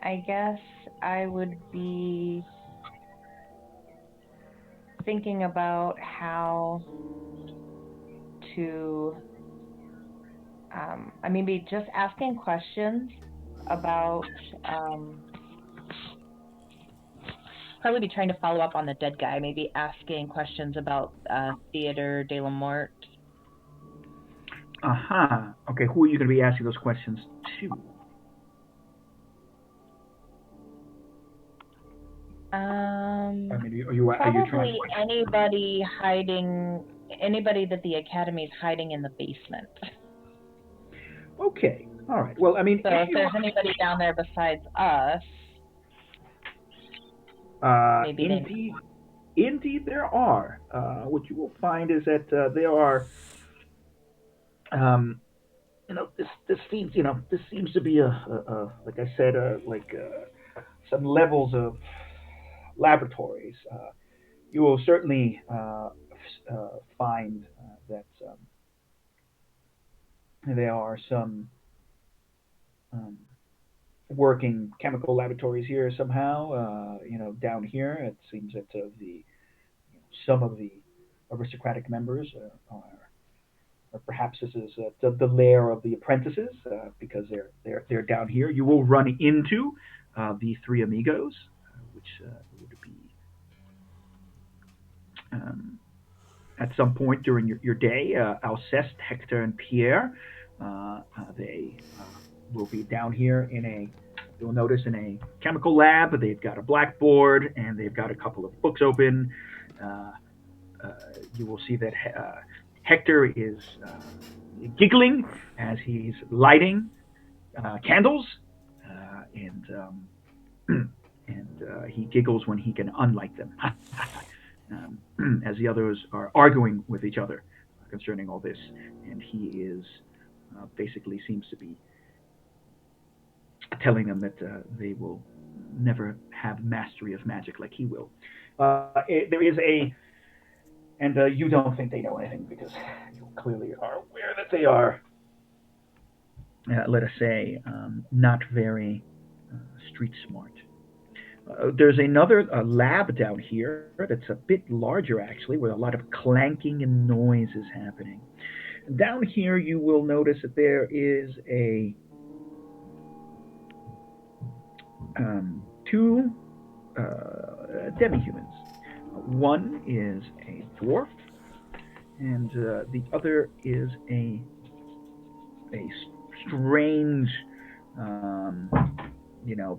I guess I would be thinking about how to, maybe just asking questions about, probably be trying to follow up on the dead guy, maybe asking questions about Theodore de la Morte. Uh-huh. Okay, who are you going to be asking those questions to? Are you Probably trying anybody that the Academy's hiding in the basement. Okay, all right. Well, I mean, so if there's anybody down there besides us, maybe indeed there are. What you will find is that there are, this seems to be a like I said, some levels of laboratories. You will certainly find that there are some working chemical laboratories here somehow. Down here, it seems that some of the aristocratic members are, or perhaps this is the lair of the apprentices, because they're down here. You will run into the three amigos, which would be at some point during your day. Alceste, Hector, and Pierre. They will be down here you'll notice in a chemical lab. They've got a blackboard and they've got a couple of books open. You will see that Hector is giggling as he's lighting candles, and he giggles when he can unlight them, as the others are arguing with each other concerning all this, and he is basically seems to be telling them that they will never have mastery of magic like he will. There is and you don't think they know anything, because you clearly are aware that they are, let us say, not very street smart. There's another lab down here that's a bit larger, actually, where a lot of clanking and noise is happening. Down here, you will notice that there is two demi-humans. One is a dwarf, and the other is a strange,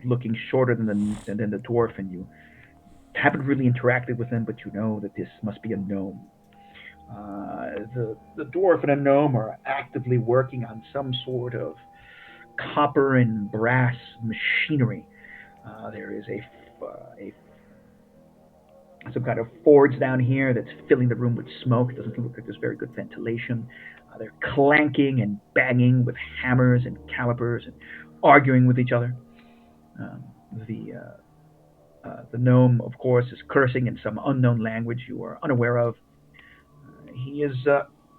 looking shorter than the dwarf, and haven't really interacted with them, but you know that this must be a gnome. The dwarf and a gnome are actively working on some sort of copper and brass machinery. There is a some kind of forge down here that's filling the room with smoke. It doesn't look like there's very good ventilation. They're clanking and banging with hammers and calipers and arguing with each other. Um, the the gnome, of course, is cursing in some unknown language you are unaware of. He is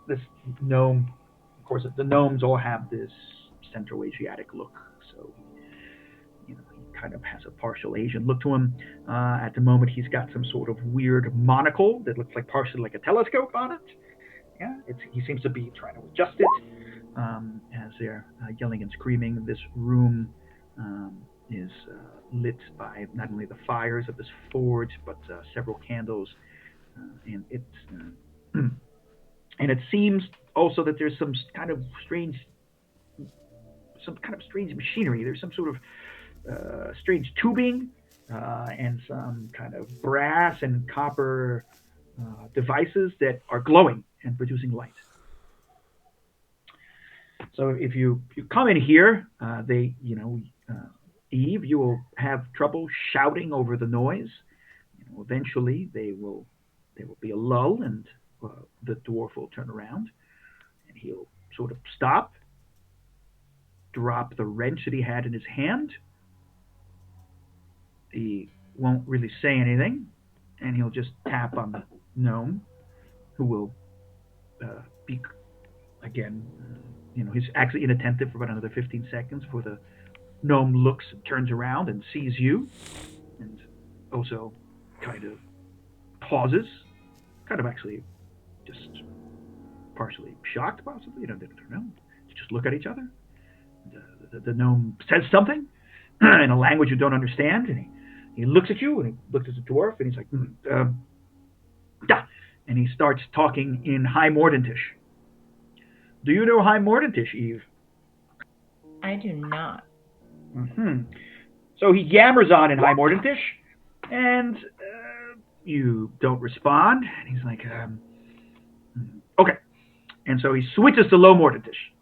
this gnome. Of course, the gnomes all have this Central Asiatic look, so he kind of has a partial Asian look to him. At the moment, he's got some sort of weird monocle that looks like partially like a telescope on it. Yeah, he seems to be trying to adjust it as they're yelling and screaming. This room is lit by not only the fires of this forge, but several candles, and and it seems also that there's some kind of strange machinery. There's some sort of strange tubing and some kind of brass and copper devices that are glowing and producing light. So if you come in here, Eve, you will have trouble shouting over the noise. Eventually, there will be a lull, and the dwarf will turn around, and he'll sort of stop, drop the wrench that he had in his hand. He won't really say anything, and he'll just tap on the gnome, who will be again. He's actually inattentive for about another 15 seconds before the gnome looks, turns around, and sees you, and also kind of pauses, kind of actually just partially shocked, possibly. They don't know. They just look at each other. The gnome says something in a language you don't understand, and he looks at you, and he looks at the dwarf, and he's like, da, and he starts talking in High Mordantish. Do you know High Mordantish, Eve? I do not. Mm-hmm. So he yammers on in High Mordantish, and you don't respond. And he's like, okay. And so he switches to Low Mordantish.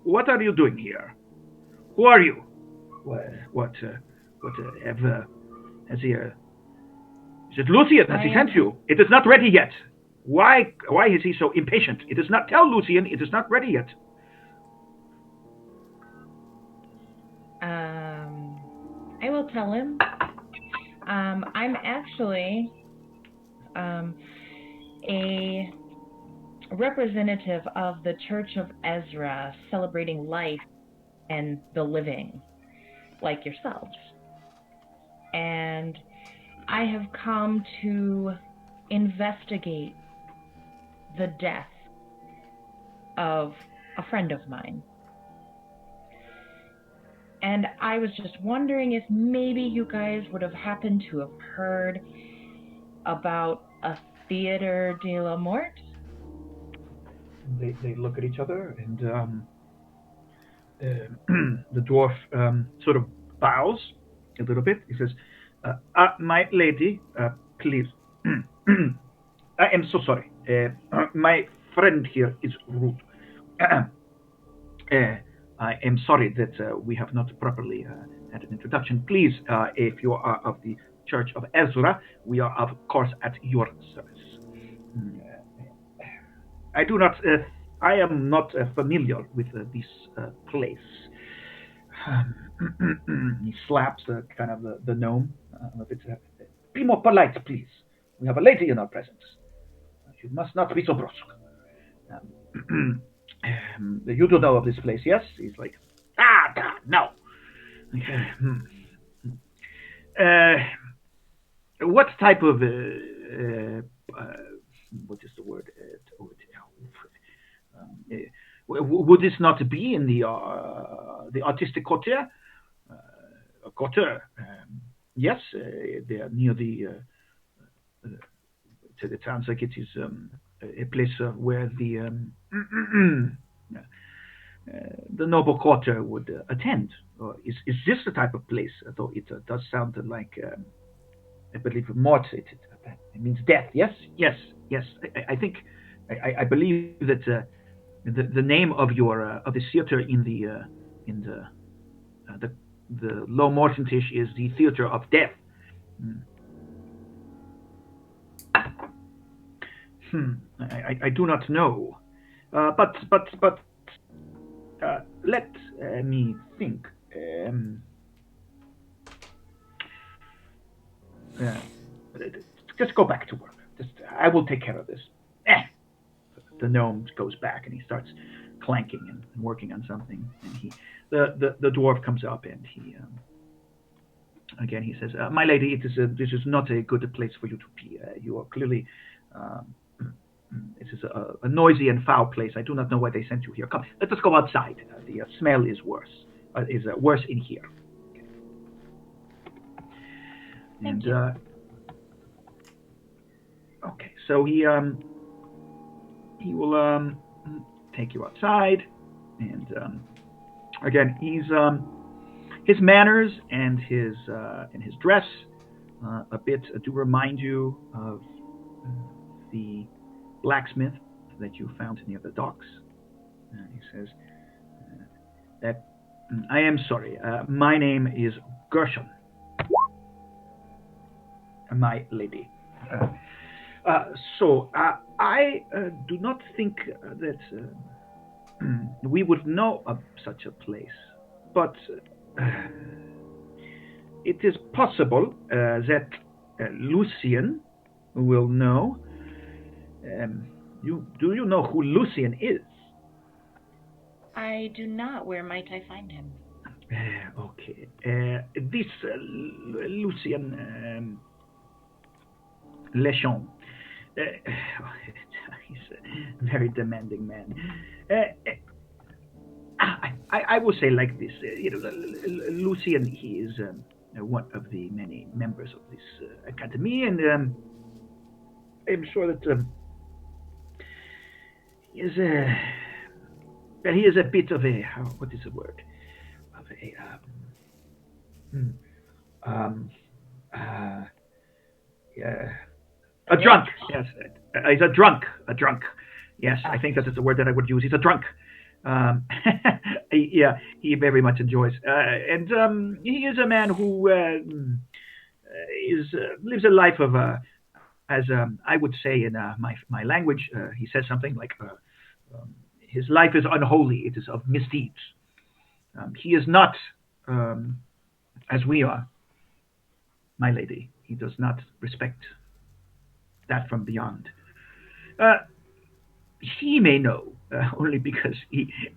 What are you doing here? Who are you? Has he? Is it Lucian? Has he sent you? It is not ready yet. Why is he so impatient? It is not. Tell Lucian it is not ready yet. I will tell him. I'm actually a representative of the Church of Ezra, celebrating life and the living, like yourselves. And I have come to investigate the death of a friend of mine. And I was just wondering if maybe you guys would have happened to have heard about a Theater de la Mort. They look at each other, and the dwarf sort of bows a little bit. He says, my lady, please. I am so sorry. My friend here is rude. I am sorry that we have not properly had an introduction. Please, if you are of the Church of Ezra, we are, of course, at your service. I am not familiar with this place. He slaps kind of the gnome. Be more polite, please. We have a lady in our presence. You must not be so brusque. You do know of this place, yes? He's like, no. What type of what is the word? Would this not be in the artistic quarter? Yes, they are near the. It sounds like it is a place where the the noble quarter would attend. Is this the type of place? Though it does sound like, I believe, mort. It means death. Yes, yes, yes. I think, I believe that the name of your of the theater in the Low Mortentish is the Theater of Death. I do not know, but let me think. Uh, just go back to work. I will take care of this. The gnome goes back and he starts clanking and working on something. And the dwarf comes up and he again he says, "My lady, this is not a good place for you to be. You are clearly." This is a noisy and foul place. I do not know why they sent you here. Come, let us go outside. The smell is worse. Is worse in here. Thank you. Okay, so he will take you outside, and again, his manners and his dress a bit do remind you of the blacksmith that you found near the docks. He says that I am sorry. My name is Gershon, my lady. So I do not think that we would know of such a place, but it is possible that Lucian will know. Do you know who Lucian is? I do not. Where might I find him? Okay. This Lucian Lechon. He's a very demanding man. I will say like this. Lucian, he is one of the many members of this academy, and I'm sure that he is a bit of a what is the word of a drunk. Yes, he's a drunk. A drunk. Yes, I think that is the word that I would use. He's a drunk. Yeah, he very much enjoys, and he is a man who lives a life of as I would say in my language. He says something like, his life is unholy. It is of misdeeds. He is not as we are, my lady. He does not respect that from beyond. He may know only because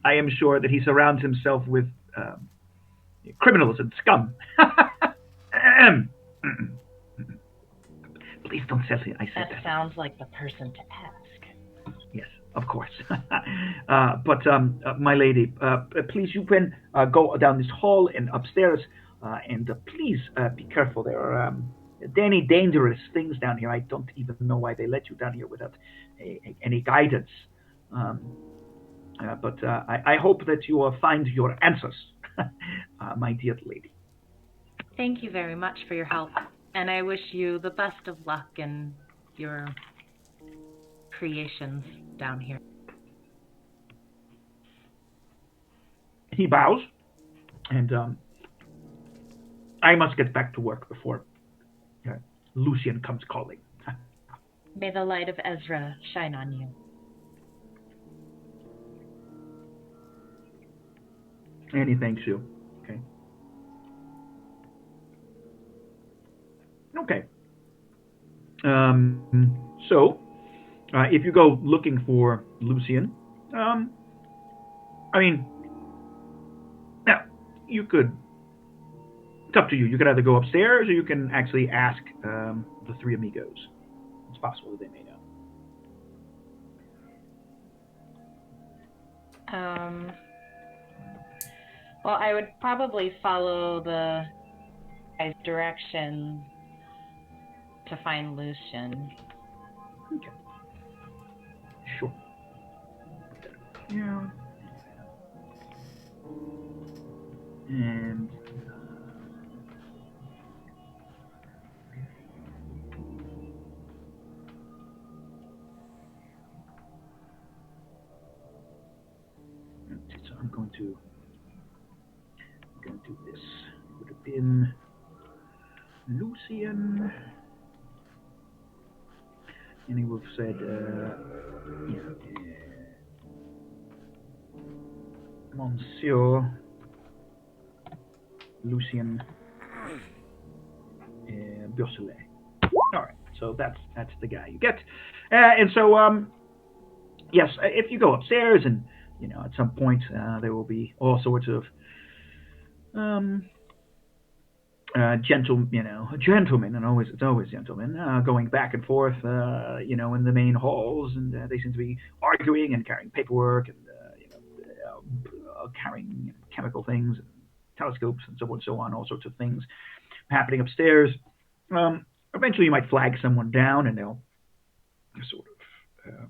I am sure that he surrounds himself with criminals and scum. Please don't say I said that. That sounds like the person to ask. Yes, of course. But my lady, please, you can go down this hall and upstairs, and please be careful. There are any dangerous things down here. I don't even know why they let you down here without any guidance. But I hope that you will find your answers, my dear lady. Thank you very much for your help, and I wish you the best of luck in your creations down here. He bows, and I must get back to work before Lucian comes calling. May the light of Ezra shine on you. And he thanks you. Okay. Okay. So, if you go looking for Lucian, I mean, now you could. It's up to you. You could either go upstairs, or you can actually ask the three amigos. It's possible that they may know. Well, I would probably follow the guy's direction to find Lucian. Okay. Sure. Yeah. And so I'm going to do this. It would have been Lucian, and he would have said, Monsieur Lucien Beausoleil. All right, so that's the guy you get, and so yes, if you go upstairs, and at some point there will be all sorts of gentlemen, and it's always gentlemen going back and forth, in the main halls, and they seem to be arguing and carrying paperwork and carrying chemical things and telescopes and so on and so on, all sorts of things happening upstairs. Eventually, you might flag someone down, and they'll sort of,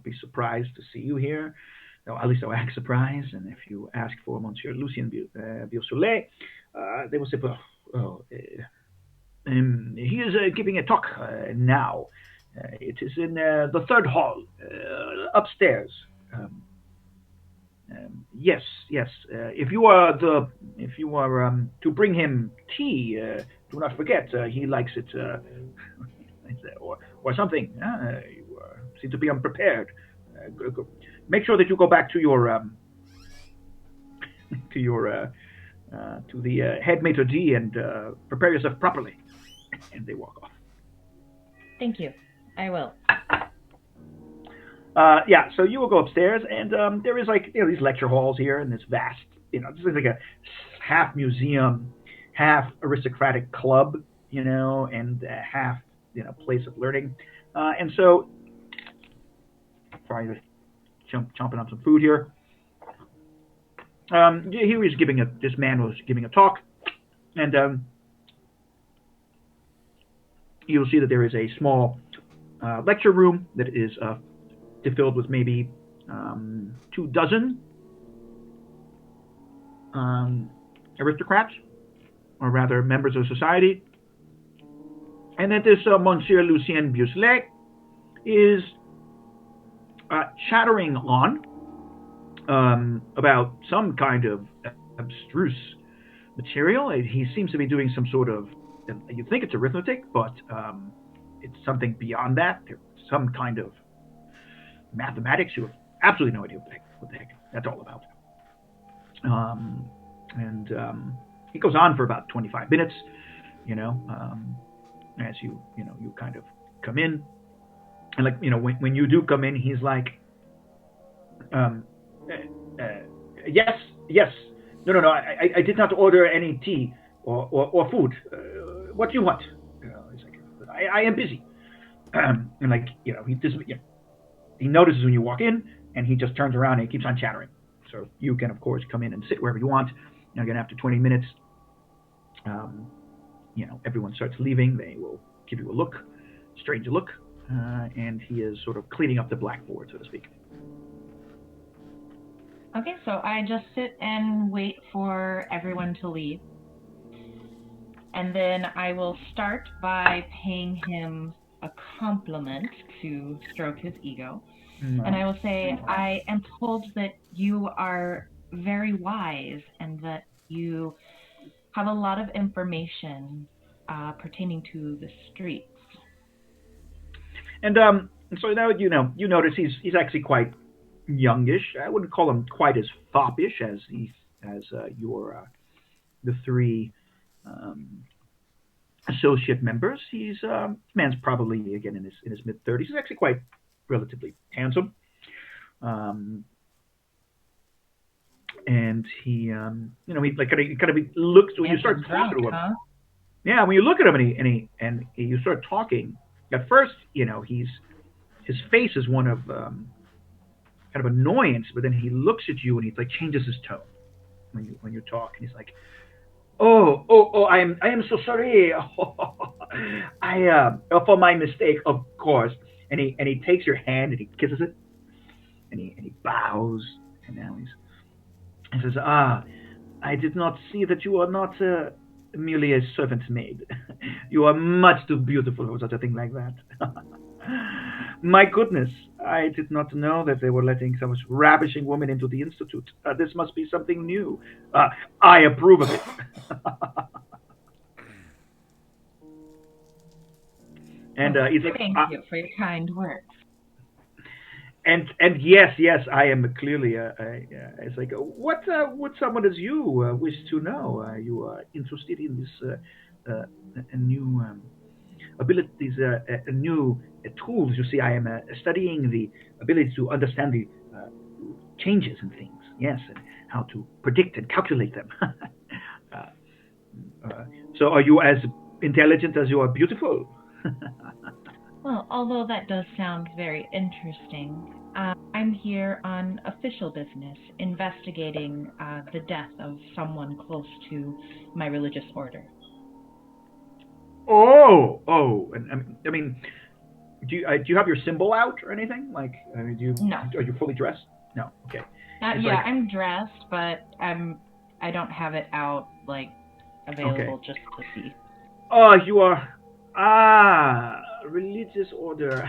be surprised to see you here. At least they'll act surprised. And if you ask for Monsieur Lucien Beausoleil, they will say, he is giving a talk now. It is in the third hall, upstairs. Yes. If you are to bring him tea, do not forget he likes it, or something. You seem to be unprepared. Go. Make sure that you go back to your to the head maitre d' and prepare yourself properly. And they walk off. Thank you. I will. So you will go upstairs, and there is these lecture halls here, and this vast, this is like a half museum, half aristocratic club, and half place of learning, and so sorry, just chomping on some food here. This man was giving a talk, and you'll see that there is a small lecture room that is filled with maybe 24 aristocrats, or rather members of society, and that this Monsieur Lucien Beausoleil is chattering on about some kind of abstruse material. He seems to be doing some sort of, you think it's arithmetic, but it's something beyond that. There's some kind of mathematics. You have absolutely no idea what the heck that's all about. And it goes on for about 25 minutes, as you kind of come in. And when you do come in, he's like, yes. No, I did not order any tea or food. What do you want? He's like, I am busy. And he notices when you walk in, and he just turns around and he keeps on chattering. So you can, of course, come in and sit wherever you want. Again, after 20 minutes, everyone starts leaving. They will give you a strange look, and he is sort of cleaning up the blackboard, so to speak. Okay, so I just sit and wait for everyone to leave. And then I will start by paying him a compliment to stroke his ego. Mm-hmm. And I will say, I am told that you are very wise and that you have a lot of information pertaining to the streets. And so now you notice he's actually quite youngish. I wouldn't call him quite as foppish as your the three associate members. He's man's probably again in his mid-30s. He's actually quite relatively handsome, and he he kind of looks when you start talking to him. Huh? Yeah, when you look at him and you start talking. At first, his face is one of kind of annoyance, but then he looks at you and he changes his tone when you talk, and he's like, Oh! I am so sorry. For my mistake, of course. And he takes your hand and he kisses it, and he bows, and now he says, I did not see that you are not merely a servant maid. You are much too beautiful for such a thing like that. My goodness, I did not know that they were letting such ravishing women into the institute. This must be something new. I approve of it. And he's like, Thank you for your kind words. and yes, I am clearly. It's like, what someone as you wish to know? You are interested in this new abilities, new tools. You see, I am studying the ability to understand the changes in things. Yes, and how to predict and calculate them. uh, so, are you as intelligent as you are beautiful? Well, although that does sound very interesting, I'm here on official business, investigating the death of someone close to my religious order. And I mean, do you have your symbol out or anything? Like, I mean, No. Are you fully dressed? No. Okay. Yeah, I'm dressed, but I don't have it out like available just to see. Oh, you are religious order.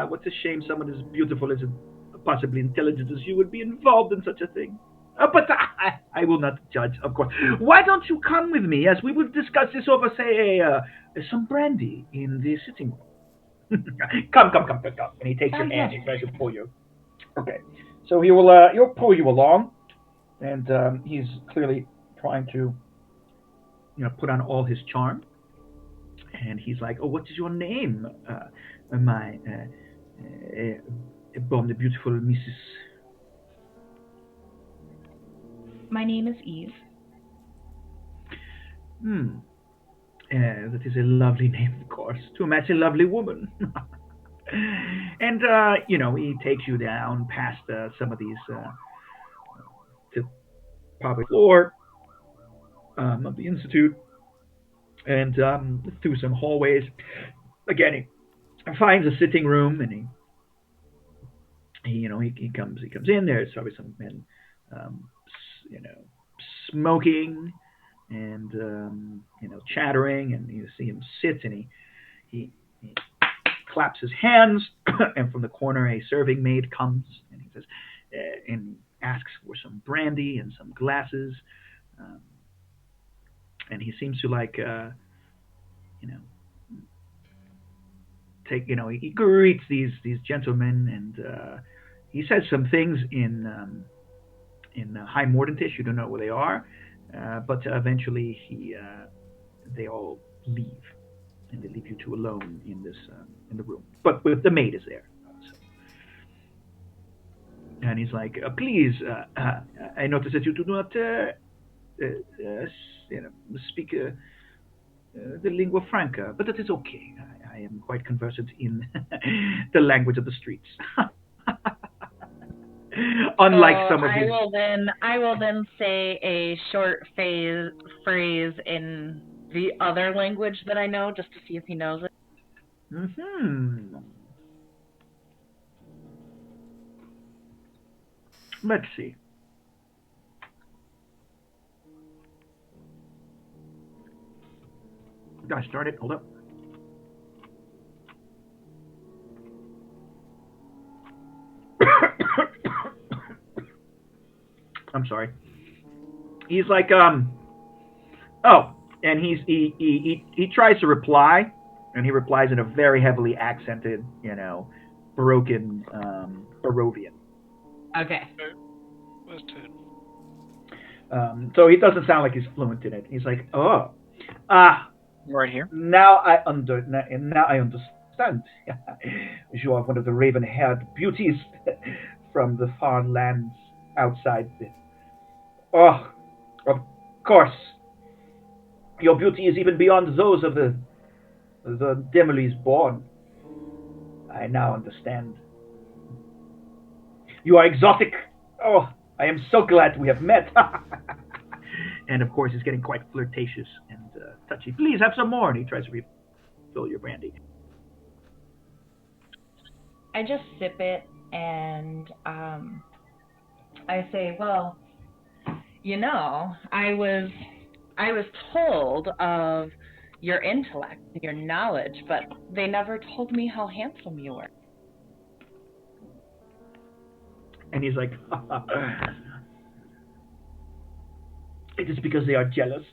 What a shame someone as beautiful as possibly intelligent as you would be involved in such a thing. But I will not judge, of course. Why don't you come with me as we will discuss this over, say, some brandy in the sitting room? Come. And he takes your hand. He tries to pull you. Okay. So he'll pull you along, and he's clearly trying to, put on all his charm. And he's like, "Oh, what is your name, my the beautiful Mrs." My name is Eve. That is a lovely name, of course, to match a lovely woman. And he takes you down past some of these to probably floor of the institute, and through some hallways. Again, he finds a sitting room, and he comes in. There's probably some men, you know, smoking and chattering, and you see him sit, and he claps his hands, and from the corner a serving maid comes, and he says, and asks for some brandy and some glasses, um, and he seems to like, you know, he greets these gentlemen, and he says some things in High Mordantish. You don't know where they are, but eventually they all leave, and they leave you two alone in this in the room. But with the maid is there. And he's like, please, I notice that you do not, speak the lingua franca, but that is okay. I am quite conversant in the language of the streets. Unlike some of I his. will then say a short phrase in the other language that I know, just to see if he knows it. Mm-hmm. Let's see. Did I start it? Hold up. I'm sorry. He's like, oh, and he tries to reply, and he replies in a very heavily accented, broken Barovian. Okay. Where's Toon? So he doesn't sound like he's fluent in it. He's like, oh, right here. Now I understand. You are one of the raven-haired beauties from the far lands outside. Oh, of course. Your beauty is even beyond those of the Demolys born. I now understand. You are exotic. Oh, I am so glad we have met. And of course, he's getting quite flirtatious and touchy. Please have some more. And he tries to refill your brandy. I just sip it, and I say, well, I was told of your intellect and your knowledge, but they never told me how handsome you were. And he's like, it is because they are jealous.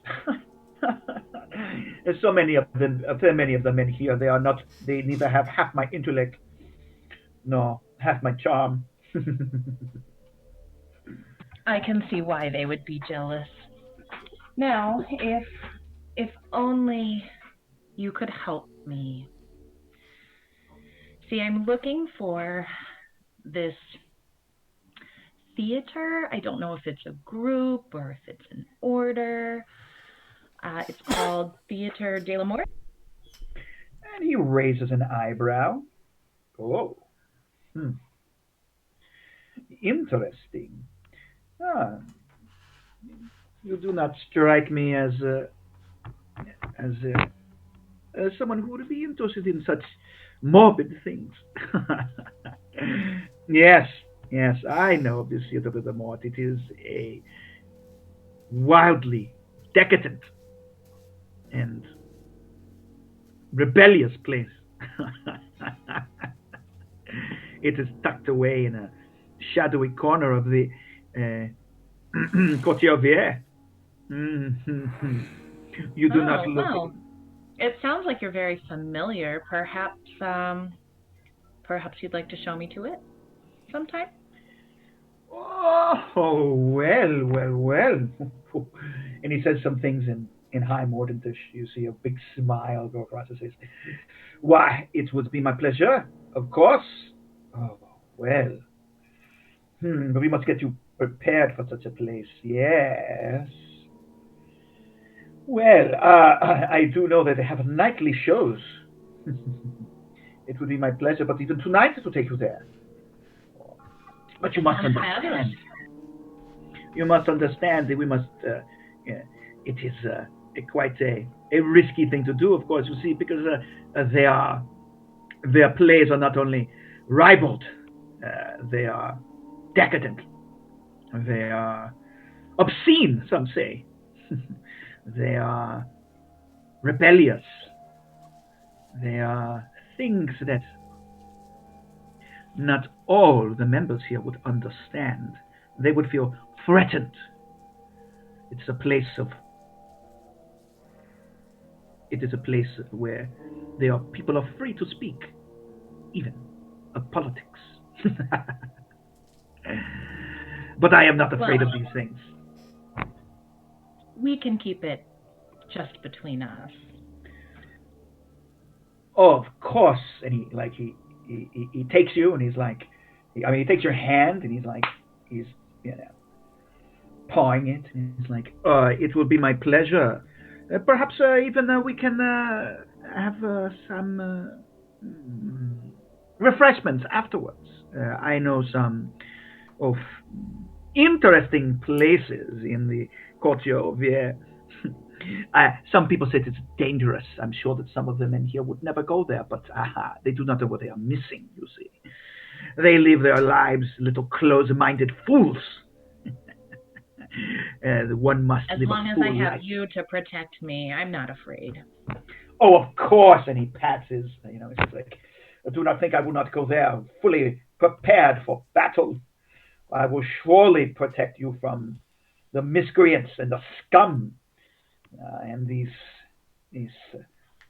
There's so many of them, men here. They neither have half my intellect nor half my charm. I can see why they would be jealous. Now, if only you could help me. See, I'm looking for this theater. I don't know if it's a group or if it's an order. It's called Theater de la Mort. And he raises an eyebrow. Oh, hmm. Interesting. Ah, you do not strike me as someone who would be interested in such morbid things. Yes, yes, I know of this Theater of the Mort. It is a wildly decadent and rebellious place. It is tucked away in a shadowy corner of the Quartier Vieille. You do not look. Well, it sounds like you're very familiar. Perhaps you'd like to show me to it sometime? Oh, well. And he says some things in High Mordantish. You see a big smile go across his face. Why, it would be my pleasure, of course. Oh, well. But we must get you prepared for such a place. Yes. Well, I do know that they have nightly shows. It would be my pleasure, but even tonight it will take you there. But you must understand. You must understand that we must. It is quite a risky thing to do, of course. You see, because their plays are not only ribald, they are decadent, they are obscene. Some say they are rebellious. They are things that not all the members here would understand. They would feel threatened. It's a place where people are free to speak, even of politics. But I am not afraid of these things. We can keep it just between us. Oh, of course. And he takes you, and he's like, he takes your hand, and he's pawing it, and he's like, it will be my pleasure. Perhaps even we can have some refreshments afterwards. I know some of interesting places in the Quartier Vieille. Some people say it's dangerous. I'm sure that some of the men here would never go there, but they do not know what they are missing, you see. They live their lives little close-minded fools. One must live a full life. As long as I have you to protect me, I'm not afraid. Oh, of course. And he pats his, he's like, do not think I will not go there fully prepared for battle. I will surely protect you from the miscreants and the scum and these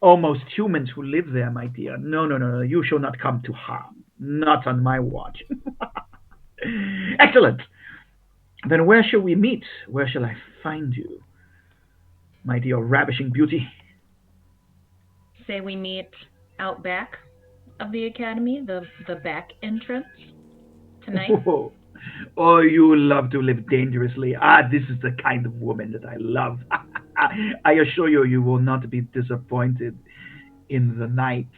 almost humans who live there, my dear. No. You shall not come to harm. Not on my watch. Excellent. Then where shall we meet? Where shall I find you, my dear ravishing beauty? Say we meet out back of the academy, the back entrance tonight. Oh, you love to live dangerously. This is the kind of woman that I love. I assure you, you will not be disappointed in the night.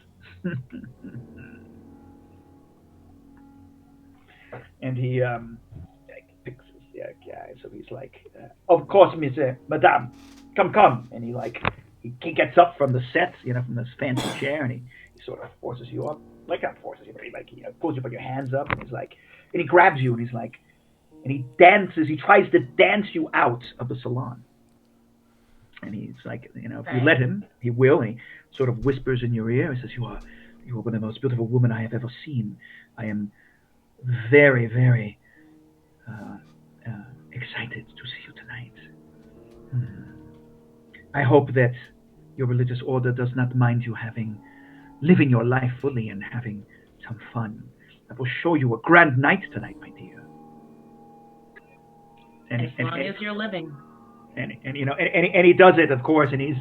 And he picks his guy, so he's like, of course, madame, come. And he gets up from the set, from this fancy chair, and he sort of forces you up. Like, not forces you, but he pulls you, put your hands up, and he's like, and he grabs you, and he's like, and he dances. He tries to dance you out of the salon. And he's like, if you let him, he will. And he sort of whispers in your ear. He says, "You are one of the most beautiful women I have ever seen. I am very, very excited to see you tonight. I hope that your religious order does not mind you living your life fully and having some fun. I will show you a grand night tonight, my dear." As long as you're living. And he does it, of course, and he's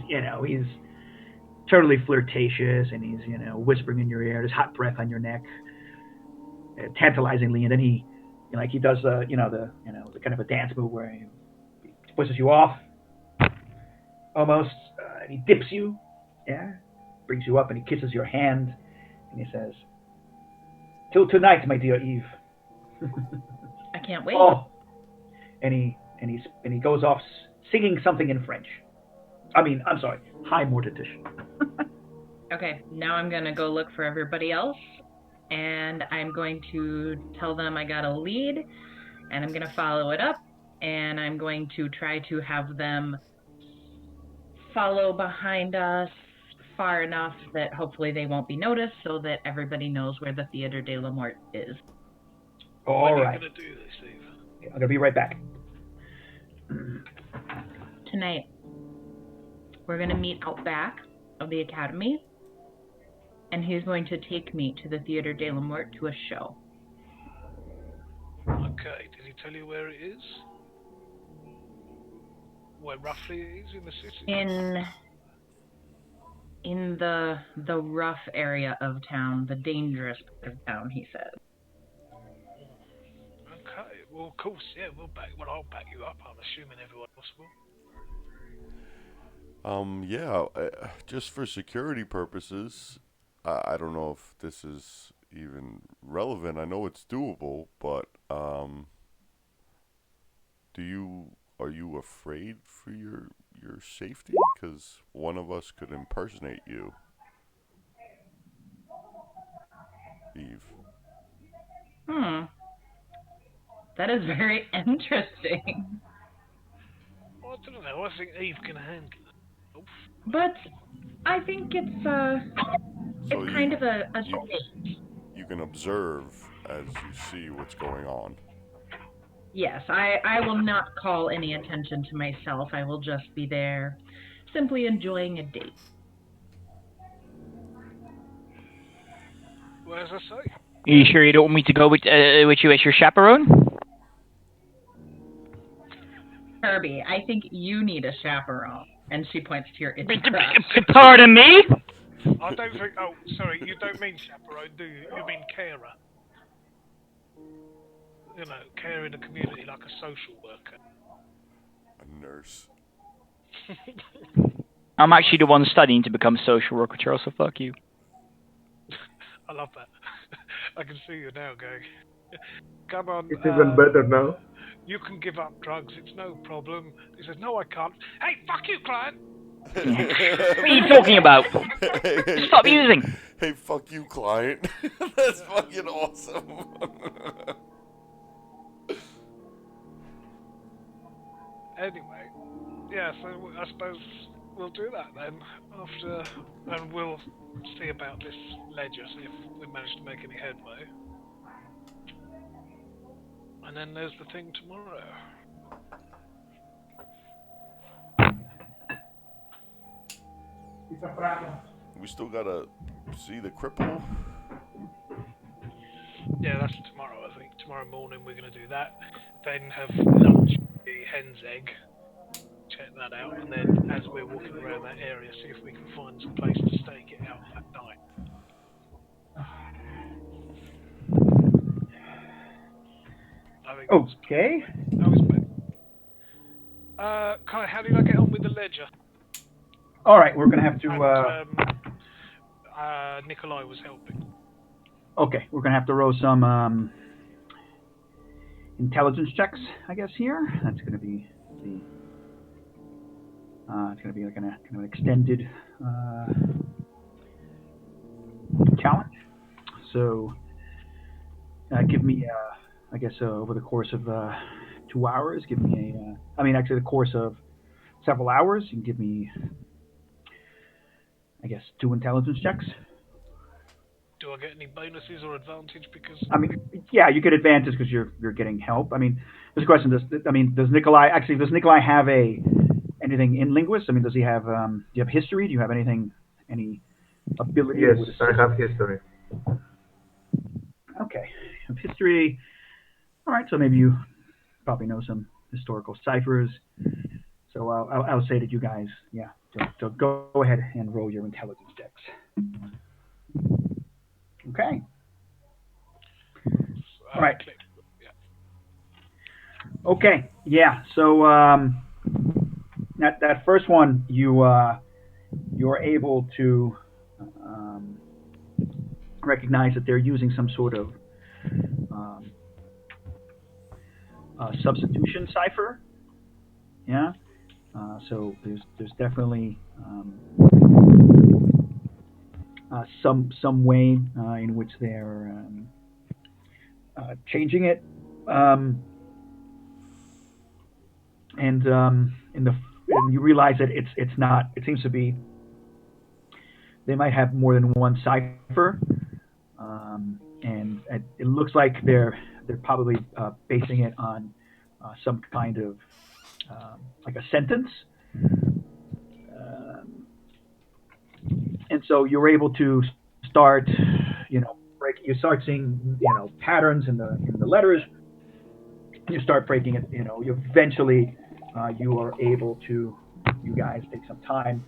totally flirtatious, and he's whispering in your ear, his hot breath on your neck, tantalizingly, and then he does the kind of a dance move where he pushes you off, almost, and he dips you, brings you up, and he kisses your hand, and he says, "Till tonight, my dear Eve." I can't wait. Oh, and he goes off singing something in French. I'm sorry, High Mortitish. Okay, now I'm going to go look for everybody else, and I'm going to tell them I got a lead, and I'm going to follow it up, and I'm going to try to have them follow behind us far enough that hopefully they won't be noticed, so that everybody knows where the Theatre de la Mort is. All right. What are you going to do this, Steve? I'm going to be right back. Tonight, we're going to meet out back of the academy, and he's going to take me to the Theatre de la Mort to a show. Okay, did he tell you where it is? Where roughly it is in the city? In the rough area of town, the dangerous part of town, he said. Okay, well, of course, yeah, I'll back you up. I'm assuming everyone else will. Just for security purposes, I don't know if this is even relevant. I know it's doable, but are you afraid for your safety? Because one of us could impersonate you, Eve. That is very interesting. Well, I don't know. I think Eve can handle it. But I think it's kind of a you can observe as you see what's going on. Yes, I will not call any attention to myself. I will just be there, simply enjoying a date. Well, as I say. Are you sure you don't want me to go with you as your chaperone? Herbie, I think you need a chaperone. And she points to your itchy crotch. Pardon me? I don't think... Oh, sorry, you don't mean chaperone, do you? You mean carer. Care in the community like a social worker. A nurse. I'm actually the one studying to become a social worker, Charles, so fuck you. I love that. I can see you now going, "Come on. It's even better now. You can give up drugs, it's no problem." He says, "No, I can't." "Hey, fuck you, client!" What are you talking about? Stop using. Hey, fuck you, client. That's fucking awesome. Anyway, yeah, so I suppose we'll do that then after, and we'll see about this ledger, see if we manage to make any headway. And then there's the thing tomorrow. We still gotta see the cripple. Yeah, that's tomorrow, I think. Tomorrow morning we're going to do that. Then have lunch with the hen's egg. Check that out. And then as we're walking around that area, see if we can find some place to stake it out that night. Okay. Kai, how did I get on with the ledger? All right, we're going to have to... Nikholai was helping. Okay, we're going to have to roll some intelligence checks, I guess, here. That's going to be the... it's going to be like kind of an extended challenge. So give me I guess over the course of 2 hours, give me a. I mean, actually, the course of several hours. You can give me, I guess, 2 intelligence checks. Do I get any bonuses or advantage because? I mean, yeah, you get advantage because you're getting help. I mean, there's a question. Does Nikholai actually? Does Nikholai have anything in linguist? I mean, does he have? Do you have history? Do you have any ability that Yes, would I assist? have history. Okay, you have history. All right, so maybe you probably know some historical ciphers. So I'll say that you guys, yeah, so go ahead and roll your intelligence checks. Okay. All right. Click. Yeah. Okay. Yeah. So that first one, you're able to um, recognize that they're using some sort of um, substitution cipher. Yeah. So there's definitely some way in which they're changing it, and and you realize that it's not. It seems to be they might have more than one cipher, and it looks like they're probably basing it on some kind of like a sentence. Um, and so you're able to start, you start seeing, patterns in the letters. You start breaking it. You eventually you are able to. You guys take some time.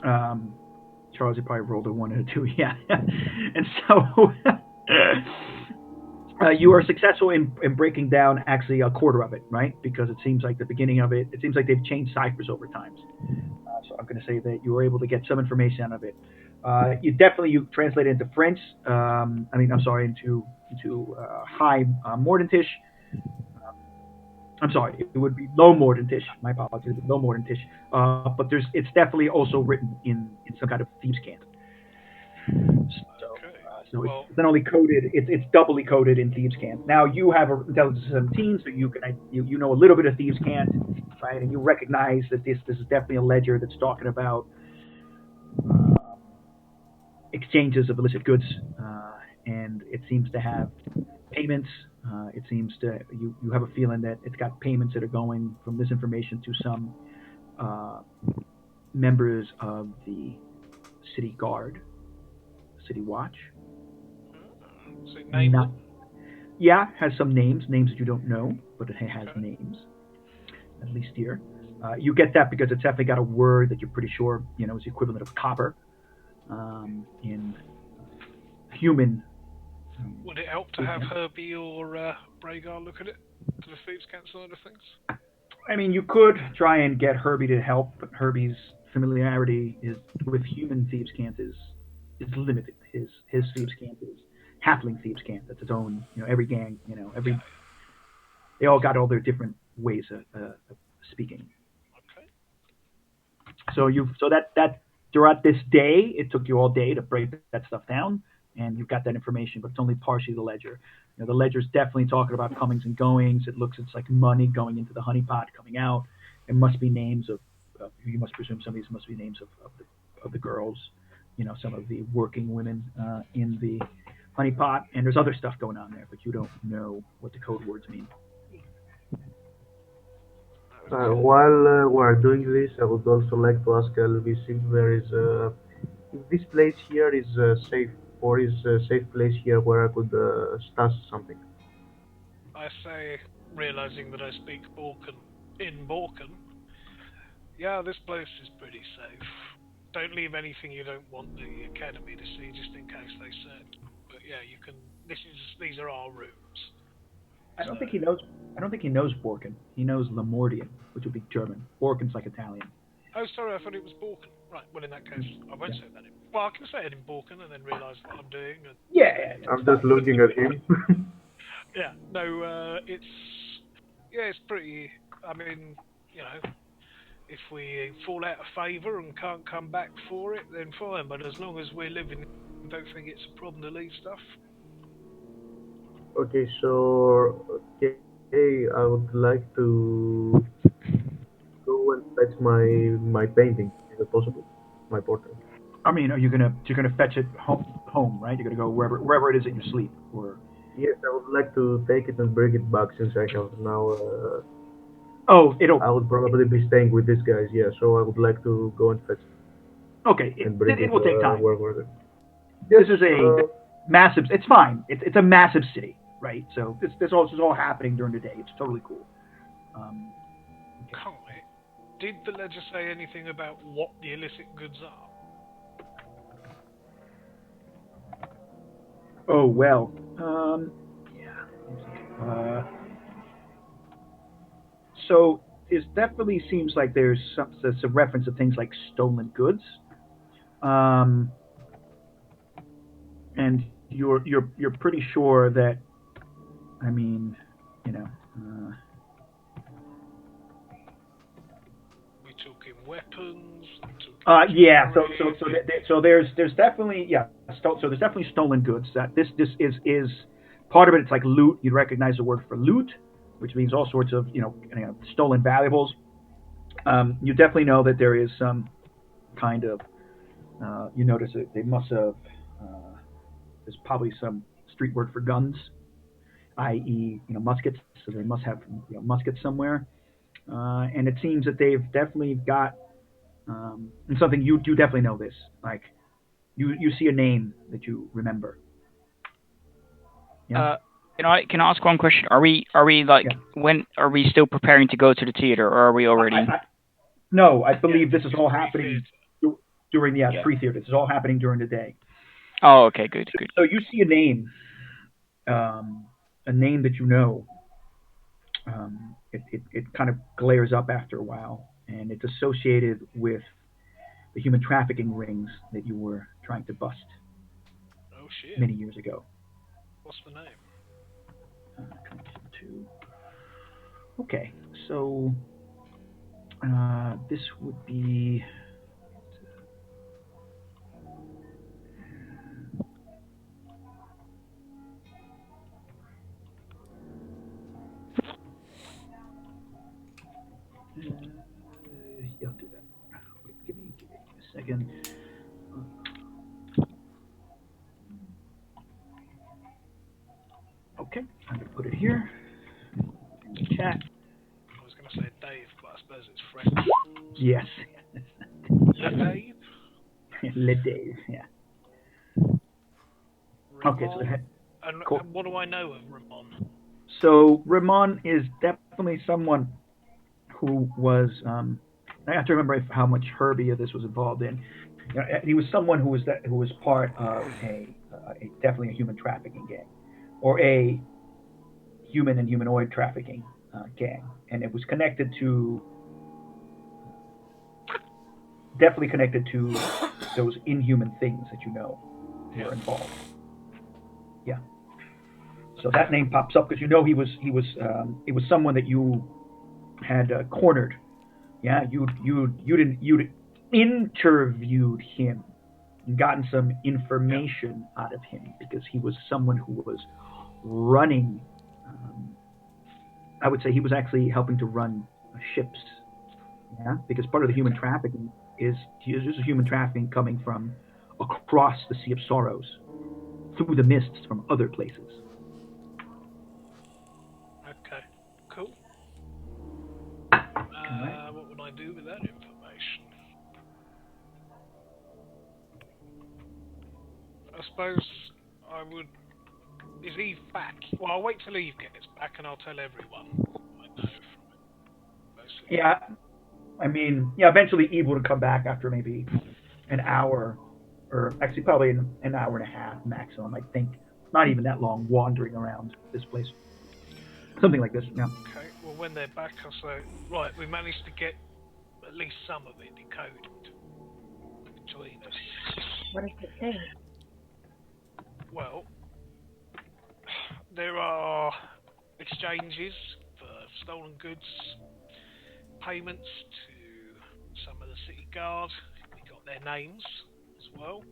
Um, Charles, you probably rolled a 1 and a 2, yeah. And so you are successful in breaking down actually a quarter of it, right? Because it seems like the beginning of it seems like they've changed ciphers over time. So I'm going to say that you were able to get some information out of it. You translate it into French. I'm sorry, into High Mordentish. I'm sorry, it would be Low Mordentish. My apologies, Low Mordentish. But it's definitely also written in some kind of thieves' cant. So it's not only coded, it's doubly coded in thieves' cant. Now you have an intelligence 17, so you know a little bit of thieves' cant, right? And you recognize that this is definitely a ledger that's talking about exchanges of illicit goods, and it seems to have payments. It seems to you have a feeling that it's got payments that are going from this information to some members of the city guard, city watch. So name them? Yeah, has some names that you don't know, but it has names, at least here. You get that because it's definitely got a word that you're pretty sure, is the equivalent of copper in human. Would it help to have Herbie or Braegar look at it, to the thieves' cant side of things? I mean, you could try and get Herbie to help, but Herbie's familiarity with human thieves' cant is limited. His thieves' cant is Halfling thieves' cant. That's its own. Every gang. They all got all their different ways of speaking. Okay. So that throughout this day, it took you all day to break that stuff down, and you've got that information, but it's only partially the ledger. The ledger's definitely talking about comings and goings. It's like money going into the honeypot, coming out. It must be names of you must presume some of these must be names of the girls, some of the working women in the honeypot, and there's other stuff going on there, but you don't know what the code words mean. While we're doing this, I would also like to ask Elvis if this place here is safe, or is a safe place here where I could stash something. I say, realizing that I speak Borken in Borken, yeah, this place is pretty safe. Don't leave anything you don't want the academy to see, just in case they send. But yeah, you can. These are our rooms. I don't think he knows Borken. He knows Lamordian, which would be German. Borken's like Italian. Oh, sorry, I thought it was Borken. Right, well, in that case, I won't say that. Well, I can say it in Borken and then realise what I'm doing. And I'm just looking at him. yeah, no, it's pretty. I mean, if we fall out of favour and can't come back for it, then fine. But as long as we're living in don't think it's a problem to leave stuff. Okay, so I would like to go and fetch my painting. Is it possible? My portrait. I mean, you're gonna fetch it home, right? You're gonna go wherever it is that you sleep, or Yes, I would like to take it and bring it back since I have now. oh, it'll I would probably be staying with these guys. Yeah, so I would like to go and fetch okay. and bring It it will take time. where we're. Yes, This is a massive. It's fine. It's a massive city, right? So this is all happening during the day. It's totally cool. Um, Can't it? Did the ledger say anything about what the illicit goods are? oh well. Yeah. So it definitely seems like there's some reference to things like stolen goods. Um, and you're pretty sure that. I mean, you know. We talking weapons? Yeah. So there's definitely so there's definitely stolen goods. That this is part of it. It's like loot. You'd recognize the word for loot, which means all sorts of stolen valuables. You definitely know that there is some kind of you notice that they must have there's probably some street word for guns, i.e. muskets. So they must have muskets somewhere. And it seems that they've definitely got and something you definitely know this. Like you see a name that you remember. Yeah. Can I ask one question? Are we like when are we still preparing to go to the theater, or are we already? No, I believe this is all happening during the pre-theater. This is all happening during the day. Oh, okay, good. So you see a name that you know. It kind of glares up after a while, and it's associated with the human trafficking rings that you were trying to bust many years ago. What's the name? Okay, so this would be. I'll do that. Wait, give me a second. Okay, I'm gonna put it here in the chat. I was going to say Dave, but I suppose it's French. Yes. Le Dave? Le Dave, yeah. Ramon. Okay, so and what do I know of Ramon? So Ramon is definitely someone who was. I have to remember how much Herbie of this was involved in. He was someone who was part of definitely a human trafficking gang, or a human and humanoid trafficking gang, and it was definitely connected to those inhuman things that were involved. Yeah. So that name pops up because he was someone that you had cornered. Yeah, you'd interviewed him and gotten some information out of him because he was someone who was running. I would say he was actually helping to run ships. Yeah, because part of the human trafficking is human trafficking coming from across the Sea of Sorrows through the mists from other places. Okay, cool. What would I do with that information? I suppose I would. Is Eve back? Well, I'll wait till Eve gets back and I'll tell everyone what I know from it. Yeah, I mean, eventually Eve would come back after maybe an hour, or actually probably an hour and a half maximum. I think not even that long wandering around this place. Something like this. Yeah. Okay. Well, when they're back, I'll say, right, we managed to get at least some of it decoded between us. What does it say? Well, there are exchanges for stolen goods, payments to some of the city guard. We got their names as well.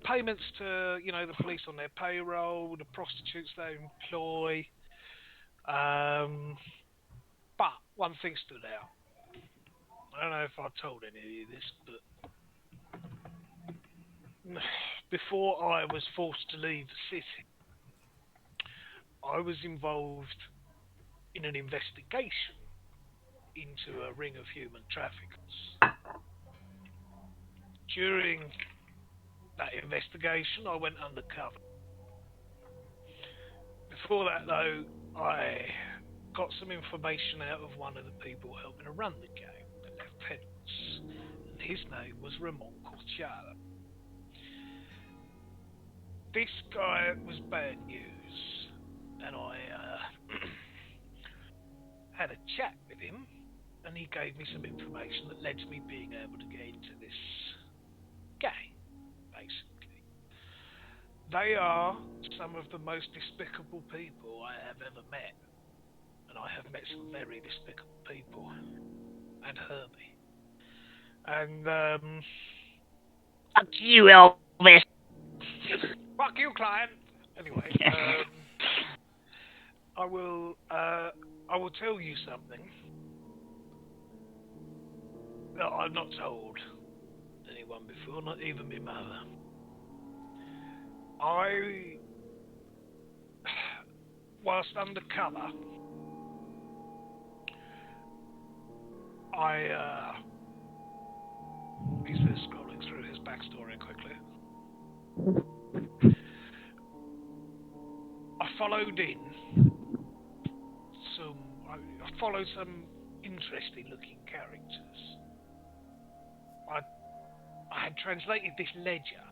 Payments to, the police on their payroll, the prostitutes they employ. But one thing stood out. I don't know if I told any of you this, but before I was forced to leave the city, I was involved in an investigation into a ring of human traffickers. During that investigation, I went undercover. Before that, though, I got some information out of one of the people helping to run the game, the lieutenants, and his name was Ramon Corciara. This guy was bad news, and I had a chat with him, and he gave me some information that led to me being able to get into this game, basically. They are some of the most despicable people I have ever met, and I have met some very despicable people, and Herbie. And, Fuck you, Elvis. Fuck you, client! Anyway, I will tell you something that I've not told anyone before, not even my mother. Whilst undercover, he's just scrolling through his backstory quickly. I followed some interesting looking characters. I had translated this ledger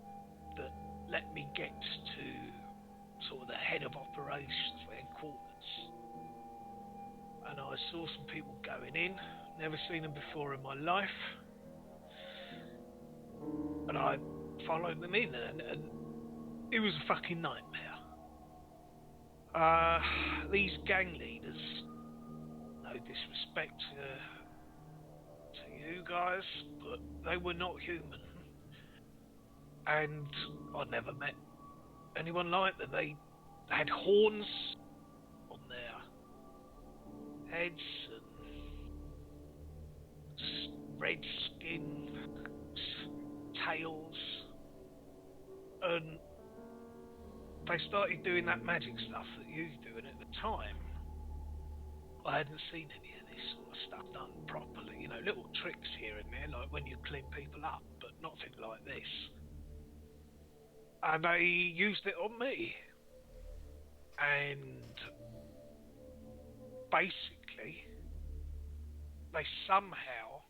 that let me get to sort of the head of operations for headquarters. And I saw some people going in, never seen them before in my life. And I followed them in, and it was a fucking nightmare. These gang leaders, no disrespect to you guys, but they were not human. And I never met anyone like them. They had horns on their heads and red skin, tails, and they started doing that magic stuff that you do, and at the time I hadn't seen any of this sort of stuff done properly. Little tricks here and there, like when you clean people up, but nothing like this. And they used it on me. And basically, they somehow,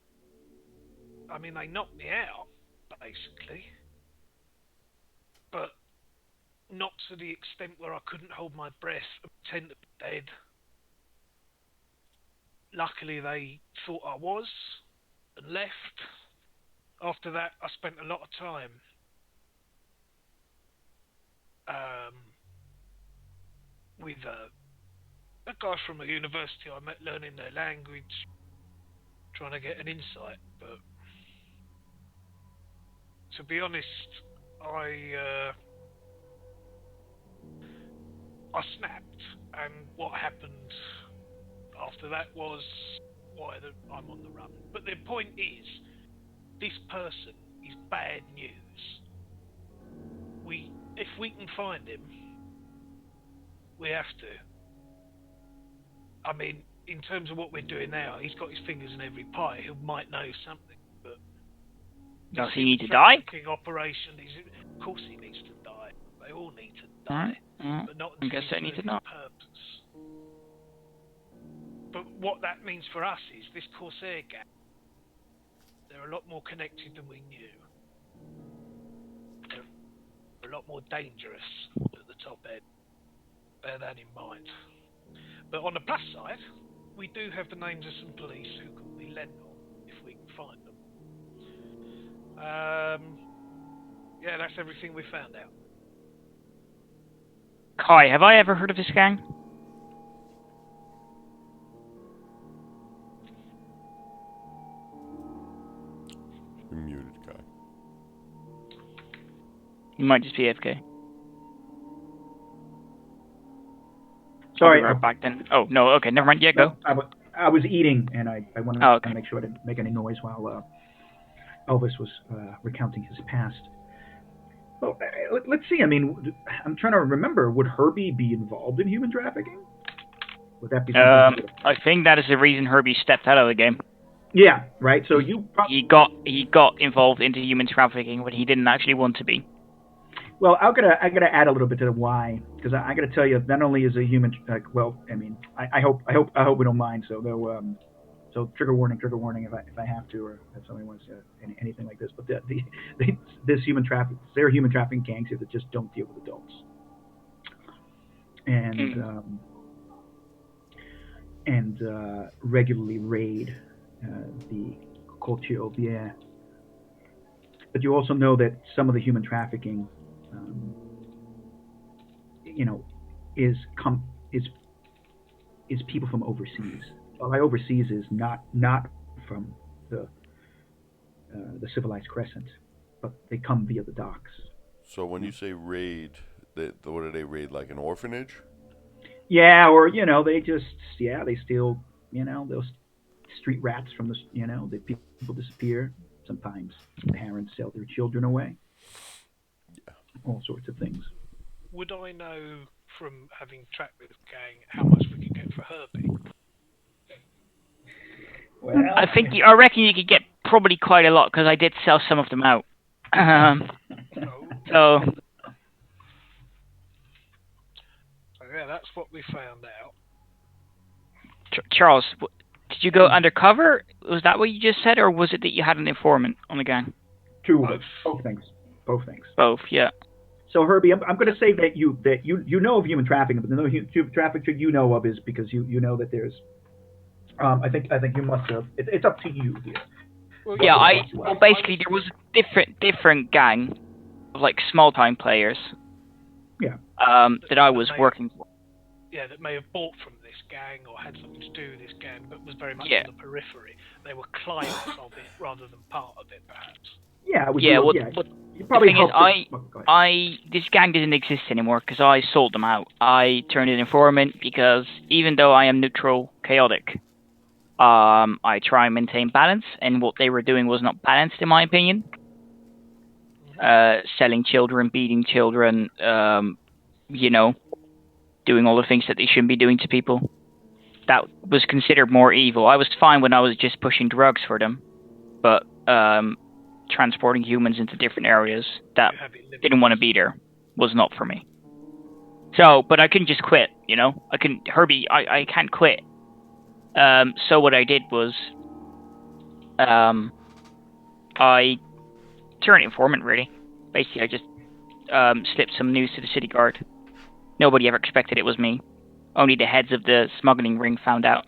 they knocked me out, basically. But not to the extent where I couldn't hold my breath and pretend to be dead. Luckily, they thought I was and left. After that, I spent a lot of time with a guy from a university I met, learning their language, trying to get an insight. But to be honest, I snapped, and what happened after that was why I'm on the run. But the point is, this person is bad news. If we can find him, we have to. In terms of what we're doing now, he's got his fingers in every pie. He might know something, but does he need to die? Operation of course he needs to die. They all need to die, but not I guess they need to know. Purpose. But what that means for us is this Corsair gang. They're a lot more connected than we knew. They're a lot more dangerous at the top end. Bear that in mind. But on the plus side, we do have the names of some police who can be lent on if we can find them. Yeah, that's everything we found out. Kai, have I ever heard of this gang? You're muted, Kai. He might just be AFK. Sorry. I'll be right back then. Oh, no, okay, never mind. Yeah, go. I was eating, and I wanted okay. to make sure I didn't make any noise while Elvis was recounting his past. Well, let's see. I mean, I'm trying to remember. Would Herbie be involved in human trafficking? Would that be something? I think that is the reason Herbie stepped out of the game. Yeah, right. So he got involved into human trafficking, but he didn't actually want to be. Well, I gotta add a little bit to the why, because I gotta tell you, not only is a human, I hope we don't mind. So though, so trigger warning if I have to, or if somebody wants anything like this. But this human trafficking, there are human trafficking gangs here that just don't deal with adults, and regularly raid the culture of Bière. But you also know that some of the human trafficking, is people from overseas. Well, by overseas is not from the civilized crescent, but they come via the docks. So when you say raid, what do they raid, like an orphanage? Yeah, or they steal those street rats from the people disappear. Sometimes parents sell their children away. Yeah. All sorts of things. Would I know from having tracked this gang how much we could get for Herbie? Well, I reckon you could get probably quite a lot, because I did sell some of them out. So yeah, that's what we found out. Charles, did you go undercover? Was that what you just said, or was it that you had an informant on the gang? Both things. Both, yeah. So Herbie, I'm going to say that you know of human trafficking, but the human trafficking you know of is because you know that there's. I think you must have. It's up to you here. Well, yeah, basically there was a different gang of like small time players. Yeah. That I was working for. Yeah, that may have bought from this gang or had something to do with this gang, but was very much on the periphery. They were clients of it rather than part of it, perhaps. Yeah. The thing is, this gang didn't exist anymore because I sold them out. I turned an informant because even though I am neutral, chaotic, I try and maintain balance, and what they were doing was not balanced in my opinion. Selling children, beating children, doing all the things that they shouldn't be doing to people. That was considered more evil. I was fine when I was just pushing drugs for them, but transporting humans into different areas that didn't want to be there was not for me. So, but I couldn't just quit, Herbie, I can't quit. So what I did was, I turned informant, really. Basically, I just slipped some news to the city guard. Nobody ever expected it was me. Only the heads of the smuggling ring found out.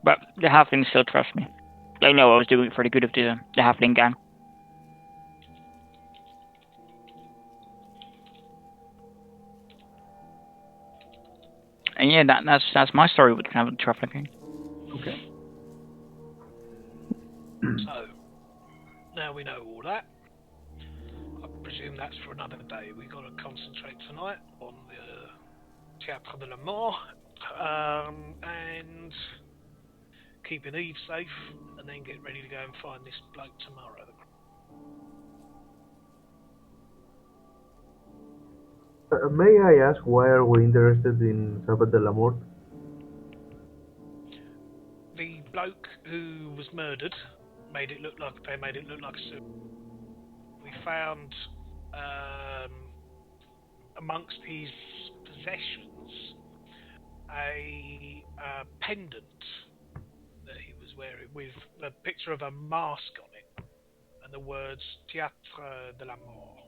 But the Halflings still trust me. They know I was doing it for the good of the Halfling gang. And yeah, that's my story with trafficking. Okay. So, now we know all that. I presume that's for another day. We've got to concentrate tonight on the Théâtre de la Mort, and keeping Eve safe, and then get ready to go and find this bloke tomorrow. May I ask why are we interested in Sabbath de la Mort? The bloke who was murdered made it look like a suicide. We found amongst his possessions a pendant that he was wearing with a picture of a mask on it and the words Théâtre de la Mort.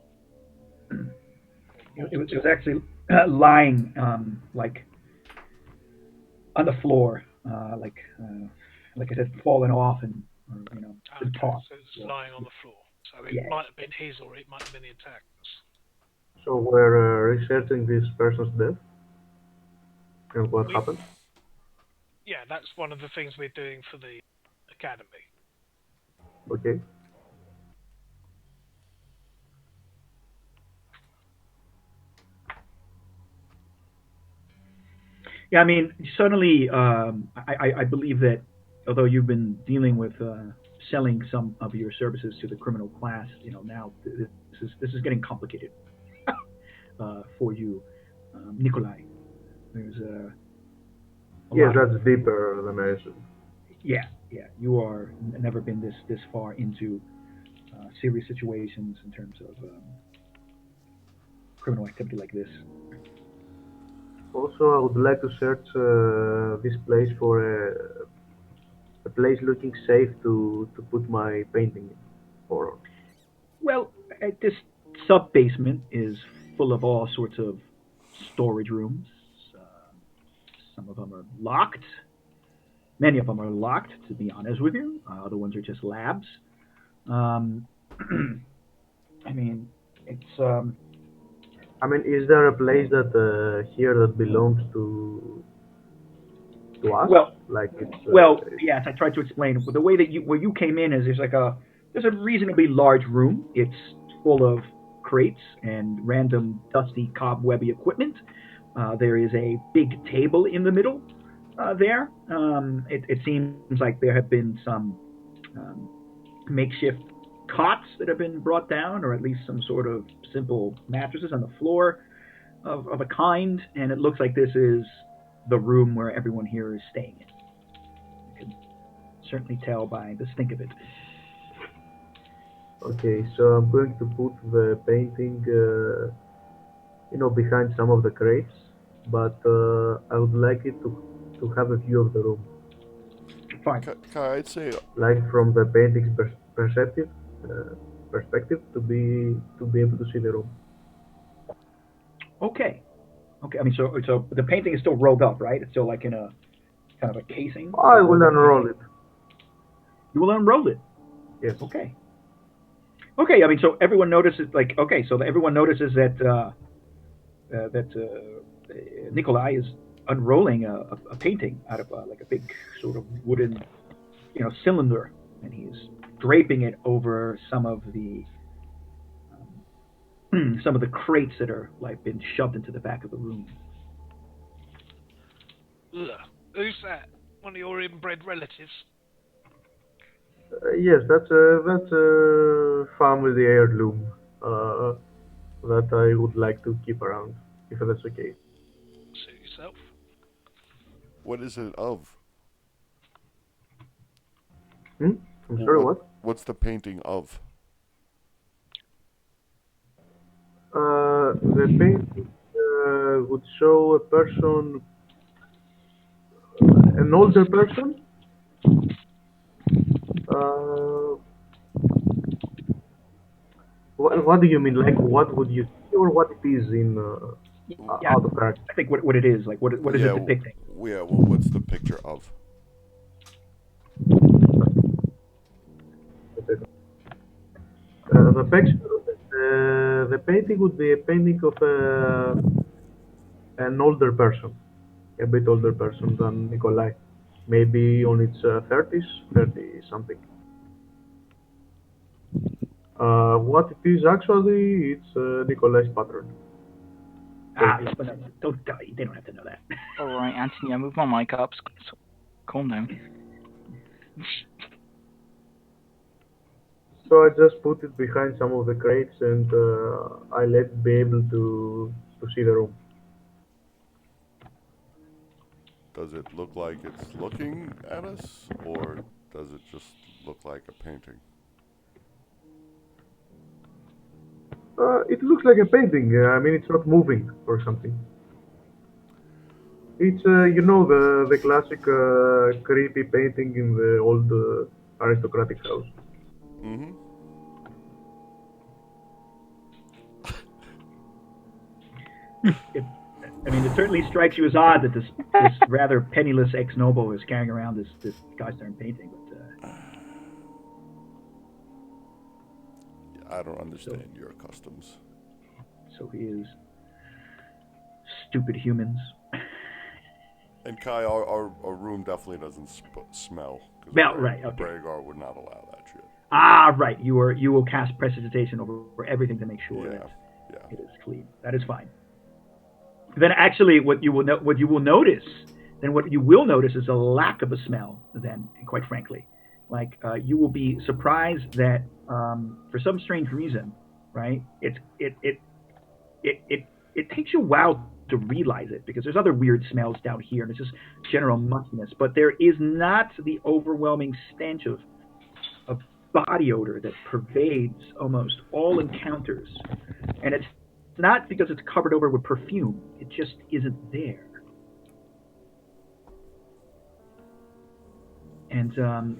It was actually lying like on the floor, like it had fallen off and been tossed. So it's lying on the floor. So it might have been his, or it might have been the attacker's. So we're researching this person's death and what happened? Yeah, that's one of the things we're doing for the academy. Okay. Yeah, I mean, suddenly, I believe that although you've been dealing with selling some of your services to the criminal class, now this is getting complicated for you, Nikholai. There's a Yes, lot of that's deeper than I assumed. yeah, yeah. You are never been this far into serious situations in terms of criminal activity like this. Also, I would like to search this place for a place looking safe to put my painting in. Or Well, this sub basement is full of all sorts of storage rooms. Uh, some of them are locked. Many of them are locked, to be honest with you. Other ones are just labs. Um, I mean, it's I mean, is there a place that here that belongs to us? well, Like it's yes. I tried to explain the way that where you came in is there's a reasonably large room. It's full of crates and random dusty cobwebby equipment. There is a big table in the middle there. It seems like there have been some um, makeshift cots that have been brought down, or at least some sort of simple mattresses on the floor of a kind. And it looks like this is the room where everyone here is staying in. You can certainly tell by the stink of it. okay. So I'm going to put the painting, behind some of the crates, but I would like it to have a view of the room, Fine. Kai, I'd say like from the painting's perceptive perspective, to be able to see the room. Okay. Okay. I mean, so the painting is still rolled up, right? It's still like in a kind of a casing. I will unroll it. You will unroll it. Yes. Okay. Okay. I mean, so everyone notices, like, okay, so everyone notices that Nikholai is unrolling a painting out of like a big sort of wooden, cylinder, and he's draping it over some of the crates that are like been shoved into the back of the room. Ugh. Who's that? One of your inbred relatives? Yes, that's a family heirloom that I would like to keep around, if that's okay. Suit yourself. what is it of? Hmm? I'm sorry, what? What's the painting of? The painting would show a person, an older person. Uh, what do you mean? Like, what would you see, or what it is in Yeah, out of character? I think what it is like what is yeah, it depicting? Yeah. Well, what's the picture of? The picture, the painting would be a painting of an older person, a bit older person than Nikolai, maybe on its 30s, 30 something. What it is actually, it's Nikolai's pattern. Yes, but no, don't they don't have to know that. All right, Anthony, I moved my mic up. So calm down. So I just put it behind some of the crates, and I let it be able to see the room. Does it look like it's looking at us, or does it just look like a painting? It looks like a painting. I mean, it's not moving or something. It's the classic creepy painting in the old aristocratic house. Mm-hmm. I mean, it certainly strikes you as odd that this rather penniless ex noble is carrying around this gosh darn painting, but I don't understand your customs. so he is stupid humans. And Kai, our room definitely doesn't smell. Well, right, okay. Braegar would not allow that shit. Right. You will cast prestidigitation over everything to make sure Yeah, that yeah. it is clean. That is fine. then actually what you will notice is a lack of a smell. Then, quite frankly, like you will be surprised that for some strange reason, right? It takes you a while to realize it because there's other weird smells down here, and it's just general muskiness. But there is not the overwhelming stench of body odor that pervades almost all encounters, and it's not because it's covered over with perfume. It just isn't there. And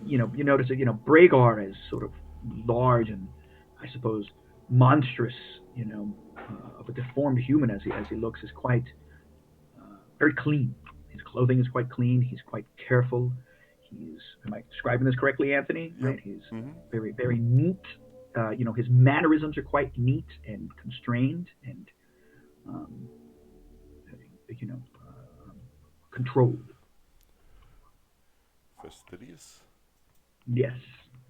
you notice that Braegar is sort of large and I suppose monstrous, of a deformed human as he looks, is quite very clean. His clothing is quite clean. He's quite careful. Am I describing this correctly, Anthony? Yep. Right. He's very, very neat. His mannerisms are quite neat and constrained and, controlled. Fastidious? Yes.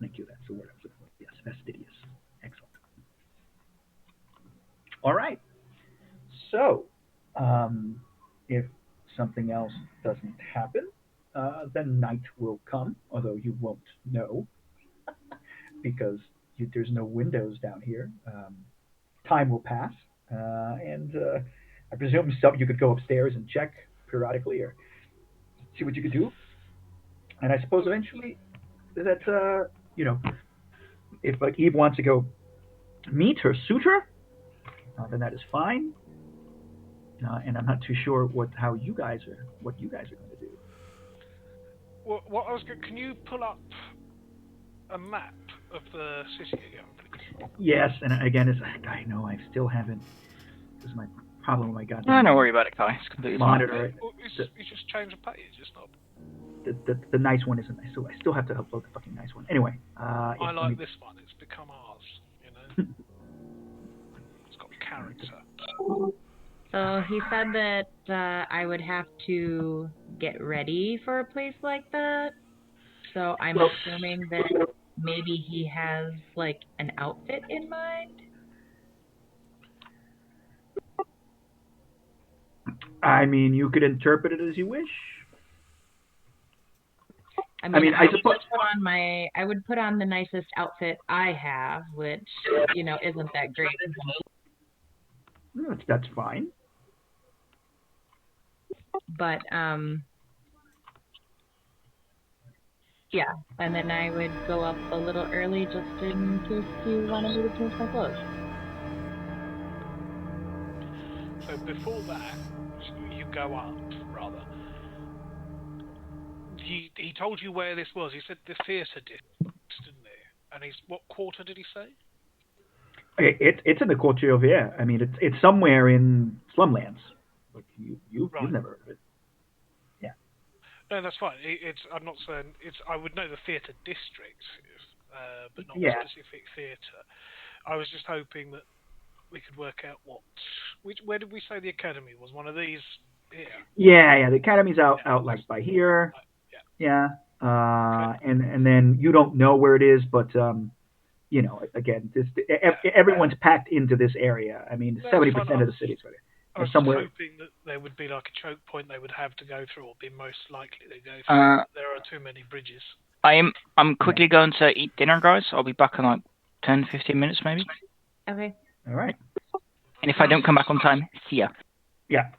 Thank you. That's the word I was looking for. Yes, fastidious. Excellent. All right. So, if something else doesn't happen, then night will come, although you won't know because there's no windows down here. Time will pass, and I presume you could go upstairs and check periodically or see what you could do. And I suppose eventually that, if like Eve wants to go meet her suitor, then that is fine. And I'm not too sure what you guys are going to do. Well, what I was going, can you pull up a map of the city again, please? Yes, and again, I know I still haven't. This is my problem with my goddamn. No, don't worry about it, Kai. It's completely monitor. Well, you just change the page, it's not. The nice one isn't. I still have to upload the fucking nice one. Anyway, I like this one. It's become ours. It's got character. So he said that I would have to get ready for a place like that. So I'm assuming that maybe he has like an outfit in mind. I mean, you could interpret it as you wish. I would put on the nicest outfit I have, which isn't that great. That's fine. But yeah, and then I would go up a little early just in case you wanted me to change my clothes. So before that, you go up rather. He told you where this was. He said the theatre district, didn't he? And what quarter did he say? It's in the quarter over here. I mean, it's somewhere in Slumlands. But you've never heard of it. Yeah. No, that's fine. I'm not saying it's. I would know the theatre district, but not the specific theatre. I was just hoping that we could work out where did we say the academy was? One of these here. Yeah. The academy's out like by here. Yeah. Okay. And then you don't know where it is, but again, everyone's packed into this area. I mean, 70% of the city's right here. I was somewhere. hoping that there would be like a choke point they would have to go through, or be most likely to go through. There are too many bridges. I'm quickly going to eat dinner, guys. I'll be back in like 10, 15 minutes, maybe. Okay. All right. And if I don't come back on time, see ya. Yeah.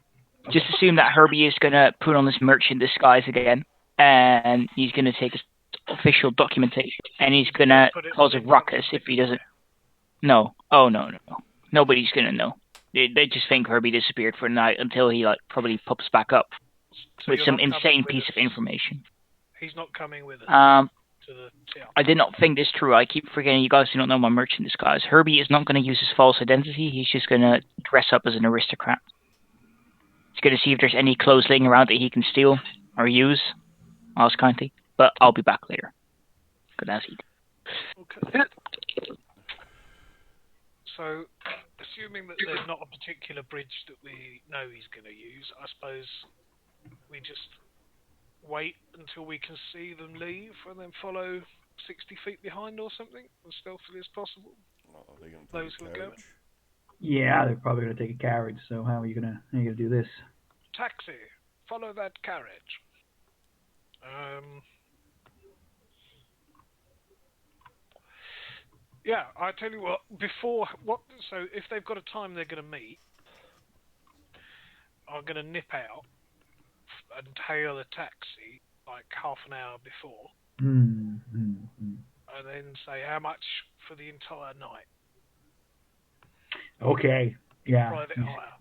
Just assume that Herbie is going to put on this merchant disguise again, and he's going to take his official documentation, and he's going to cause a ruckus if he doesn't. No. Oh, no. Nobody's going to know. They just think Herbie disappeared for a night until he probably pops back up with some insane piece of information. He's not coming with us to the town. I did not think this through. I keep forgetting you guys do not know my merchant disguise. Herbie is not going to use his false identity. He's just going to dress up as an aristocrat. He's going to see if there's any clothes laying around that he can steal or use. Ask kindly. But I'll be back later. Good as eat. Okay. So, assuming that there's not a particular bridge that we know he's going to use, I suppose we just wait until we can see them leave and then follow 60 feet behind or something as stealthily as possible. Are they going to Those take who a are going. carriage? Yeah, they're probably going to take a carriage. So how are you gonna do this? Taxi, follow that carriage. Yeah, I tell you what. So if they've got a time they're going to meet, I'm going to nip out and hail a taxi like half an hour before, and then say how much for the entire night. Okay. Yeah. Private hire.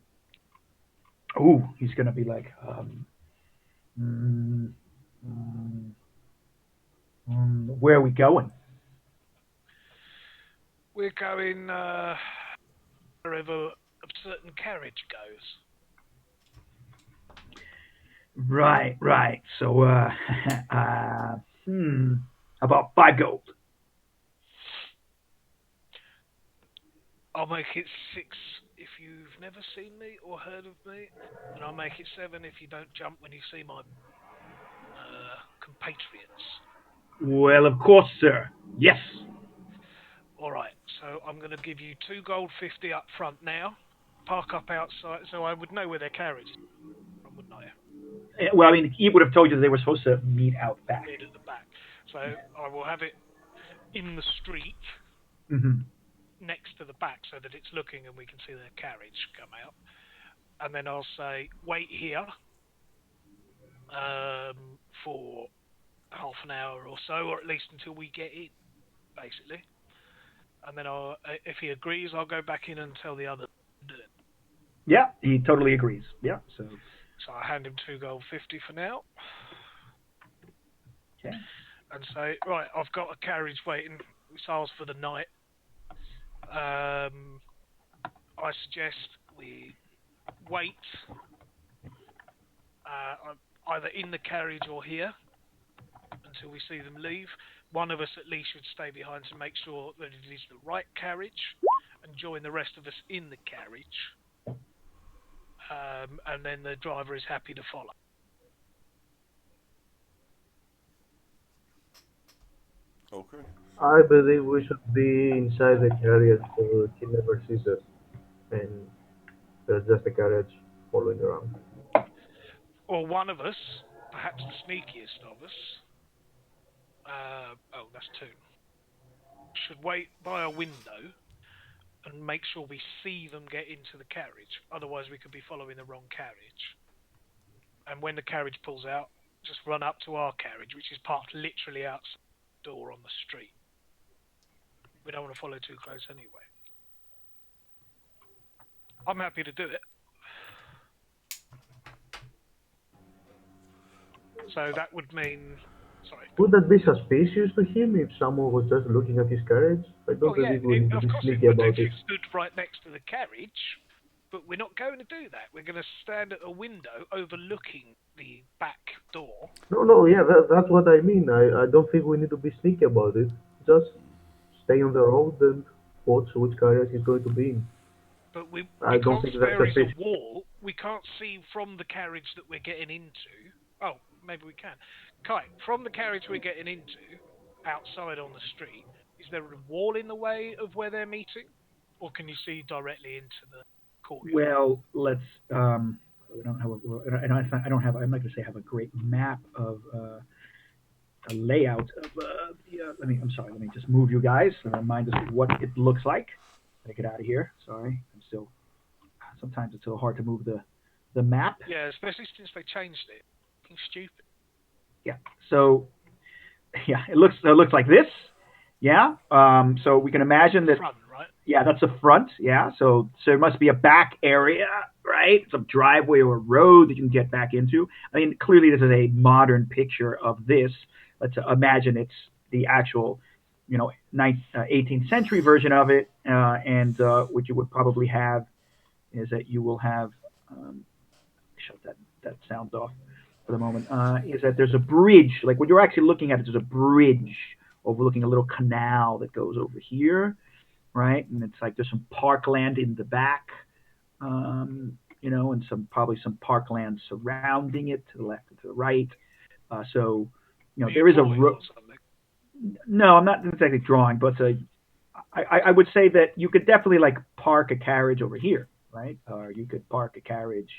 Ooh, he's gonna be like, mm, mm, where are we going? We're going wherever a certain carriage goes. Right. So, about 5 gold. I'll make it 6 if you've never seen me or heard of me, and I'll make it 7 if you don't jump when you see my compatriots. Well, of course, sir. Yes. All right, so I'm going to give you 2 gold 50 up front now. Park up outside, so I would know where their carriage is, wouldn't I? Well, I mean, he would have told you they were supposed to meet out back. Meet at the back. So I will have it in the street. Next to the back so that it's looking and we can see their carriage come out. And then I'll say, wait here for half an hour or so, or at least until we get in, basically. And then if he agrees, I'll go back in and tell the other to do it. Yeah, he totally agrees. Yeah, so I hand him 2 gold 50 for now. Okay. And say, right, I've got a carriage waiting. It's ours for the night. I suggest we wait either in the carriage or here until we see them leave. One of us at least should stay behind to make sure that it is the right carriage and join the rest of us in the carriage. And then the driver is happy to follow. Okay. I believe we should be inside the carriage so he never sees us, and there's just a carriage following around. Or one of us, perhaps the sneakiest of us, that's 2, should wait by a window and make sure we see them get into the carriage. Otherwise, we could be following the wrong carriage. And when the carriage pulls out, just run up to our carriage, which is parked literally outside the door on the street. We don't want to follow too close anyway. I'm happy to do it. So that would mean... Sorry. Would that be suspicious to him if someone was just looking at his carriage? I don't believe we need to of be course sneaky it would about if you it. stood right next to the carriage, but we're not going to do that. We're going to stand at a window overlooking the back door. No, yeah, that's what I mean. I don't think we need to be sneaky about it. Just stay on the road and watch which carriage is going to be in. But I don't think that's there is a suspicious. wall. We can't see from the carriage that we're getting into. Oh, maybe we can. Kai, from the carriage we're getting into, outside on the street, is there a wall in the way of where they're meeting? Or can you see directly into the courtyard? Well, let's. I don't have. I don't have. I'm not going to say I have a great map of a layout of the. I'm sorry. Let me just move you guys and remind us of what it looks like. Let me get out of here. Sorry, I'm still. Sometimes it's so hard to move the map. Yeah, especially since they changed it. It's stupid. Yeah. So, yeah, it looks like this. Yeah. So we can imagine that. Front, right? Yeah, that's the front. Yeah. So there must be a back area, right? Some driveway or a road that you can get back into. I mean, clearly this is a modern picture of this. Let's imagine it's the actual, 18th century version of it, and what you would probably have is that you will have. Shut that sound off for the moment. Is that there's a bridge? Like what you're actually looking at, there's a bridge overlooking a little canal that goes over here, right? And it's like there's some parkland in the back, and probably some parkland surrounding it to the left and to the right. So, there is a road. No, I'm not exactly drawing, but I would say that you could definitely like park a carriage over here, right? Or you could park a carriage,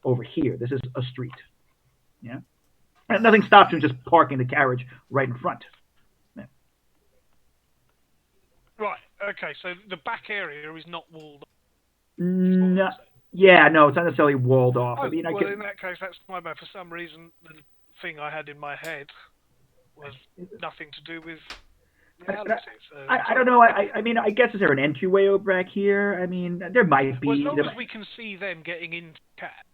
over here. This is a street. Yeah. And nothing stops you just parking the carriage right in front. Yeah. Right. Okay. So the back area is not walled. No, yeah, no, it's not necessarily walled off. Oh, I mean, in that case, that's my bad. For some reason, the thing I had in my head was nothing to do with reality. I don't know. I mean, I guess is there an entryway over back here? I mean, there might be. Well, as long as we can see them getting into cat.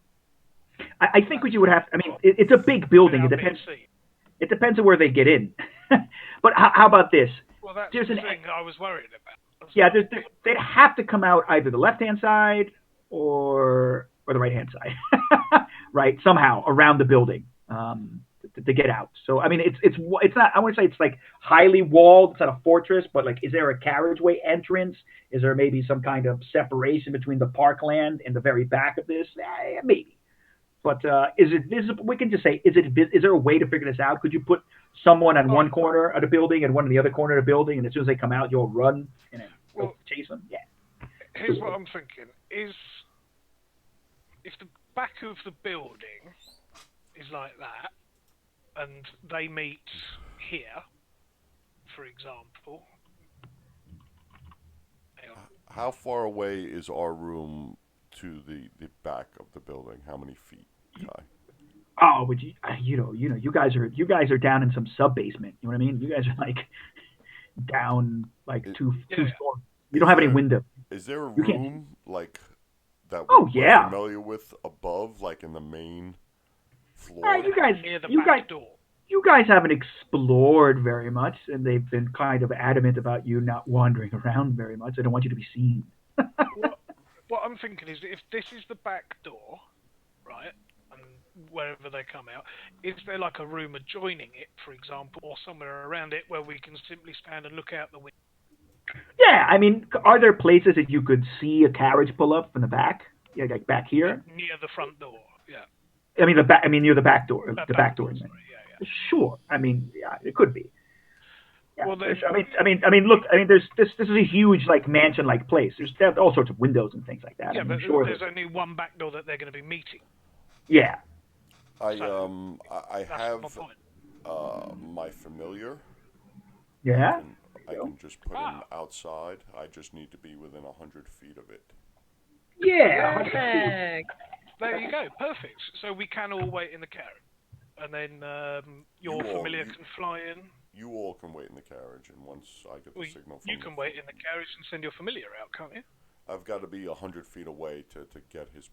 I think what you would have. I mean, it's a big building. It depends. It depends on where they get in. But how about this? Well, that's the thing I was worried about. Yeah, they'd have to come out either the left-hand side or the right-hand side, right? Somehow around the building to get out. So I mean, it's not. I want to say it's like highly walled. It's not a fortress, but like, is there a carriageway entrance? Is there maybe some kind of separation between the parkland and the very back of this? Maybe. But is it visible? We can just say, is there a way to figure this out? Could you put someone on one corner of the building and one on the other corner of the building, and as soon as they come out, you'll run and chase them? Yeah. Here's what I'm thinking: is if the back of the building is like that, and they meet here, for example. How far away is our room to the back of the building? How many feet, Kai? Oh, but you guys are down in some sub basement. You know what I mean? You guys are like down like two stories. You don't have any window. Is there a room like that we're familiar with above, like in the main floor? You guys near the back door. You guys haven't explored very much, and they've been kind of adamant about you not wandering around very much. They don't want you to be seen. What I'm thinking is, if this is the back door, right, and wherever they come out, is there like a room adjoining it, for example, or somewhere around it where we can simply stand and look out the window? Yeah, I mean, are there places that you could see a carriage pull up from the back? Yeah, like back here? Near the front door, yeah. I mean, near the back door. The back door. Sorry, yeah. Sure. I mean, yeah, it could be. Yeah, well, then, I mean, look. I mean, this is a huge like mansion-like place. There's all sorts of windows and things like that. Yeah, but there's only one back door that they're going to be meeting. Yeah. I have my familiar. Yeah. I can just put him outside. I just need to be within 100 feet of it. Yeah. Perfect. There you go. Perfect. So we can all wait in the carriage, and then your familiar can fly in. You all can wait in the carriage, and once I get the signal from you can wait in the carriage and send your familiar out, can't you? I've got to be 100 feet away to get his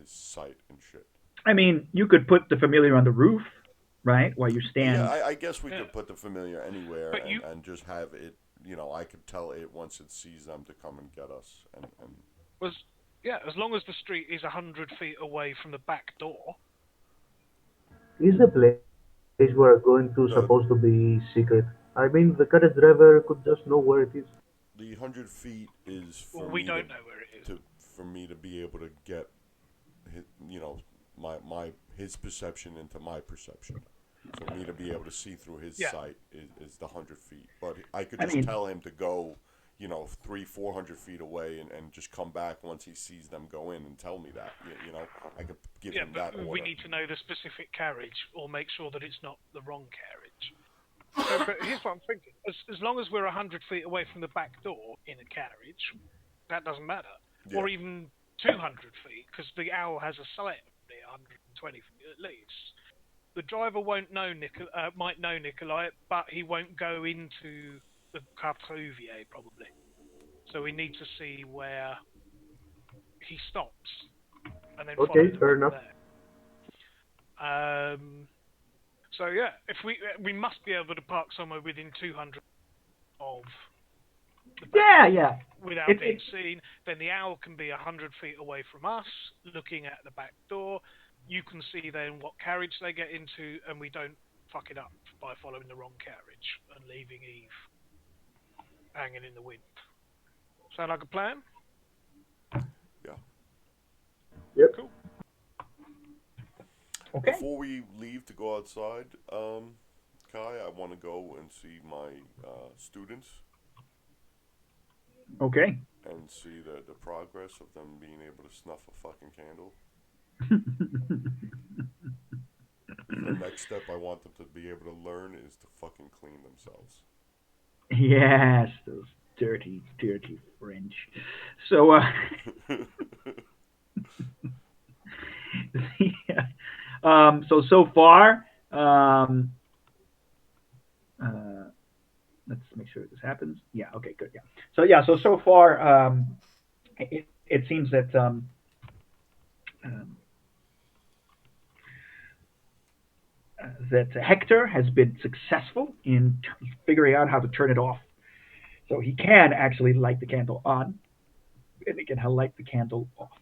sight and shit. I mean, you could put the familiar on the roof, right, while you stand. Yeah, I guess we could put the familiar anywhere and just have it. I could tell it once it sees them to come and get us. As long as the street is 100 feet away from the back door. Is the place we're going to supposed to be secret? I mean, the carriage driver could just know where it is. The 100 feet is for we don't know where it is. For me to be able to get, his perception into my perception. So for me to be able to see through his sight is the 100 feet. But I could just tell him to go, 300-400 feet away and just come back once he sees them go in and tell me that. I could give him that order. We need to know the specific carriage or make sure that it's not the wrong carriage. But here's what I'm thinking. As long as we're 100 feet away from the back door in a carriage, that doesn't matter. Yeah. Or even 200 feet, because the owl has a sight of 120 feet at least. The driver won't know might know Nikholai, but he won't go into the Cartouvier probably. So we need to see where he stops, and then okay, fair enough. There. So yeah, if we must be able to park somewhere within 200 of the back without being seen. Then the owl can be 100 feet away from us, looking at the back door. You can see then what carriage they get into, and we don't fuck it up by following the wrong carriage and leaving Eve hanging in the wind. Sound like a plan? Yeah. Yep. Cool. Okay. Before we leave to go outside, Kai, I want to go and see my students. Okay. and see the progress of them being able to snuff a fucking candle. The next step I want them to be able to learn is to fucking clean themselves. Yes, those dirty, dirty French. So, yeah. So far, let's make sure this happens. Yeah. Okay. Good. Yeah. So far, it seems that that Hector has been successful in figuring out how to turn it off. So he can actually light the candle on, and he can light the candle off.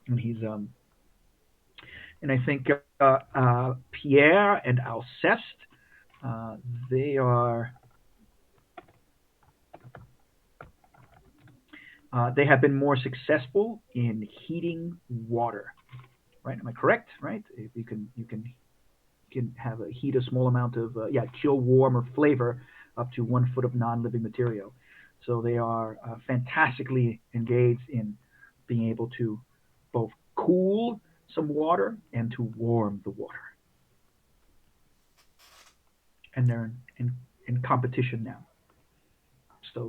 And he's and I think Pierre and Alceste, they are they have been more successful in heating water. Right? Am I correct? Right? If you can have a heat a small amount of chill, warm, or flavor up to 1 foot of non-living material. So they are fantastically engaged in being able to both cool some water and to warm the water. And they're in competition now. So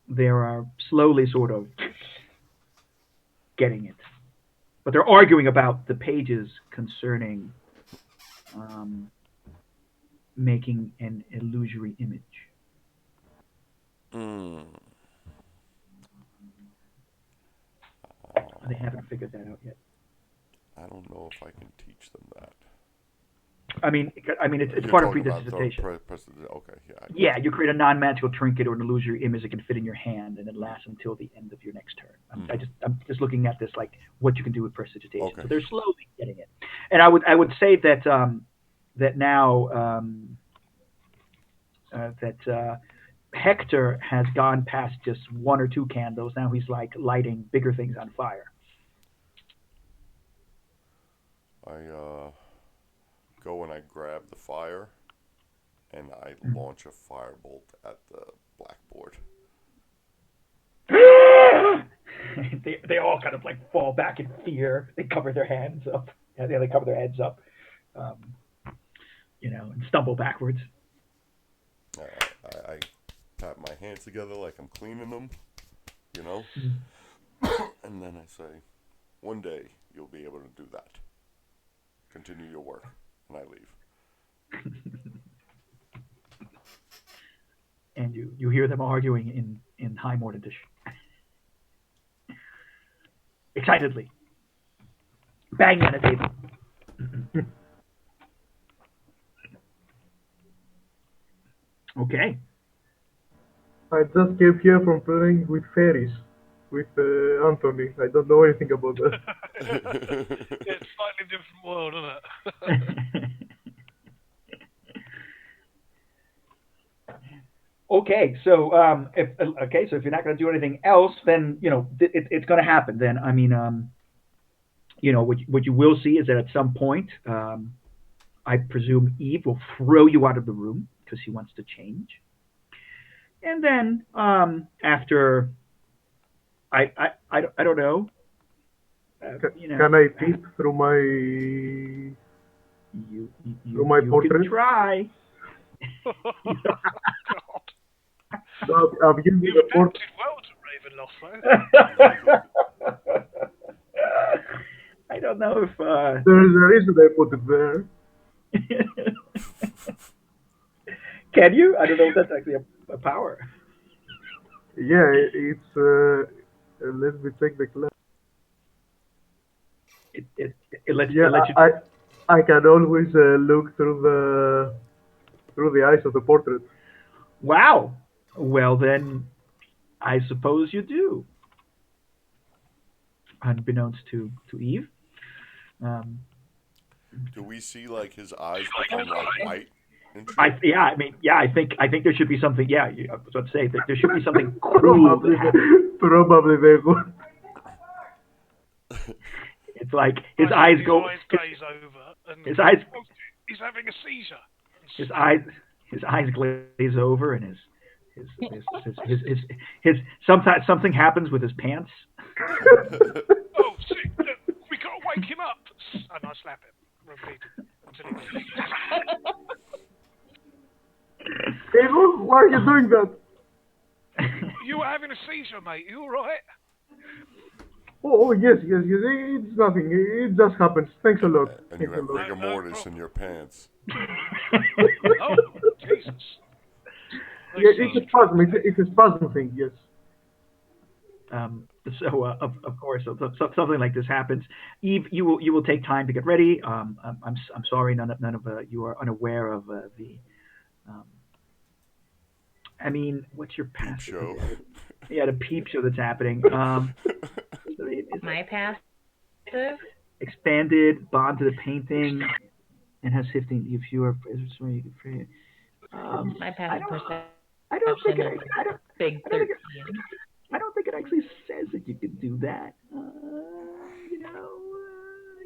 they are slowly sort of getting it. But they're arguing about the pages concerning making an illusory image. They haven't figured that out yet. I don't know if I can teach them that. I mean, it's part of prestidigitation. Okay, yeah. Yeah, you create a non-magical trinket or an illusory image that can fit in your hand, and it lasts until the end of your next turn. I'm just looking at this like what you can do with prestidigitation. Okay. So they're slowly getting it, and I would say that that now that Hector has gone past just 1 or 2 candles. Now he's like lighting bigger things on fire. I go and I grab the fire, and I launch a firebolt at the blackboard. They all kind of like fall back in fear. They cover their hands up. Yeah, they cover their heads up, and stumble backwards. I pat my hands together like I'm cleaning them, and then I say, "One day you'll be able to do that. Continue your work," and I leave. And you hear them arguing in High Mornitish. Excitedly. Banging on the table. Okay. I just came here from playing with fairies, with Anthony. I don't know anything about that. It's a slightly different world, isn't it? Okay, so if you're not going to do anything else, then it's going to happen. Then I mean, what you will see is that at some point, I presume Eve will throw you out of the room because she wants to change, and then after, I don't know. Can I peep through my through my portrait? Can try. No, I'm using You've the adapted well to Ravenloft, though. I don't know if there is a reason I put it there. Can you? I don't know if that's actually a power. Yeah, it's let me check the class. It lets Yeah, it lets you. I can always look through the eyes of the portrait. Wow. Well then, I suppose you do. Unbeknownst to Eve. Do we see like his eyes become like white? I think there should be something. Yeah, I was about to say that there should be something cruel. Probably they would. It's like his eyes go. Glaze over, and His eyes. he's having a seizure. His eyes glaze over, and his sometimes something happens with his pants. Oh, shit! We gotta wake him up! And I slap him, repeated until he moves. Hey, look, why are you doing that? You were having a seizure, mate. You all right? Oh, yes. It's nothing. It just happens. Thanks a lot. And you Thanks a have lot. rigor mortis in your pants. Oh, Jesus. Yeah, it's a spasm. It's a spasm thing. Yes. So of course, something like this happens. Eve, you will take time to get ready. I'm sorry, none of you are unaware of the. I mean, what's your Peep passive? show. Yeah, the peep show that's happening. My passive? Expanded, bond to the painting, and has 15. If you are, My passive perception I don't think is big 13. I don't think it actually says that you could do that.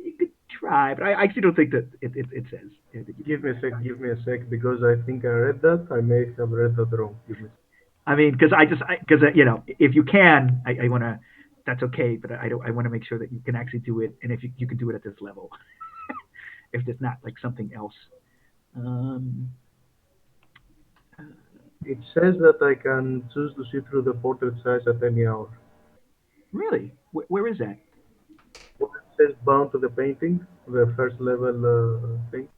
You could try, but I actually don't think that it says. That you Give me a sec. Give me a sec, because I think I read that. I may have read that wrong. Give me a sec. I mean, because if you can, I want to. That's okay, but I don't. I want to make sure that you can actually do it, and if you can do it at this level, if there's not like something else. It says that I can choose to see through the portrait size at any hour. Really, where is that? Well, it says bound to the painting, the first level thing.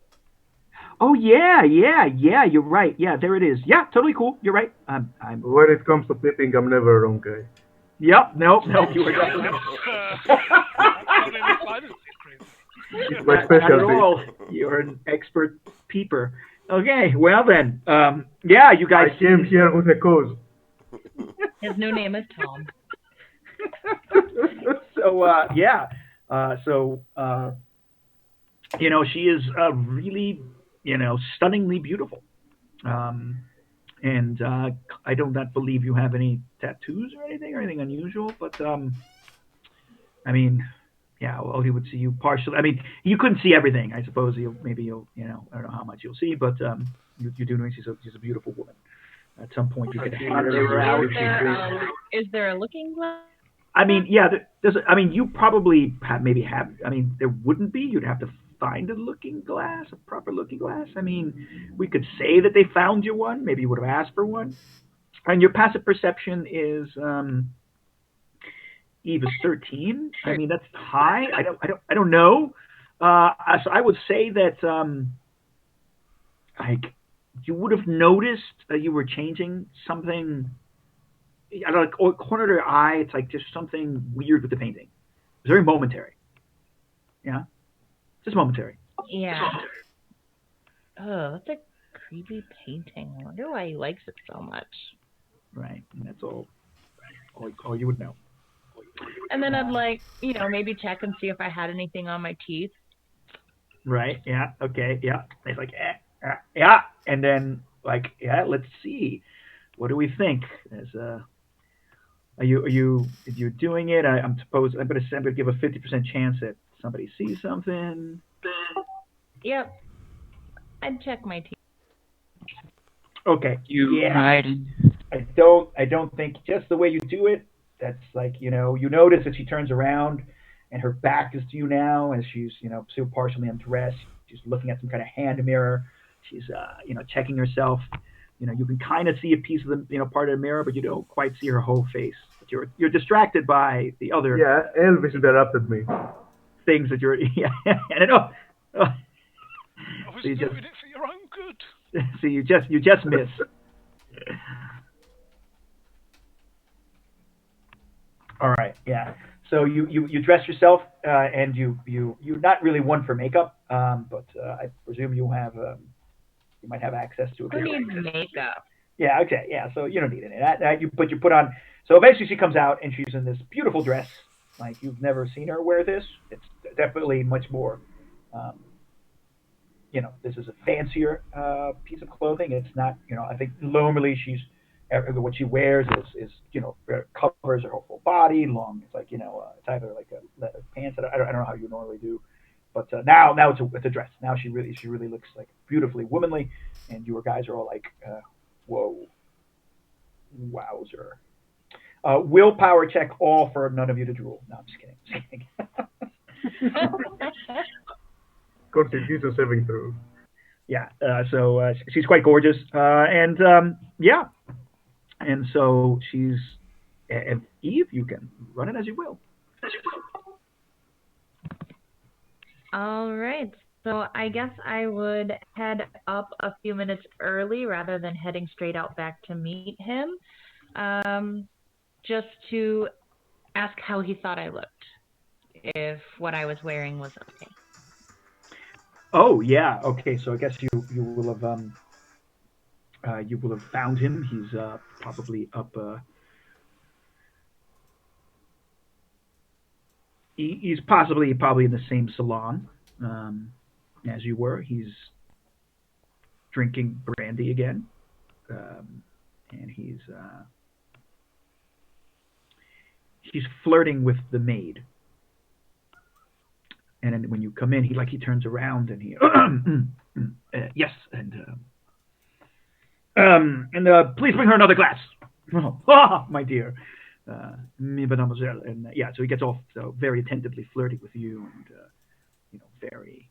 Oh yeah. You're right. Yeah, there it is. Yeah, totally cool. You're right. I'm. When it comes to peeping, I'm never wrong, guy. Yep. Nope. You were definitely. It's my Not at specialty. all. You're an expert peeper. Okay. Well then. Yeah, you guys. I came here with a cause. His new name is Tom. So yeah. She is really, stunningly beautiful. And I do not believe you have any tattoos or anything unusual, but I mean, yeah, well, he would see you partially. I mean, you couldn't see everything. I suppose you'll, I don't know how much you'll see, but you do know she's a beautiful woman. At some point, you can hear her out. Is there a looking glass? I mean, yeah, you probably have. I mean, there wouldn't be. You'd have to find a proper looking glass. I mean, we could say that they found you one. Maybe you would have asked for one. And your passive perception is Eve is 13. I mean, that's high. I don't know. So I would say that like you would have noticed that you were changing something. I don't know, like corner of your eye. It's like just something weird with the painting. It's very momentary. Yeah, just momentary. Yeah. Oh, that's a creepy painting. I wonder why he likes it so much. Right, and that's all you would know. And then I'd maybe check and see if I had anything on my teeth. Right. Yeah. Okay. Yeah. It's like, yeah, and then let's see. What do we think? Are you doing it? I'm gonna give a 50% chance that somebody sees something. Yep. I'd check my teeth. Okay. Right. I don't think just the way you do it. That's like you notice that she turns around, and her back is to you now, and she's still partially undressed. She's looking at some kind of hand mirror. She's checking herself. You can kind of see a piece of the part of the mirror, but you don't quite see her whole face. But you're distracted by the other Elvis interrupted me. things that you're and I know. I was doing it for your own good. So you just miss. All right, yeah. So you dress yourself, and you're not really one for makeup, but I presume you might have access to a Who needs makeup? Yeah, okay, yeah. So you don't need any. You put on. So eventually she comes out and she's in this beautiful dress, like you've never seen her wear this. It's definitely much more. This is a fancier piece of clothing. It's not. I think normally what she wears is covers her whole body long. It's like it's either like a leather pants. I don't know how you normally do. But now it's a dress. Now she really looks like beautifully womanly, and you guys are all like, whoa. Wowzer. Willpower check all for none of you to drool. No, I'm just kidding. Constitution saving throw. Yeah. So she's quite gorgeous, and yeah, and so she's. And Eve, you can run it as you will. All right. So I guess I would head up a few minutes early rather than heading straight out back to meet him, just to ask how he thought I looked, if what I was wearing was okay. Oh yeah. Okay. So I guess you will have found him. He's probably up. He's probably in the same salon as you were. He's drinking brandy again, and he's flirting with the maid. And then when you come in, he turns around and he yes, and please bring her another glass. Oh, my dear, mademoiselle, and yeah, so he gets off so very attentively flirting with you, and very.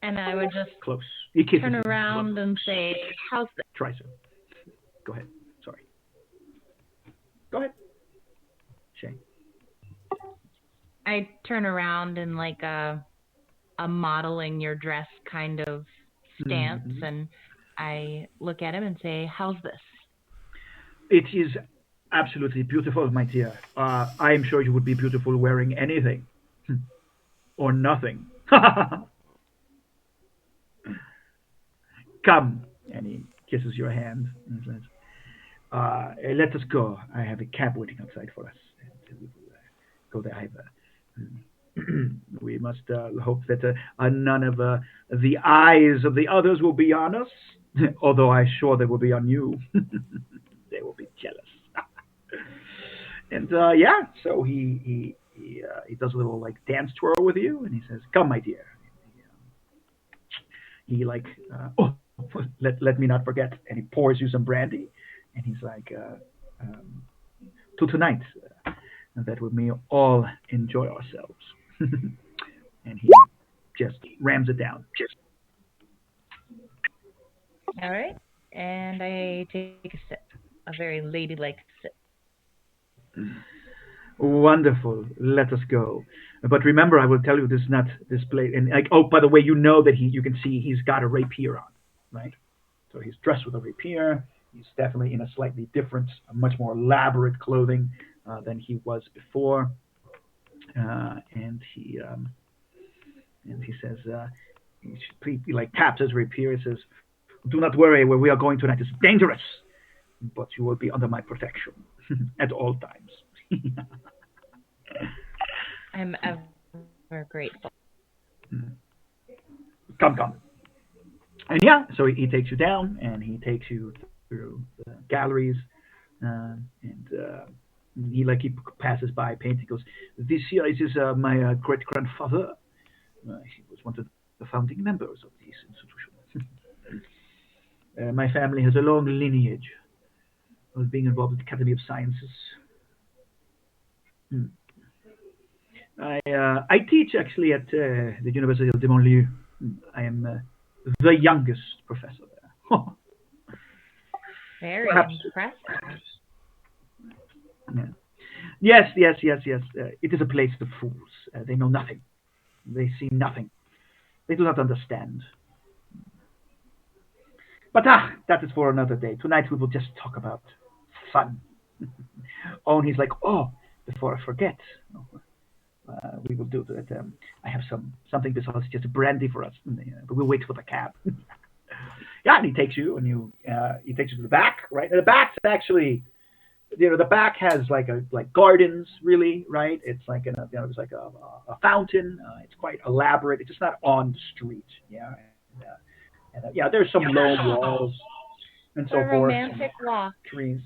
And I would just close. turn around and say, "How's this?" Try, sir. Go ahead. Sorry. Go ahead. Shay. I turn around in like a modeling your dress kind of stance, and I look at him and say, "How's this?" It is absolutely beautiful, my dear. I am sure you would be beautiful wearing anything or nothing. Come, and he kisses your hand and says, "Let us go. I have a cab waiting outside for us. And we will go there. We must hope that none of the eyes of the others will be on us, although I'm sure they will be on you. They will be jealous." And yeah, so he does a little like dance twirl with you, and he says, "Come, my dear." He let me not forget, and he pours you some brandy, and he's like, "To tonight, that we may all enjoy ourselves." And he just rams it down. All right, and I take a sip, a very ladylike sip. Wonderful. Let us go. But remember, I will tell you, this is not this place. And like, oh, by the way, you know that you can see he's got a rapier on, right? So he's dressed with a rapier. He's definitely in a slightly different, much more elaborate clothing than he was before. And he says, he like taps his rapier. He says, "Do not worry, where we are going tonight is dangerous, but you will be under my protection at all times." I'm ever grateful. Come. And yeah, so he takes you down, and he takes you through the galleries, and he passes by painting. He goes, "This here is my great grandfather. He was one of the founding members of this institution. My family has a long lineage of being involved with the Academy of Sciences. I teach actually at the University of Demolieu. I am the youngest professor there." Very Perhaps. impressive. Yeah. Yes. It is a place of fools. They know nothing. They see nothing. They do not understand. But that is for another day. Tonight we will just talk about fun. Oh, and he's like, "Oh, before I forget, we will do that. I have something besides just brandy for us, but we'll wait for the cab." Yeah, and he takes you to the back, right? And the back's actually, the back has like gardens, really, right? It's like it's like a fountain. It's quite elaborate. It's just not on the street, yeah. And yeah, there's some low walls and so A forth. romantic walk. Trees.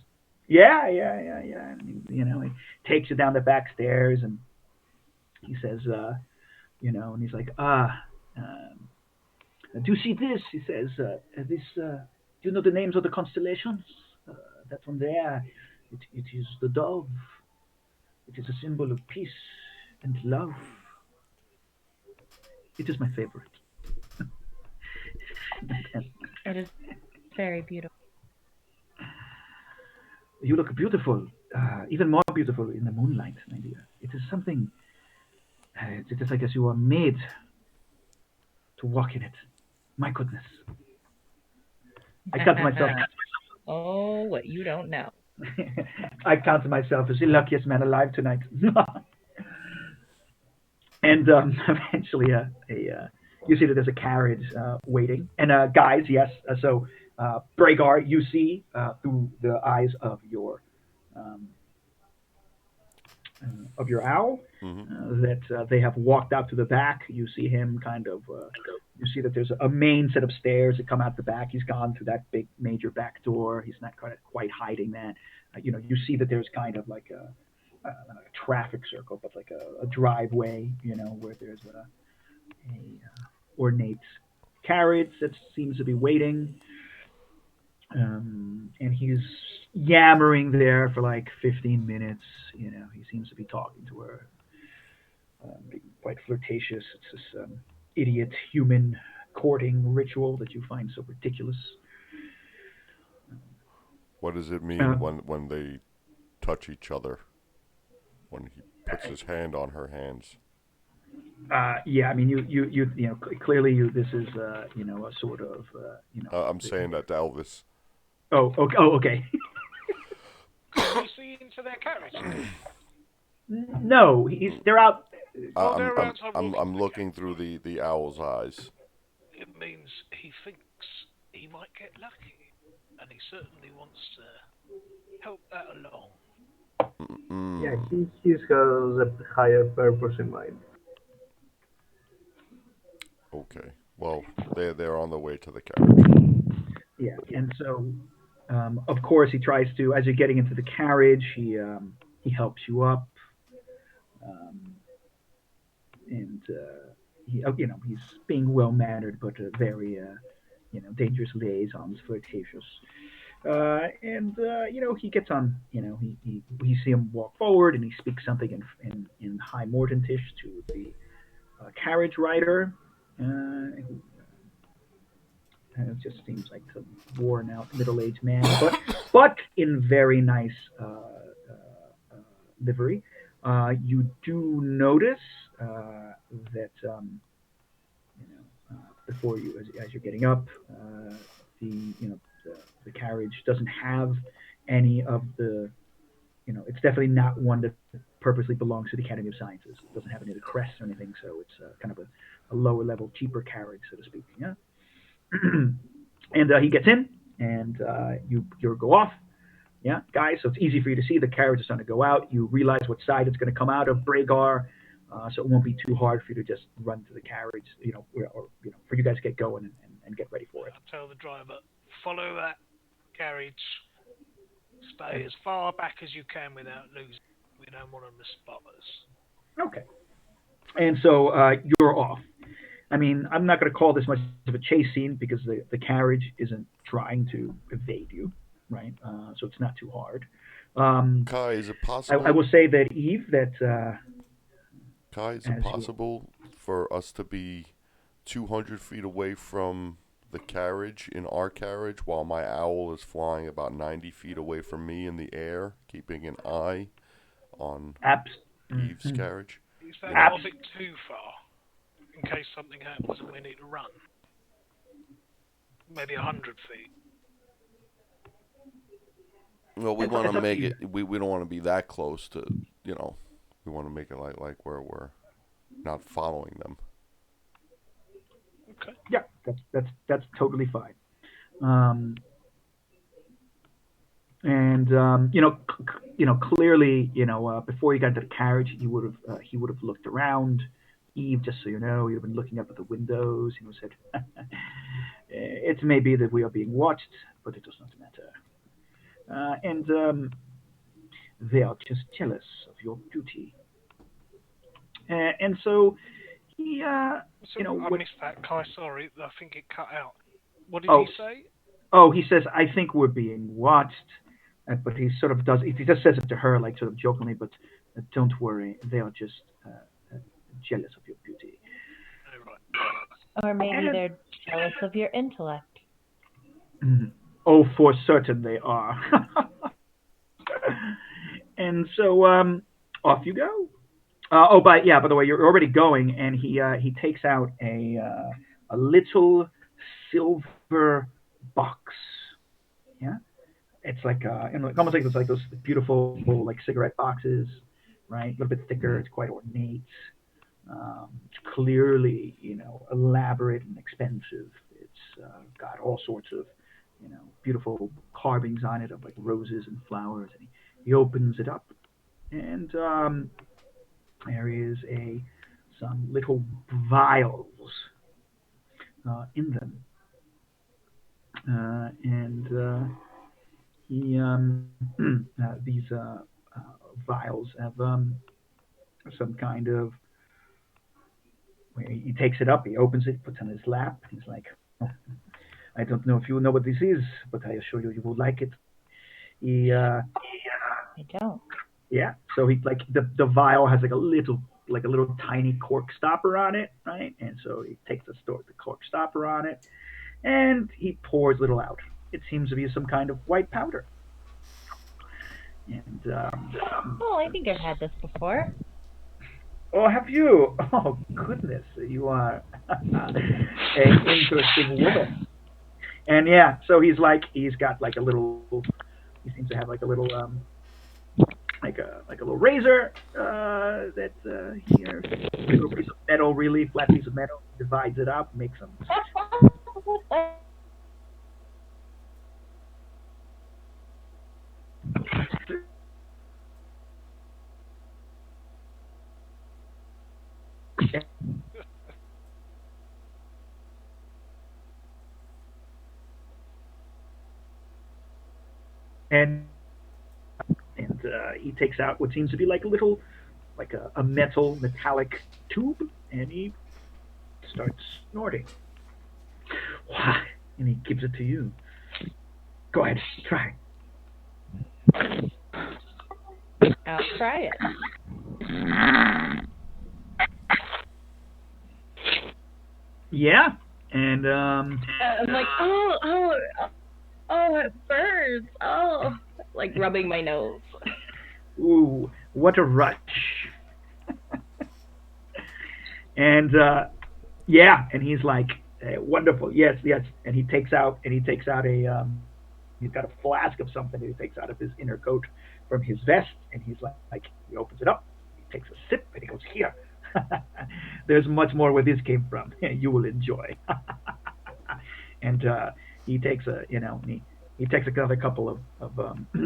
Yeah. And, he takes you down the back stairs, and he says, and he's like, "Do you see this?" He says, Do you know the names of the constellations? That one there, it is the dove. It is a symbol of peace and love. It is my favorite. It is very beautiful. You look beautiful, even more beautiful in the moonlight, my dear. It is something. It is like as you are made to walk in it. My goodness. I count myself. Oh, what you don't know. I count myself as the luckiest man alive tonight. And eventually, you see that there's a carriage waiting. And guys, yes. Braegar, you see through the eyes um, of your owl that they have walked out to the back. You see him kind of. You see that there's a main set of stairs that come out the back. He's gone through that big major back door. He's not quite hiding that. You see that there's kind of like a traffic circle, but like a driveway, where there's a ornate carriage that seems to be waiting. And he's yammering there for like 15 minutes. He seems to be talking to her, being quite flirtatious. It's this idiot human courting ritual that you find so ridiculous. What does it mean when they touch each other? When he puts his hand on her hands? Yeah, I mean, clearly this is, a sort of, I'm saying that to Elvis. Oh, okay. Can you see into their carriage? No, they're out. I'm looking through the owl's eyes. It means he thinks he might get lucky, and he certainly wants to help that along. Yeah, he has a higher purpose in mind. Okay. Well, they're on the way to the carriage. Yeah, and so, of course, he tries to. As you're getting into the carriage, he helps you up, and he's being well mannered, but very dangerous liaisons, flirtatious. And he gets on. We see him walk forward, and he speaks something in High Mordantish to the carriage rider. Who it just seems like a worn-out middle-aged man, but in very nice livery. You do notice that before you, as you're getting up, the carriage doesn't have any of the. It's definitely not one that purposely belongs to the Academy of Sciences. It doesn't have any of the crests or anything, so it's kind of a lower level, cheaper carriage, so to speak. Yeah. And he gets in, and you go off. Yeah, guys. So it's easy for you to see the carriage is starting to go out. You realize what side it's going to come out of, Braegar. So it won't be too hard for you to just run to the carriage, or for you guys to get going and get ready for it. I'll tell the driver, follow that carriage. Stay as far back as you can without losing. We don't want them to spot us. Okay. And so you're off. I mean, I'm not going to call this much of a chase scene because the carriage isn't trying to evade you, right? So it's not too hard. Kai, is it possible? I will say that Eve, that Kai, is it possible for us to be 200 feet away from the carriage in our carriage while my owl is flying about 90 feet away from me in the air, keeping an eye on Eve's carriage? Is that not a bit too far? In case something happens and we need to run. Maybe 100 feet. Well, we want to make it. We don't want to be that close to. We want to make it like where we're not following them. Okay. Yeah, that's totally fine. And clearly, before you got into the carriage, he would have looked around. Eve, just so you know, you've been looking up at the windows. He said, "It may be that we are being watched, but it does not matter. And they are just jealous of your beauty." And so he, I missed that, Kai. Sorry, I think it cut out. What did he say? Oh, he says, I think we're being watched. But he sort of does, he just says it to her, like sort of jokingly, but don't worry, they are just uh, jealous of your beauty. Oh, right. Or maybe And, they're jealous of your intellect. oh, for certain they are. And so off you go. By the way, you're already going, and he takes out a little silver box. Yeah, it's like almost like those beautiful like cigarette boxes, right? A little bit thicker. It's quite ornate. It's clearly elaborate and expensive. It's got all sorts of beautiful carvings on it of like roses and flowers. And he opens it up, and there is a some little vials in them, and he these vials have some kind of. He takes it up, he opens it, puts it on his lap. He's like, oh, I don't know if you know what this is, but I assure you, you will like it. He I don't. Yeah. So he like the vial has like a little tiny cork stopper on it, right? And so he takes the cork stopper on it, and he pours little out. It seems to be some kind of white powder. And Oh, I think I've had this before. oh, have you? Oh goodness, you are an interesting woman. And yeah, so he's got like a little. He seems to have like a little like a little razor that here, a little piece of metal, really flat piece of metal, divides it up, makes them. And he takes out what seems to be like a little, like a metallic tube, and he starts snorting. Why? And he gives it to you. Go ahead, try. I'll try it. Yeah, and I'm like, oh, it burns. Oh, like rubbing my nose. ooh, what a rush. And yeah, and he's like, wonderful, yes, yes. And he takes out he's got a flask of something that he takes out of his inner coat from his vest, and he's like he opens it up, he takes a sip, and he goes, here. There's much more where this came from. You will enjoy. And he takes he takes another couple of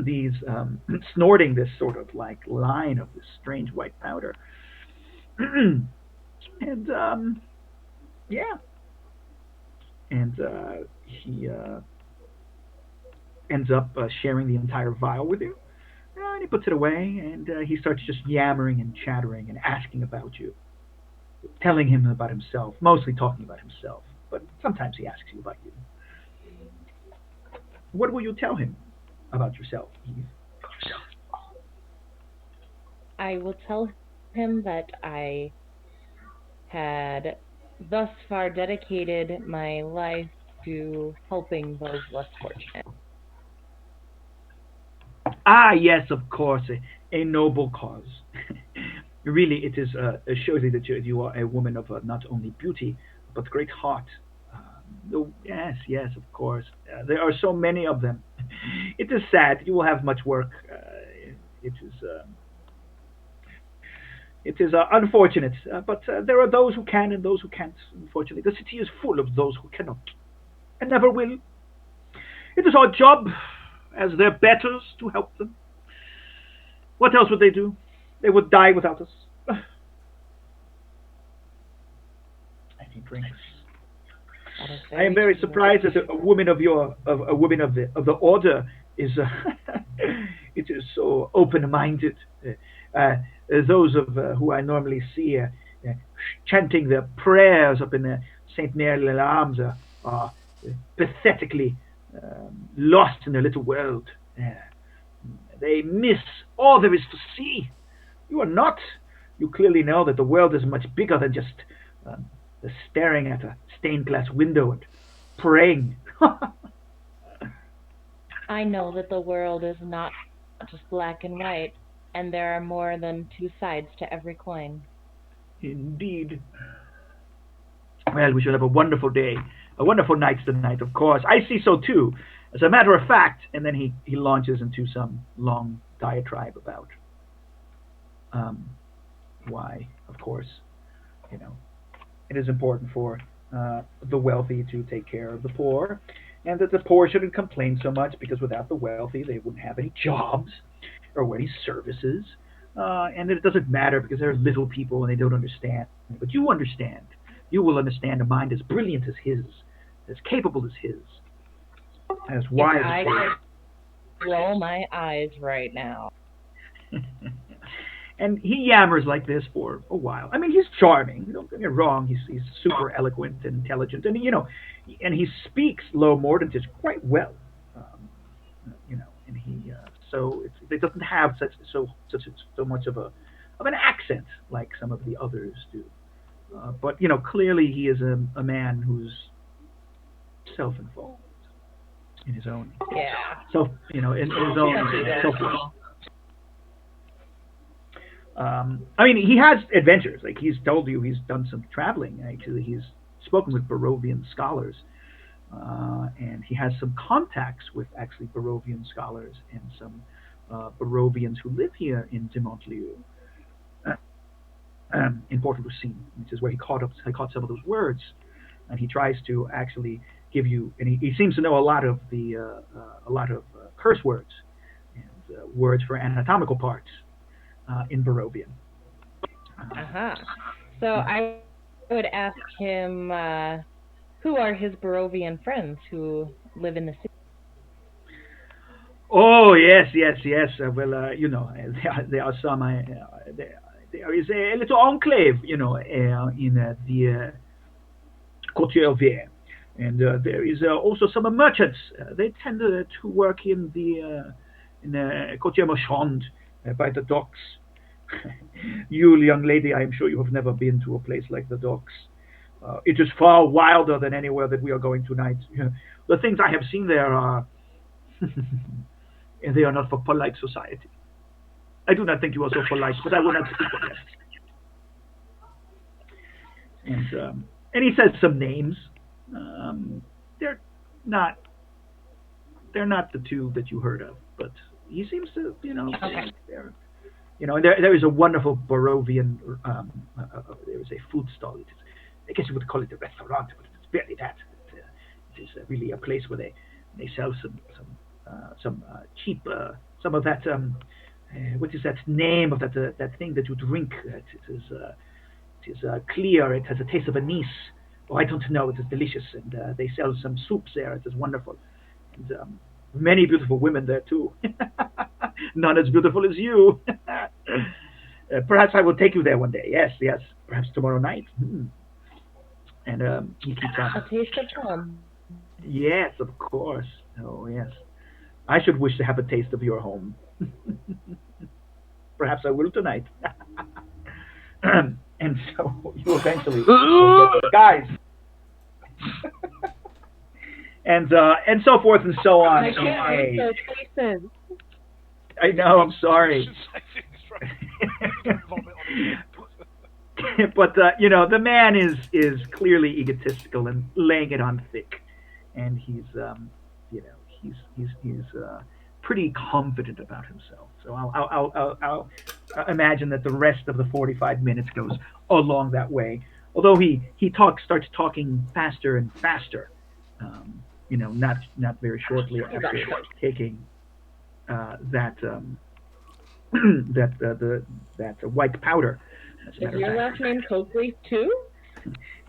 these snorting this sort of like line of this strange white powder. And yeah, and he ends up sharing the entire vial with you. And he puts it away, and he starts just yammering and chattering and asking about you, telling him about himself, mostly talking about himself, but sometimes he asks you about you. What will you tell him about yourself, Eve? I will tell him that I had thus far dedicated my life to helping those less fortunate. Ah, yes, of course, a noble cause. Really, it is shows that you are a woman of not only beauty but great heart. Yes, yes, of course. There are so many of them. It is sad. You will have much work. It is. It is unfortunate, but there are those who can and those who can't. Unfortunately, the city is full of those who cannot and never will. It is our job, as their betters, to help them. What else would they do? They would die without us. And he drinks. I am very surprised that a woman of a woman of the order is it is so open-minded. Those of who I normally see chanting their prayers up in the Saint Mary les Arms are pathetically lost in their little world. They miss all there is to see. You are not. You clearly know that the world is much bigger than just um, staring at a stained glass window and praying. I know that the world is not just black and white, and there are more than two sides to every coin. Indeed. Well, we shall have a wonderful day, a wonderful night tonight, of course. I see so too. As a matter of fact, and then he launches into some long diatribe about why, of course, you know, it is important for the wealthy to take care of the poor, and that the poor shouldn't complain so much because without the wealthy they wouldn't have any jobs or any services, and that it doesn't matter because they're little people and they don't understand. But you understand. You will understand a mind as brilliant as his, as capable as his, as wise I as his. could roll my eyes right now. And he yammers like this for a while. I mean, he's charming. Don't get me wrong. He's super eloquent and intelligent, and and he speaks low Mordentage quite well. And he it doesn't have so much of an accent like some of the others do. But clearly he is a man who's self-involved in his own in his own self. I mean, he has adventures. Like he's told you, he's done some traveling. Actually, he's spoken with Barovian scholars, and he has some contacts with actually Barovian scholars and some Barovians who live here in Demontlieu, in Port Lucine, which is where he caught some of those words, and he tries to actually give you. And he seems to know a lot of curse words and words for anatomical parts. In Barovian. So I would ask him, who are his Barovian friends who live in the city? Oh, yes. Well, there are some. There is a little enclave, in the Côte and there is also some merchants. They tend to work in the Côte Marchande by the docks. You, young lady, I am sure you have never been to a place like the docks. It is far wilder than anywhere that we are going tonight. The things I have seen there are, and they are not for polite society. I do not think you are so polite, but I will not speak of that. And he says some names. They're not the two that you heard of, but he seems to, Okay. There is a wonderful Barovian. There is a food stall. I guess you would call it a restaurant, but it's barely that. It is really a place where they sell some cheap some of that. What is that name of that thing that you drink? It is clear. It has a taste of anise. Oh, I don't know. It is delicious, and they sell some soups there. It is wonderful, and many beautiful women there too. None as beautiful as you. Perhaps I will take you there one day. Yes. Perhaps tomorrow night. And he keeps on. A taste of home. Yes, of course. Oh, yes. I should wish to have a taste of your home. Perhaps I will tonight. And so you eventually will get the guys. And so forth and so on. I can't read those faces. I know, I'm sorry. But the man is clearly egotistical and laying it on thick, and he's pretty confident about himself. So I'll imagine that the rest of the 45 minutes goes along that way. Although he starts talking faster and faster, not very shortly after taking that white powder. Is your last name Cokeleaf too?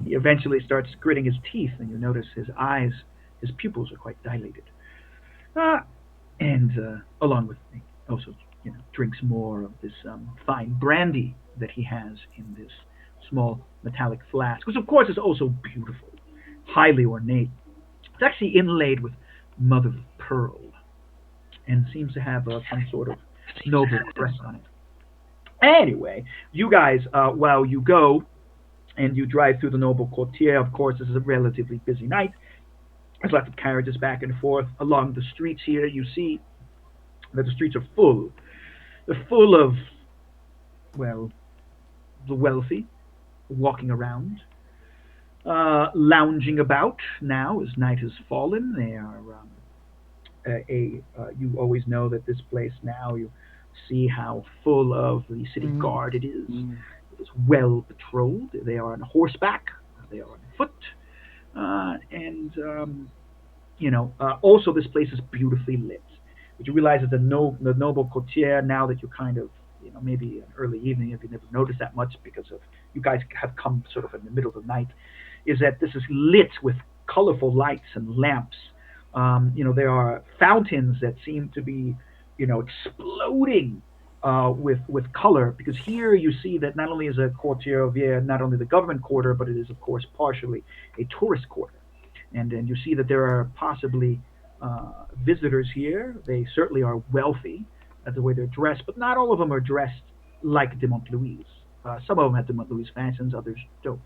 He eventually starts gritting his teeth, and you notice his eyes, his pupils are quite dilated. And along with, also, drinks more of this fine brandy that he has in this small metallic flask, which of course is also beautiful, highly ornate. It's actually inlaid with mother of pearl, and seems to have some sort of noble crest on it. Anyway, you guys, while you go and you drive through the noble quartier, of course, this is a relatively busy night. There's lots of carriages back and forth along the streets here. You see that the streets are full. They're full of, well, the wealthy walking around, lounging about now as night has fallen. They are you always know that this place now, you see how full of the city guard it is. It is well patrolled. They are on horseback. They are on foot. Also this place is beautifully lit. But you realize that the noble courtier, now that you're kind of, maybe an early evening, if you never noticed that much because of you guys have come sort of in the middle of the night, is that this is lit with colorful lights and lamps. There are fountains that seem to be, exploding with color, because here you see that not only is a quartier Vieille not only the government quarter, but it is of course partially a tourist quarter, and you see that there are possibly visitors here. They certainly are wealthy at the way they're dressed, but not all of them are dressed like de Montlouis. Some of them have de Montlouis fashions, others don't.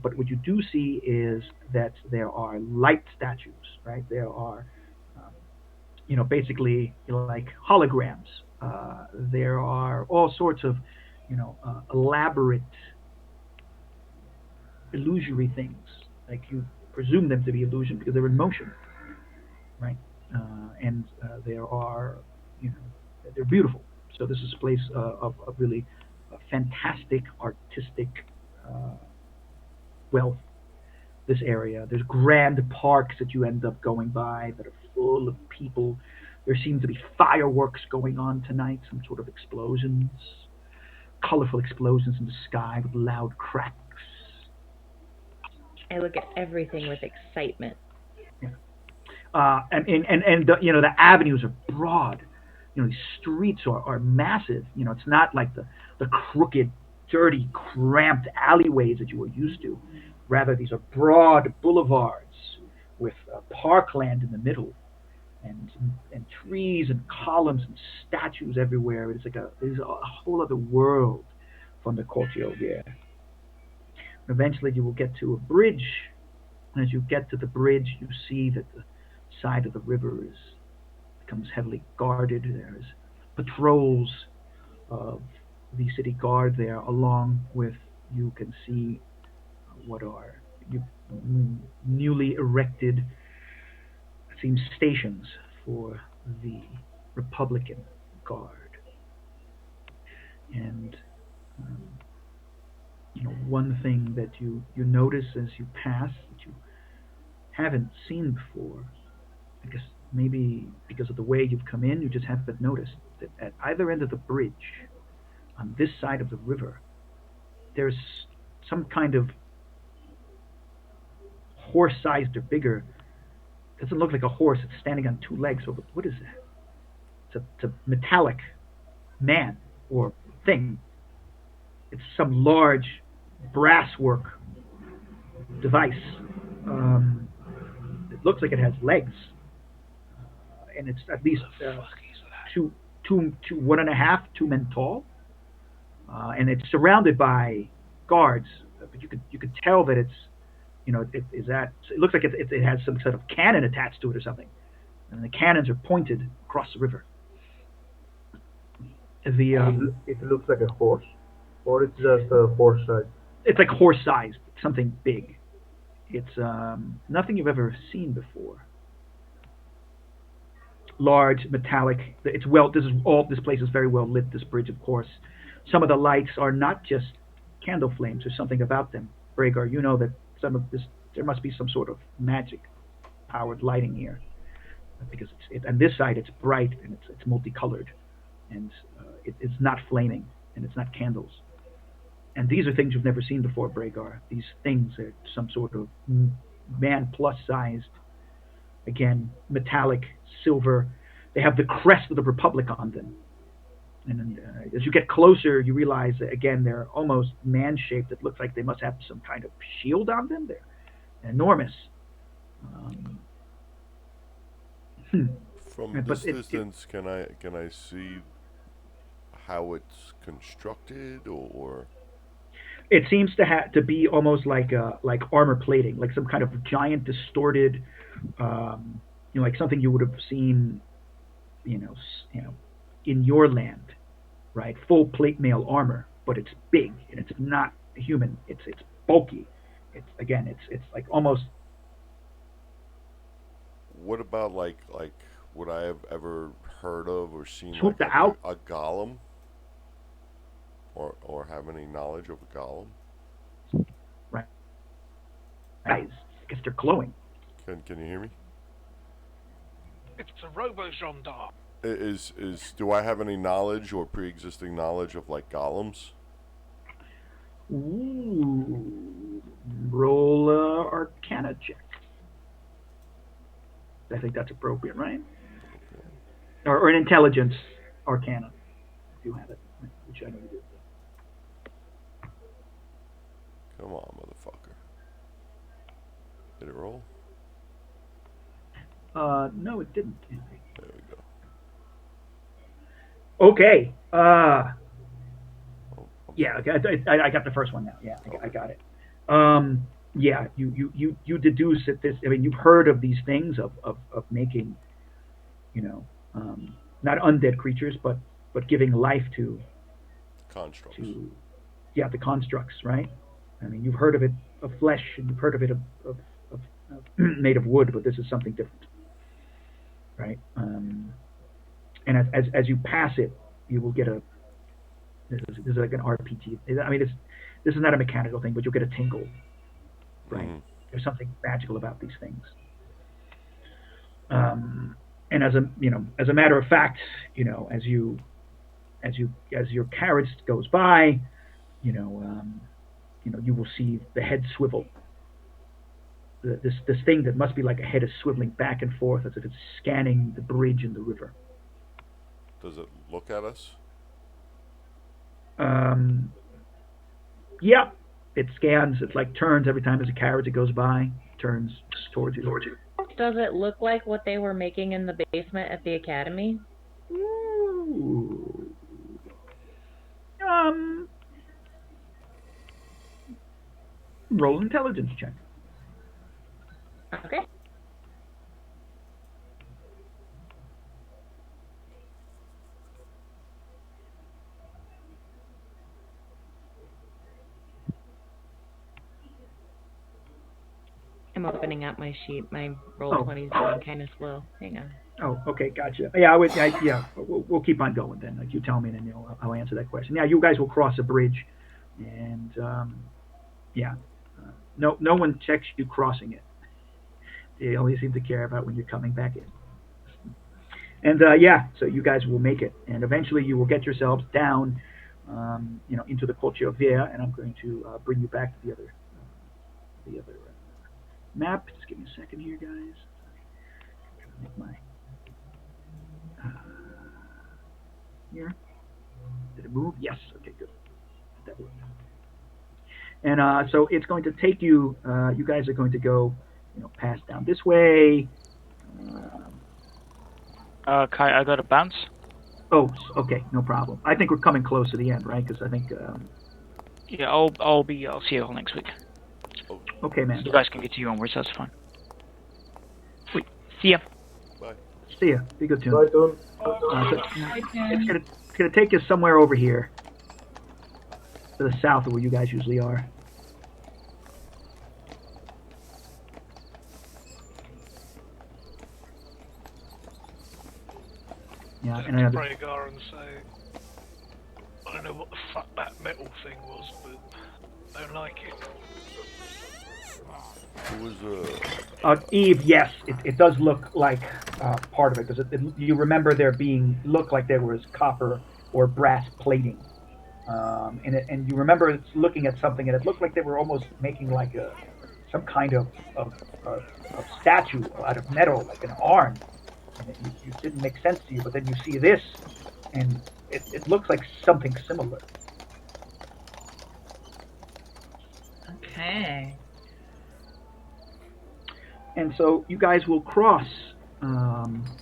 But what you do see is that there are light statues, right? There are, basically like holograms. There are all sorts of, elaborate, illusory things. Like you presume them to be illusion because they're in motion, right? And there are, they're beautiful. So this is a place of really fantastic artistic wealth. This area, there's grand parks that you end up going by that are full of people. There seem to be fireworks going on tonight, some sort of explosions, colorful explosions in the sky with loud cracks. I look at everything with excitement. Yeah. The avenues are broad. These streets are massive. It's not like the crooked, dirty, cramped alleyways that you were used to. Rather, these are broad boulevards with parkland in the middle, and trees and columns and statues everywhere. It's like there's a whole other world from the Quartier here. Eventually, you will get to a bridge, and as you get to the bridge, you see that the side of the river becomes heavily guarded. There's patrols of the city guard there, along with, you can see what are newly erected, it seems, stations for the Republican Guard. And one thing that you notice as you pass that you haven't seen before, I guess maybe because of the way you've come in, you just haven't noticed, that at either end of the bridge, on this side of the river, there's some kind of horse-sized or bigger. Doesn't look like a horse. It's standing on two legs. So what is that? It's a metallic man or thing. It's some large brasswork device. It looks like it has legs, and it's at least 1.5, 2 men tall, and it's surrounded by guards. But you could tell that it's, it looks like it has some sort of cannon attached to it or something, and the cannons are pointed across the river. It looks like a horse, or it's just a horse size. It's like horse-sized, something big. It's nothing you've ever seen before. Large, metallic. This place is very well lit. This bridge, of course. Some of the lights are not just candle flames. There's something about them. Braegar, you know that some of this, there must be some sort of magic-powered lighting here, because on this side it's bright and it's multicolored, and it's not flaming and it's not candles. And these are things you've never seen before, Braegar. These things are some sort of man plus sized, again, metallic, silver. They have the crest of the Republic on them. And as you get closer, you realize that, again, they're almost man-shaped. It looks like they must have some kind of shield on them. They're enormous. From But this distance, can I see how it's constructed, or it seems to be almost like armor plating, like some kind of giant distorted, like something you would have seen, in your land, right? Full plate mail armor, but it's big and it's not human. It's bulky. It's like almost. what about like would I have ever heard of or seen Swoop like the out. a golem, or have any knowledge of a golem? Right. Eyes, because they're glowing. Can you hear me? It's a robo gendarme. Is do I have any knowledge or pre-existing knowledge of like golems? Ooh. Roll Arcana check. I think that's appropriate, right? Okay. Or an intelligence Arcana, if you have it, which I know you do. Come on, motherfucker. Did it roll? No, it didn't. There we go. Okay. Oh, Yeah, I got the first one now. Yeah, I got it. Yeah, you deduce that this. I mean, you've heard of these things of making, not undead creatures, but giving life to constructs. The constructs, right? I mean, you've heard of it of flesh, and you've heard of it of made of wood, but this is something different, right? And as you pass it, you will get a. This is like an RPG. I mean, this is not a mechanical thing, but you'll get a tingle, right? Mm-hmm. There's something magical about these things. And as a matter of fact, as your carriage goes by, you will see the head swivel. This thing that must be like a head is swiveling back and forth as if it's scanning the bridge in the river. Does it look at us? Yeah, it scans. It like turns every time there's a carriage that goes by. Turns towards you. Does it look like what they were making in the basement at the academy? Ooh. Roll intelligence check. Okay. I'm opening up my sheet. My roll 20 is going kind of slow. Hang on. Oh, okay, gotcha. Yeah, we'll keep on going then. Like you tell me, and then I'll answer that question. Yeah, you guys will cross a bridge, and no one checks you crossing it. They only seem to care about when you're coming back in. And so you guys will make it, and eventually you will get yourselves down, into the Culture of Via, and I'm going to bring you back to the other map. Just give me a second here, guys. I'm trying to make my here. Did it move? Yes. Okay, good. That worked. And so it's going to take you. You guys are going to go, pass down this way. Kai, I got a bounce. Oh, okay, no problem. I think we're coming close to the end, right? Because I think. Yeah, I'll see you all next week. Okay, man. You guys can get to you onwards. That's fine. Sweet. See ya. Bye. See ya. Be good, Toon. Bye, Toon. It's gonna take you somewhere over here, to the south of where you guys usually are. Yeah, and to Braegar and say, I don't know what the fuck that metal thing was, but I don't like it. It was Eve, yes, it does look like part of it, because you remember looked like there was copper or brass plating, and you remember it's looking at something, and it looked like they were almost making like some kind of statue out of metal, like an arm. And it didn't make sense to you, but then you see this, and it looks like something similar. Okay. And so you guys will cross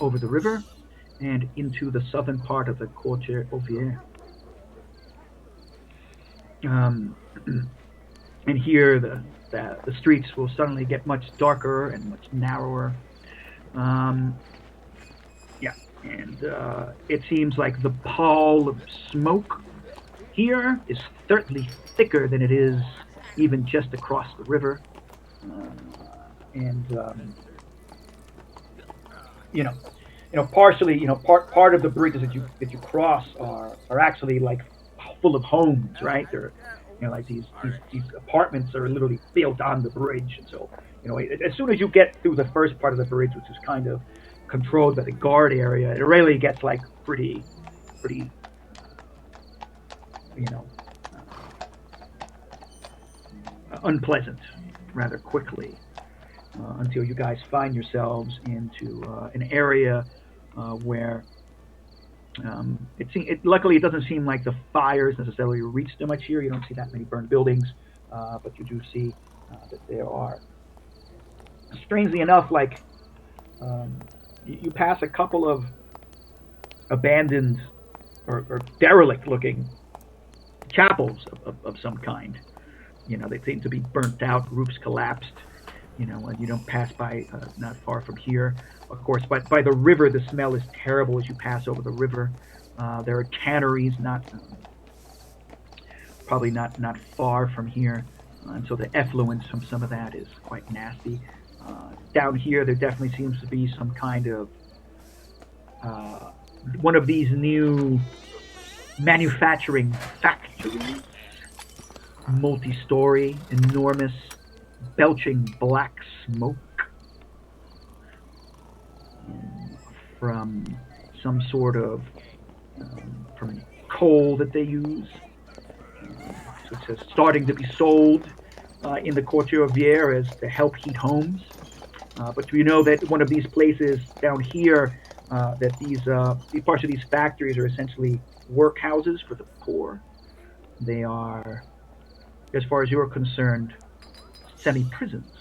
over the river and into the southern part of the Quartier Ovier. And here the streets will suddenly get much darker and much narrower. Yeah, and it seems like the pall of smoke here is certainly thicker than it is even just across the river. And partially, part of the bridges that you cross are actually like full of homes, right? They're like these apartments are literally built on the bridge, and so as soon as you get through the first part of the bridge, which is kind of controlled by the guard area, it really gets like pretty unpleasant rather quickly until you guys find yourselves into an area where luckily it doesn't seem like the fires necessarily reached too much here. You don't see that many burned buildings, but you do see that there are, strangely enough, like you pass a couple of abandoned or derelict-looking chapels of some kind. They seem to be burnt out, roofs collapsed. And you don't pass by not far from here. Of course, by the river, the smell is terrible as you pass over the river. There are tanneries probably not far from here, and so the effluence from some of that is quite nasty. Down here, there definitely seems to be some kind of one of these new manufacturing factories, multi-story, enormous, belching black smoke from some sort of from coal that they use. So it's starting to be sold in the Quartier Vier as to help heat homes. But you know that one of these places down here, that these parts of these factories are essentially workhouses for the poor. They are, as far as you're concerned, semi-prisons.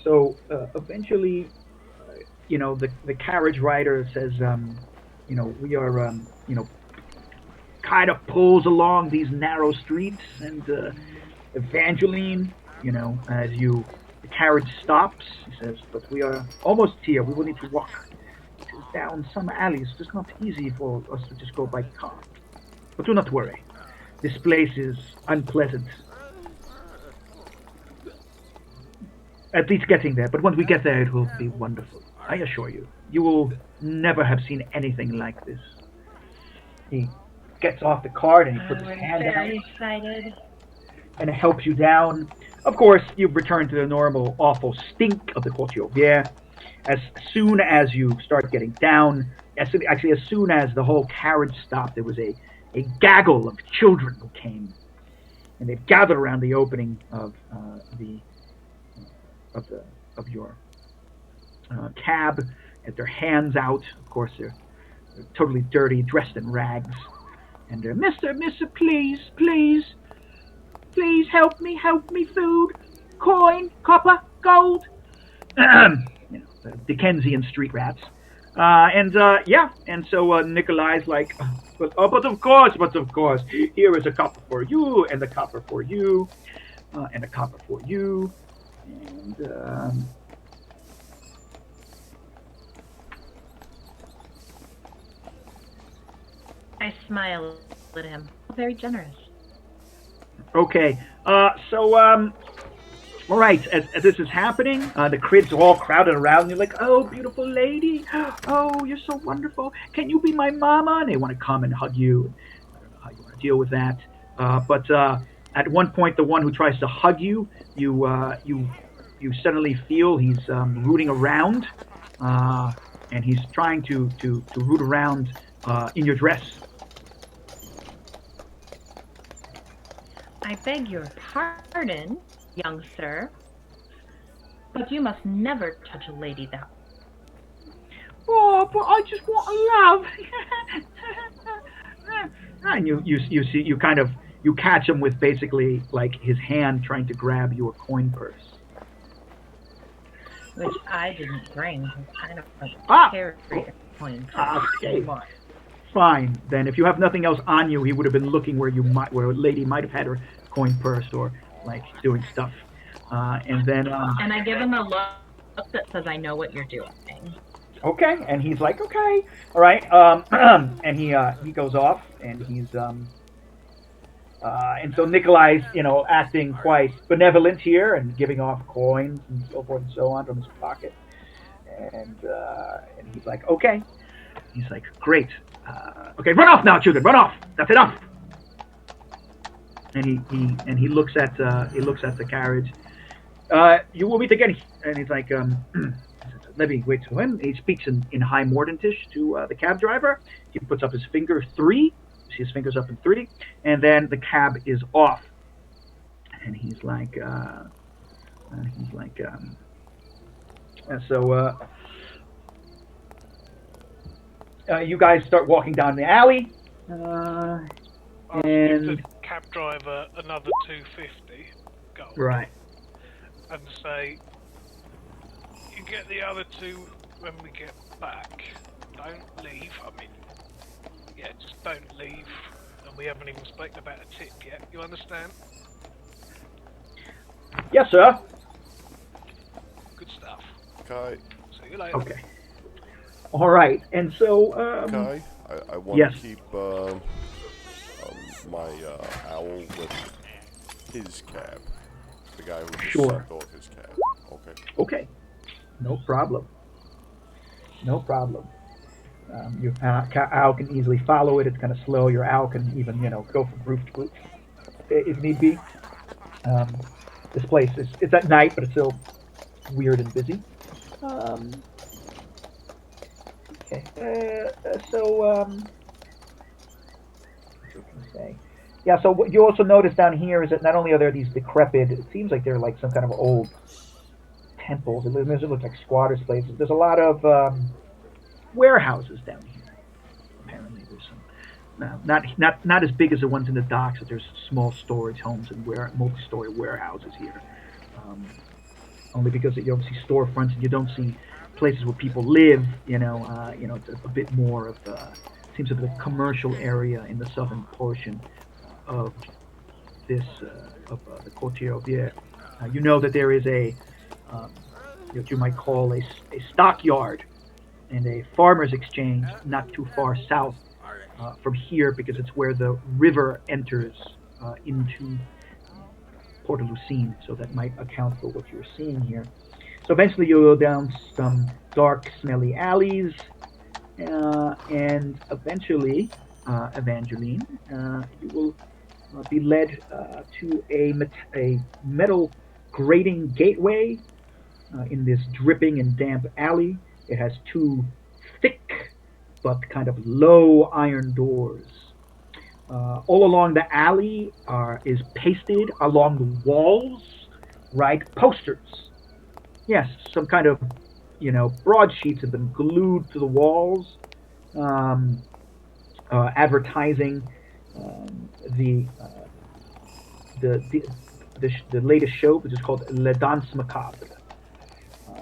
So eventually, the carriage rider says, we are, kind of pulls along these narrow streets, and Evangeline, as the carriage stops, he says, but we are almost here. We will need to walk down some alleys. It's not easy for us to just go by car. But do not worry. This place is unpleasant. At least getting there, but once we get there, it will be wonderful. I assure you. You will never have seen anything like this. He gets off the cart and he puts his hand out. Very excited. And it helps you down. Of course, you've returned to the normal awful stink of the Quartier Vier. As soon as you start getting down, as soon as the whole carriage stopped, there was a gaggle of children who came, and they've gathered around the opening of your cab, and their hands out. Of course, they're totally dirty, dressed in rags, and they're, Mister, please, help me, food, coin, copper, gold, the Dickensian street rats. And so Nikholai's like, but of course, here is a copper for you, and a copper for you, and a copper for you, and I smile at him. Very generous. Okay, all right, as this is happening, the cribs are all crowded around you like, oh, beautiful lady, oh, you're so wonderful, can you be my mama? And they want to come and hug you. I don't know how you want to deal with that. But at one point, the one who tries to hug you, you suddenly feel he's rooting around, and he's trying to root around in your dress. I beg your pardon, young sir, but you must never touch a lady that way. Oh, but I just want love. And you see, you catch him with basically like his hand trying to grab your coin purse. which I didn't bring because I don't carry a coin purse Okay. anymore. Fine. Then, if you have nothing else on you, he would have been looking where a lady might have had her coin purse or like doing stuff. And then. And I give him a look that says, "I know what you're doing." Okay, and he's like, okay, all right, and he goes off, and he's and so Nikholai's acting quite benevolent here and giving off coins and so forth and so on from his pocket, and he's like, okay, he's like, great, okay, run off now, children, run off, that's enough, and he looks at the carriage, you will meet again, and he's like, let me wait for him. He speaks in High Mordantish to the cab driver. He puts up his finger 3. You see his fingers up in 3. And then the cab is off. And he's like, you guys start walking down the alley. I'll give the cab driver another 250 gold. Right. And say, you get the other 2 when we get back. Don't leave. I mean, yeah, just don't leave. And we haven't even spoken about a tip yet. You understand? Yes, sir. Good stuff. Kai. See you later. Okay. All right. And so, Kai, I want yes. to keep my owl with his cab. The guy who just sent off his cab. Okay. Okay. No problem. No problem. Your owl can easily follow it. It's kind of slow. Your owl can even, go from roof to roof if need be. This place it's at night, but it's still weird and busy. Okay. So, what can I say? Yeah. So what you also notice down here is that not only are there these decrepit, it seems like they're like some kind of old temples. It looks like squatters' places. There's a lot of warehouses down here. Apparently, there's some not as big as the ones in the docks. But there's small storage homes and multi-story warehouses here. Only because you don't see storefronts and you don't see places where people live. It's a bit more of seems to be a commercial area in the southern portion of this of the Quartier Vieux. You know that there is what you might call a stockyard and a farmer's exchange not too far south from here, because it's where the river enters into Port Lucine, so that might account for what you're seeing here. So eventually you'll go down some dark, smelly alleys, and eventually, Evangeline, you will be led to a metal grating gateway in this dripping and damp alley. It has 2 thick but kind of low iron doors. All along the alley is pasted along the walls, right, posters. Yes, some kind of, broadsheets have been glued to the walls, advertising the latest show, which is called Danse Macabre.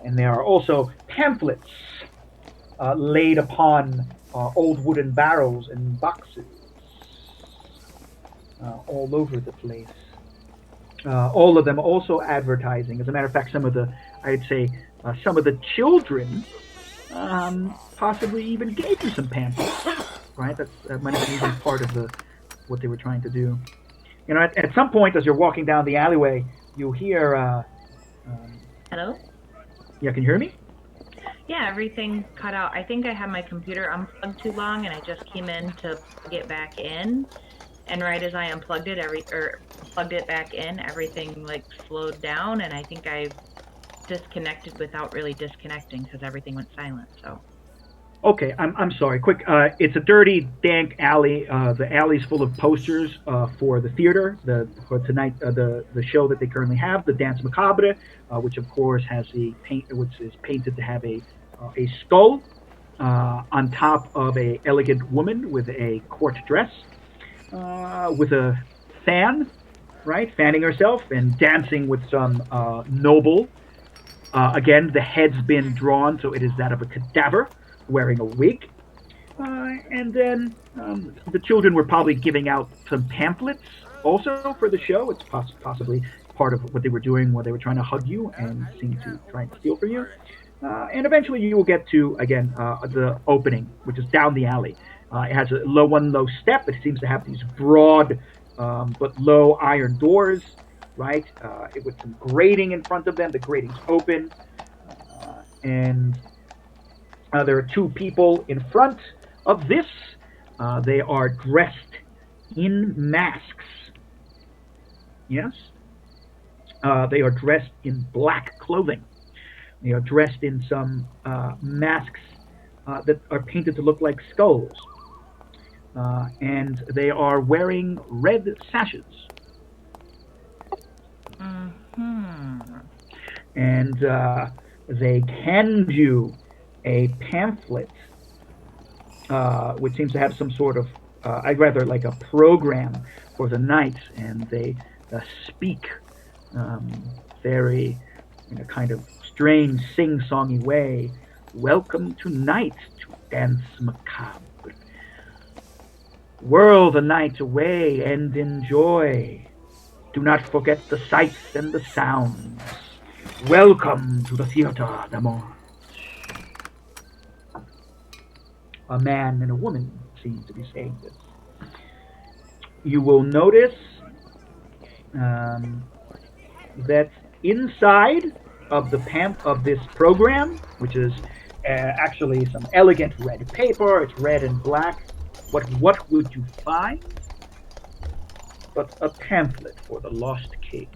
And there are also pamphlets laid upon old wooden barrels and boxes all over the place. All of them also advertising. As a matter of fact, some of the children possibly even gave you some pamphlets, right? That might have been even part of what they were trying to do. At some point, as you're walking down the alleyway, you hear. Hello? Yeah, can you hear me? Yeah, everything cut out. I think I had my computer unplugged too long, and I just came in to plug it back in. And right as I unplugged it, plugged it back in, everything slowed down, and I think I disconnected without really disconnecting because everything went silent. So. Okay, I'm sorry. Quick, it's a dirty, dank alley. The alley's full of posters for the theater, for tonight, the show that they currently have, the Danse Macabre, which of course has which is painted to have a skull on top of a elegant woman with a court dress, with a fan, right, fanning herself and dancing with some noble Again, the head's been drawn, so it is that of a cadaver wearing a wig. And then the children were probably giving out some pamphlets also for the show. It's possibly part of what they were doing while they were trying to hug you and seem to try and steal from you. And eventually you will get to, again, the opening, which is down the alley. It has a low step. It seems to have these broad but low iron doors, right? With some grating in front of them. The grating's open. And there are two people in front of this. They are dressed in masks. Yes? They are dressed in black clothing. They are dressed in some masks that are painted to look like skulls. And they are wearing red sashes. Mm-hmm. And they hand you a pamphlet, which seems to have some sort of, I'd rather like a program for the night, and they speak very, in a kind of strange, sing-songy way. Welcome tonight to Danse Macabre. Whirl the night away and enjoy. Do not forget the sights and the sounds. Welcome to the Theatre d'Amour. A man and a woman seem to be saying this. You will notice that inside of this program, which is actually some elegant red paper, it's red and black. What would you find but a pamphlet for the Lost King?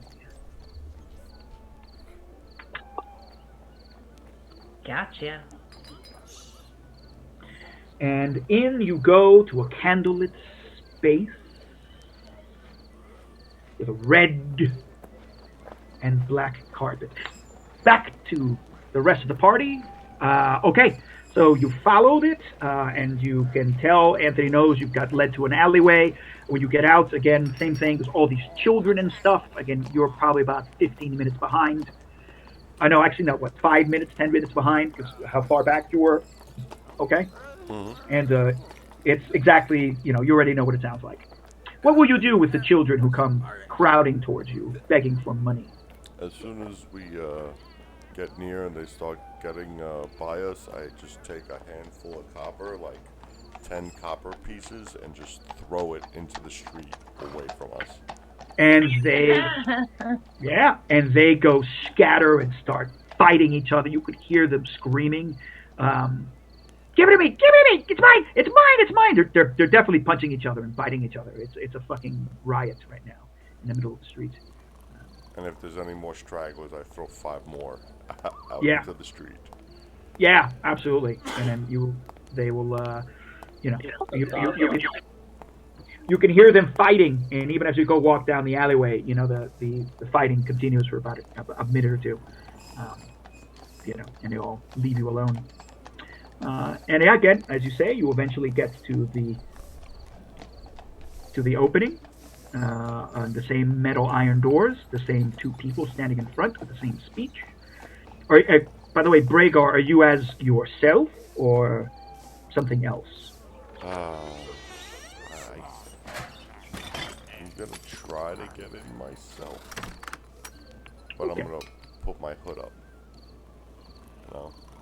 Gotcha. And in you go to a candlelit space with a red and black carpet. Back to the rest of the party. Okay, so you followed it, and you can tell Anthony knows you've got led to an alleyway. When you get out, again, same thing. There's all these children and stuff. Again, you're probably about 15 minutes behind. I know, actually, no, 5 minutes, 10 minutes behind, because how far back you were. Okay? Mm-hmm. And it's exactly, you already know what it sounds like. What will you do with the children who come crowding towards you, begging for money? As soon as we get near and they start getting by us, I just take a handful of copper, like 10 copper pieces, and just throw it into the street away from us. And they go scatter and start fighting each other. You could hear them screaming, "Give it to me! Give it to me! It's mine! It's mine! It's mine!" They're definitely punching each other and biting each other. It's a fucking riot right now in the middle of the street. And if there's any more stragglers, I throw 5 more out into the street. Yeah, absolutely. And then they will, you can hear them fighting, and even as you go walk down the alleyway, the fighting continues for about a minute or two, and they'll leave you alone. And again, as you say, you eventually get to the opening. On the same metal iron doors, the same 2 people standing in front with the same speech. By the way, Braegar, are you as yourself or something else? I'm gonna try to get in myself, but okay. I'm gonna put my hood up.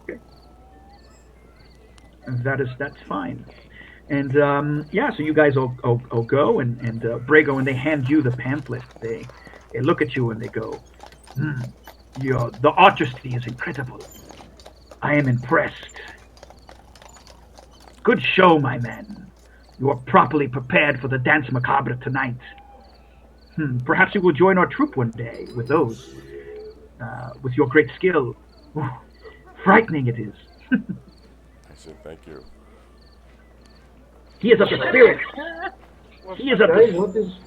Okay. That's fine. And so you guys will go and Braegar, when they hand you the pamphlet, they look at you and they go, the artistry is incredible. I am impressed. Good show, my men. You are properly prepared for the Danse Macabre tonight. Perhaps you will join our troupe one day with those, with your great skill. Ooh, frightening it is. I said thank you. He is of the spirit. He is of the...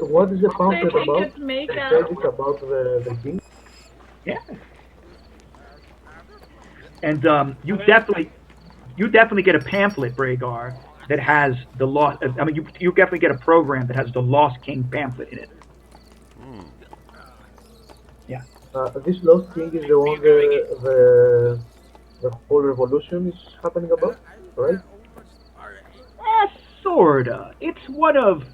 What is the pamphlet about? It's about the king. Yeah. And you definitely get a pamphlet, Braegar, that has the lost. I mean, you definitely get a program that has the Lost King pamphlet in it. Yeah. This Lost King is the one the whole revolution is happening about, right? Sorta. It's one of.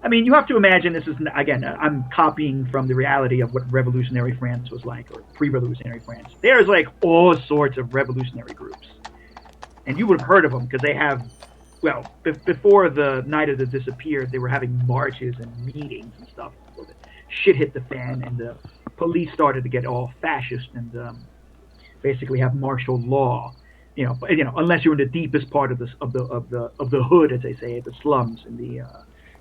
I mean, you have to imagine this is again. I'm copying from the reality of what revolutionary France was like, or pre-revolutionary France. There's like all sorts of revolutionary groups, and you would have heard of them because they have. Well, before the night of the disappeared, they were having marches and meetings and stuff. So the shit hit the fan, and the police started to get all fascist and basically have martial law. Unless you're in the deepest part of the hood, as they say, the slums, in the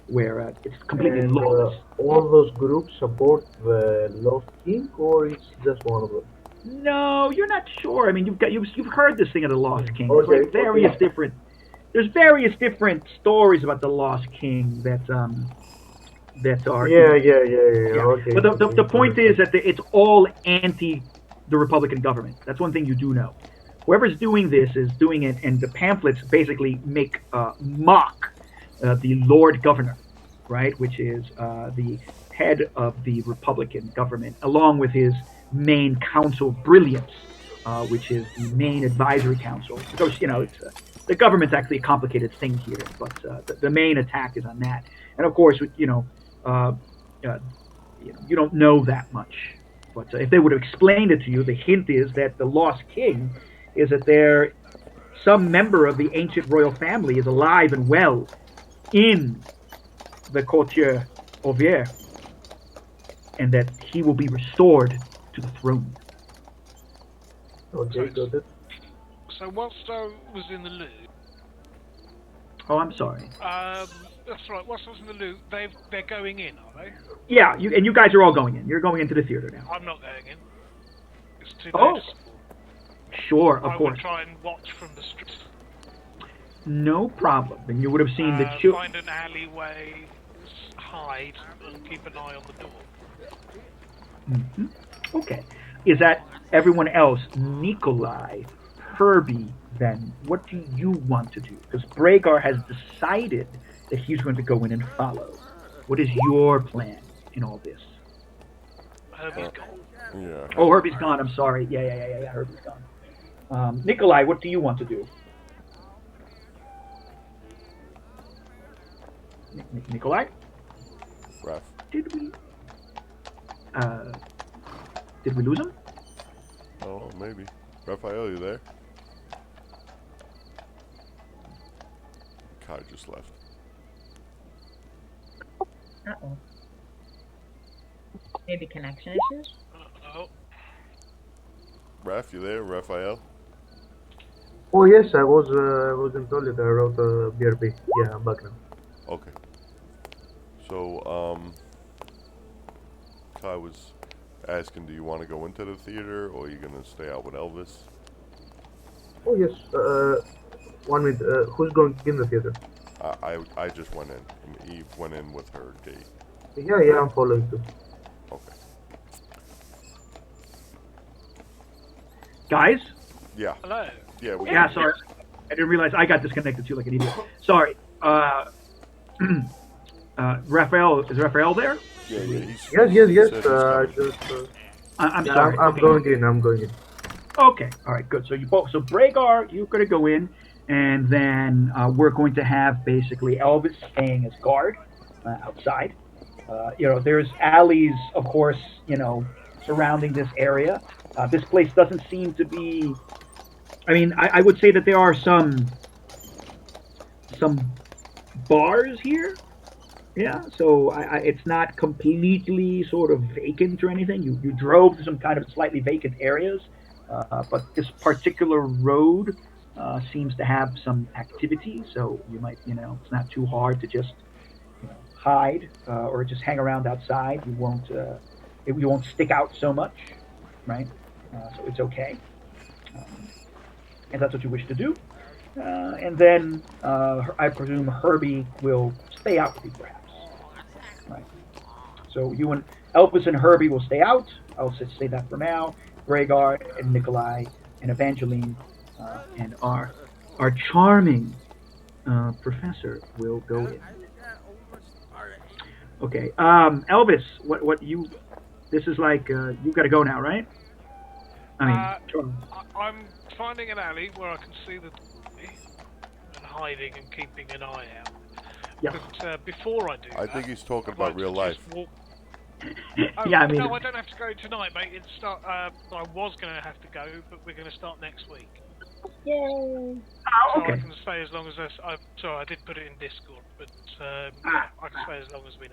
where it's completely And lawless. all those groups support the Lost King, or it's just one of them? No, you're not sure. I mean, you've heard this thing of the Lost King. There's Okay, like various okay. different. There's various different stories about the Lost King that are. Yeah. Okay. But the Okay, point is understand. that it's all anti the Republican government. That's one thing you do know. Whoever's doing this is doing it, and the pamphlets basically make mock the Lord Governor, right, which is the head of the Republican government, along with his main council, Brilliance, which is the main advisory council. Because the government's actually a complicated thing here, but the main attack is on that. And of course, uh, you don't know that much. But if they would have explained it to you, the hint is that the Lost King is that some member of the ancient royal family is alive and well in the Courtier Auvier, and that he will be restored to the throne. Okay, got it. So whilst I was in the loot, Oh, I'm sorry. that's right. Whilst I was in the loot, they're going in, are they? Yeah, you guys are all going in. You're going into the theater now. I'm not going in. It's too Oh, noticeable. sure, of I course. would try and watch from the street. No problem. And you would have seen the find an alleyway, hide, and keep an eye on the door. Mm-hmm. Okay. Is that everyone else? Nikholai, Herbie, then, what do you want to do? Because Braegar has decided that he's going to go in and follow. What is your plan in all this? Herbie's gone. Yeah. Oh, Herbie's gone. I'm sorry. Yeah. Herbie's gone. Nikholai, what do you want to do? Nikholai? Ref. Did we lose him? Oh, maybe. Raphael, you there? Kai just left. Uh-oh. Maybe connection issues? Oh. Raf, you there? Raphael? Oh yes, I was in toilet. I wrote BRB. Yeah, I'm back now. Okay. So, Kai was asking, do you want to go into the theater, or are you going to stay out with Elvis? Oh yes. 1 minute. Who's going in the theater? I just went in, and Eve went in with her date. Yeah, I'm following too. Okay. Guys? Yeah. Hello. Yeah, we Yeah, sorry. I didn't realize I got disconnected too like an idiot. Sorry. Raphael, is Raphael there? Yeah, Yes. he said he's Just. I'm Yeah, sorry. I'm going in. I'm going in. Okay, all right, good. So Braegar, you're going to go in, and then we're going to have basically Elvis staying as guard outside. There's alleys, of course, surrounding this area. This place doesn't seem to be. I mean, I would say that there are some bars here. Yeah, so it's not completely sort of vacant or anything. You drove to some kind of slightly vacant areas, but this particular road seems to have some activity. So you might, it's not too hard to just hide or just hang around outside. You won't stick out so much, right? So it's okay, and that's what you wish to do. And then I presume Herbie will stay out with you, perhaps. Right. So you and Elvis and Herbie will stay out. I'll just say that for now. Braegar and Nikholai and Evangeline and our charming professor will go in. Okay. Elvis, what you This is like you got to go now, right? I mean, Charles. I'm finding an alley where I can see the and hiding and keeping an eye out. Yeah. But before I do I that, think he's talking I'd about like real to life. just walk. Yeah, I mean, no, I don't have to go tonight, mate. I was going to have to go, but we're going to start next week. Yay! oh, So okay. I can stay as long as sorry, I did put it in Discord, but yeah, I can stay as long as we.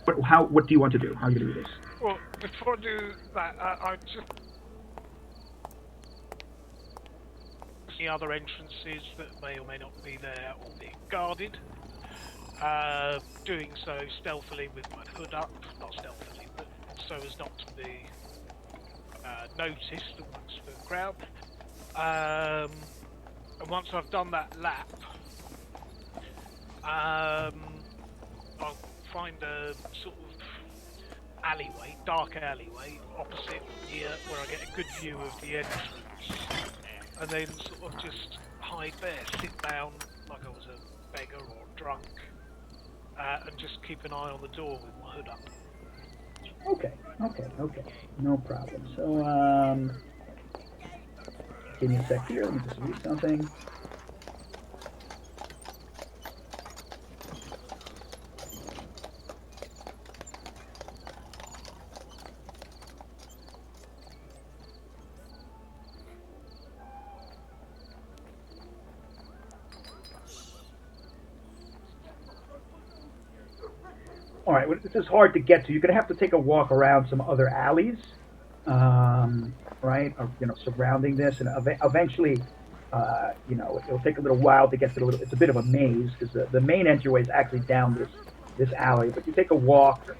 What do you want to do? How are you going to do this? Well, before I do that, I just the other entrances that may or may not be there or being guarded. Doing so stealthily with my hood up, not stealthily, but so as not to be noticed amongst the crowd. And once I've done that lap, I'll find a sort of alleyway, dark alleyway, opposite here, where I get a good view of the entrance, and then sort of just hide there, sit down like I was a beggar or drunk, and just keep an eye on the door with my hood up. Okay. No problem. So, give me a sec here. Let me just read something. All right, well, this is hard to get to. You're going to have to take a walk around some other alleys, right? Surrounding this, and eventually, it'll take a little while to get to the little. It's a bit of a maze because the main entryway is actually down this alley. But you take a walk,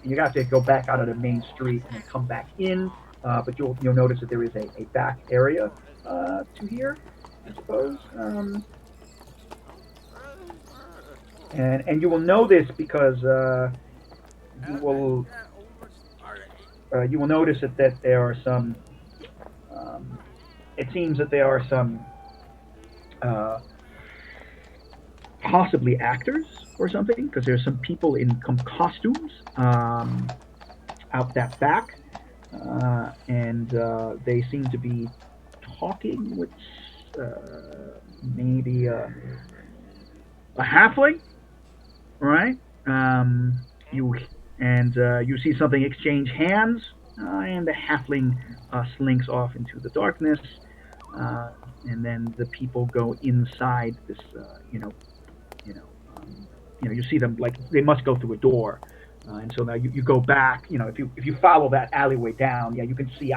you have to go back out of the main street and then come back in. But you'll notice that there is a back area to here, I suppose. And you will know this because you will notice that there are some. It seems that there are some possibly actors or something because there's some people in costumes out that back, and they seem to be talking with maybe a halfling. Right? You see something exchange hands, and the halfling slinks off into the darkness, and then the people go inside this. You see them like they must go through a door, and so now you go back. If you follow that alleyway down, yeah, you can see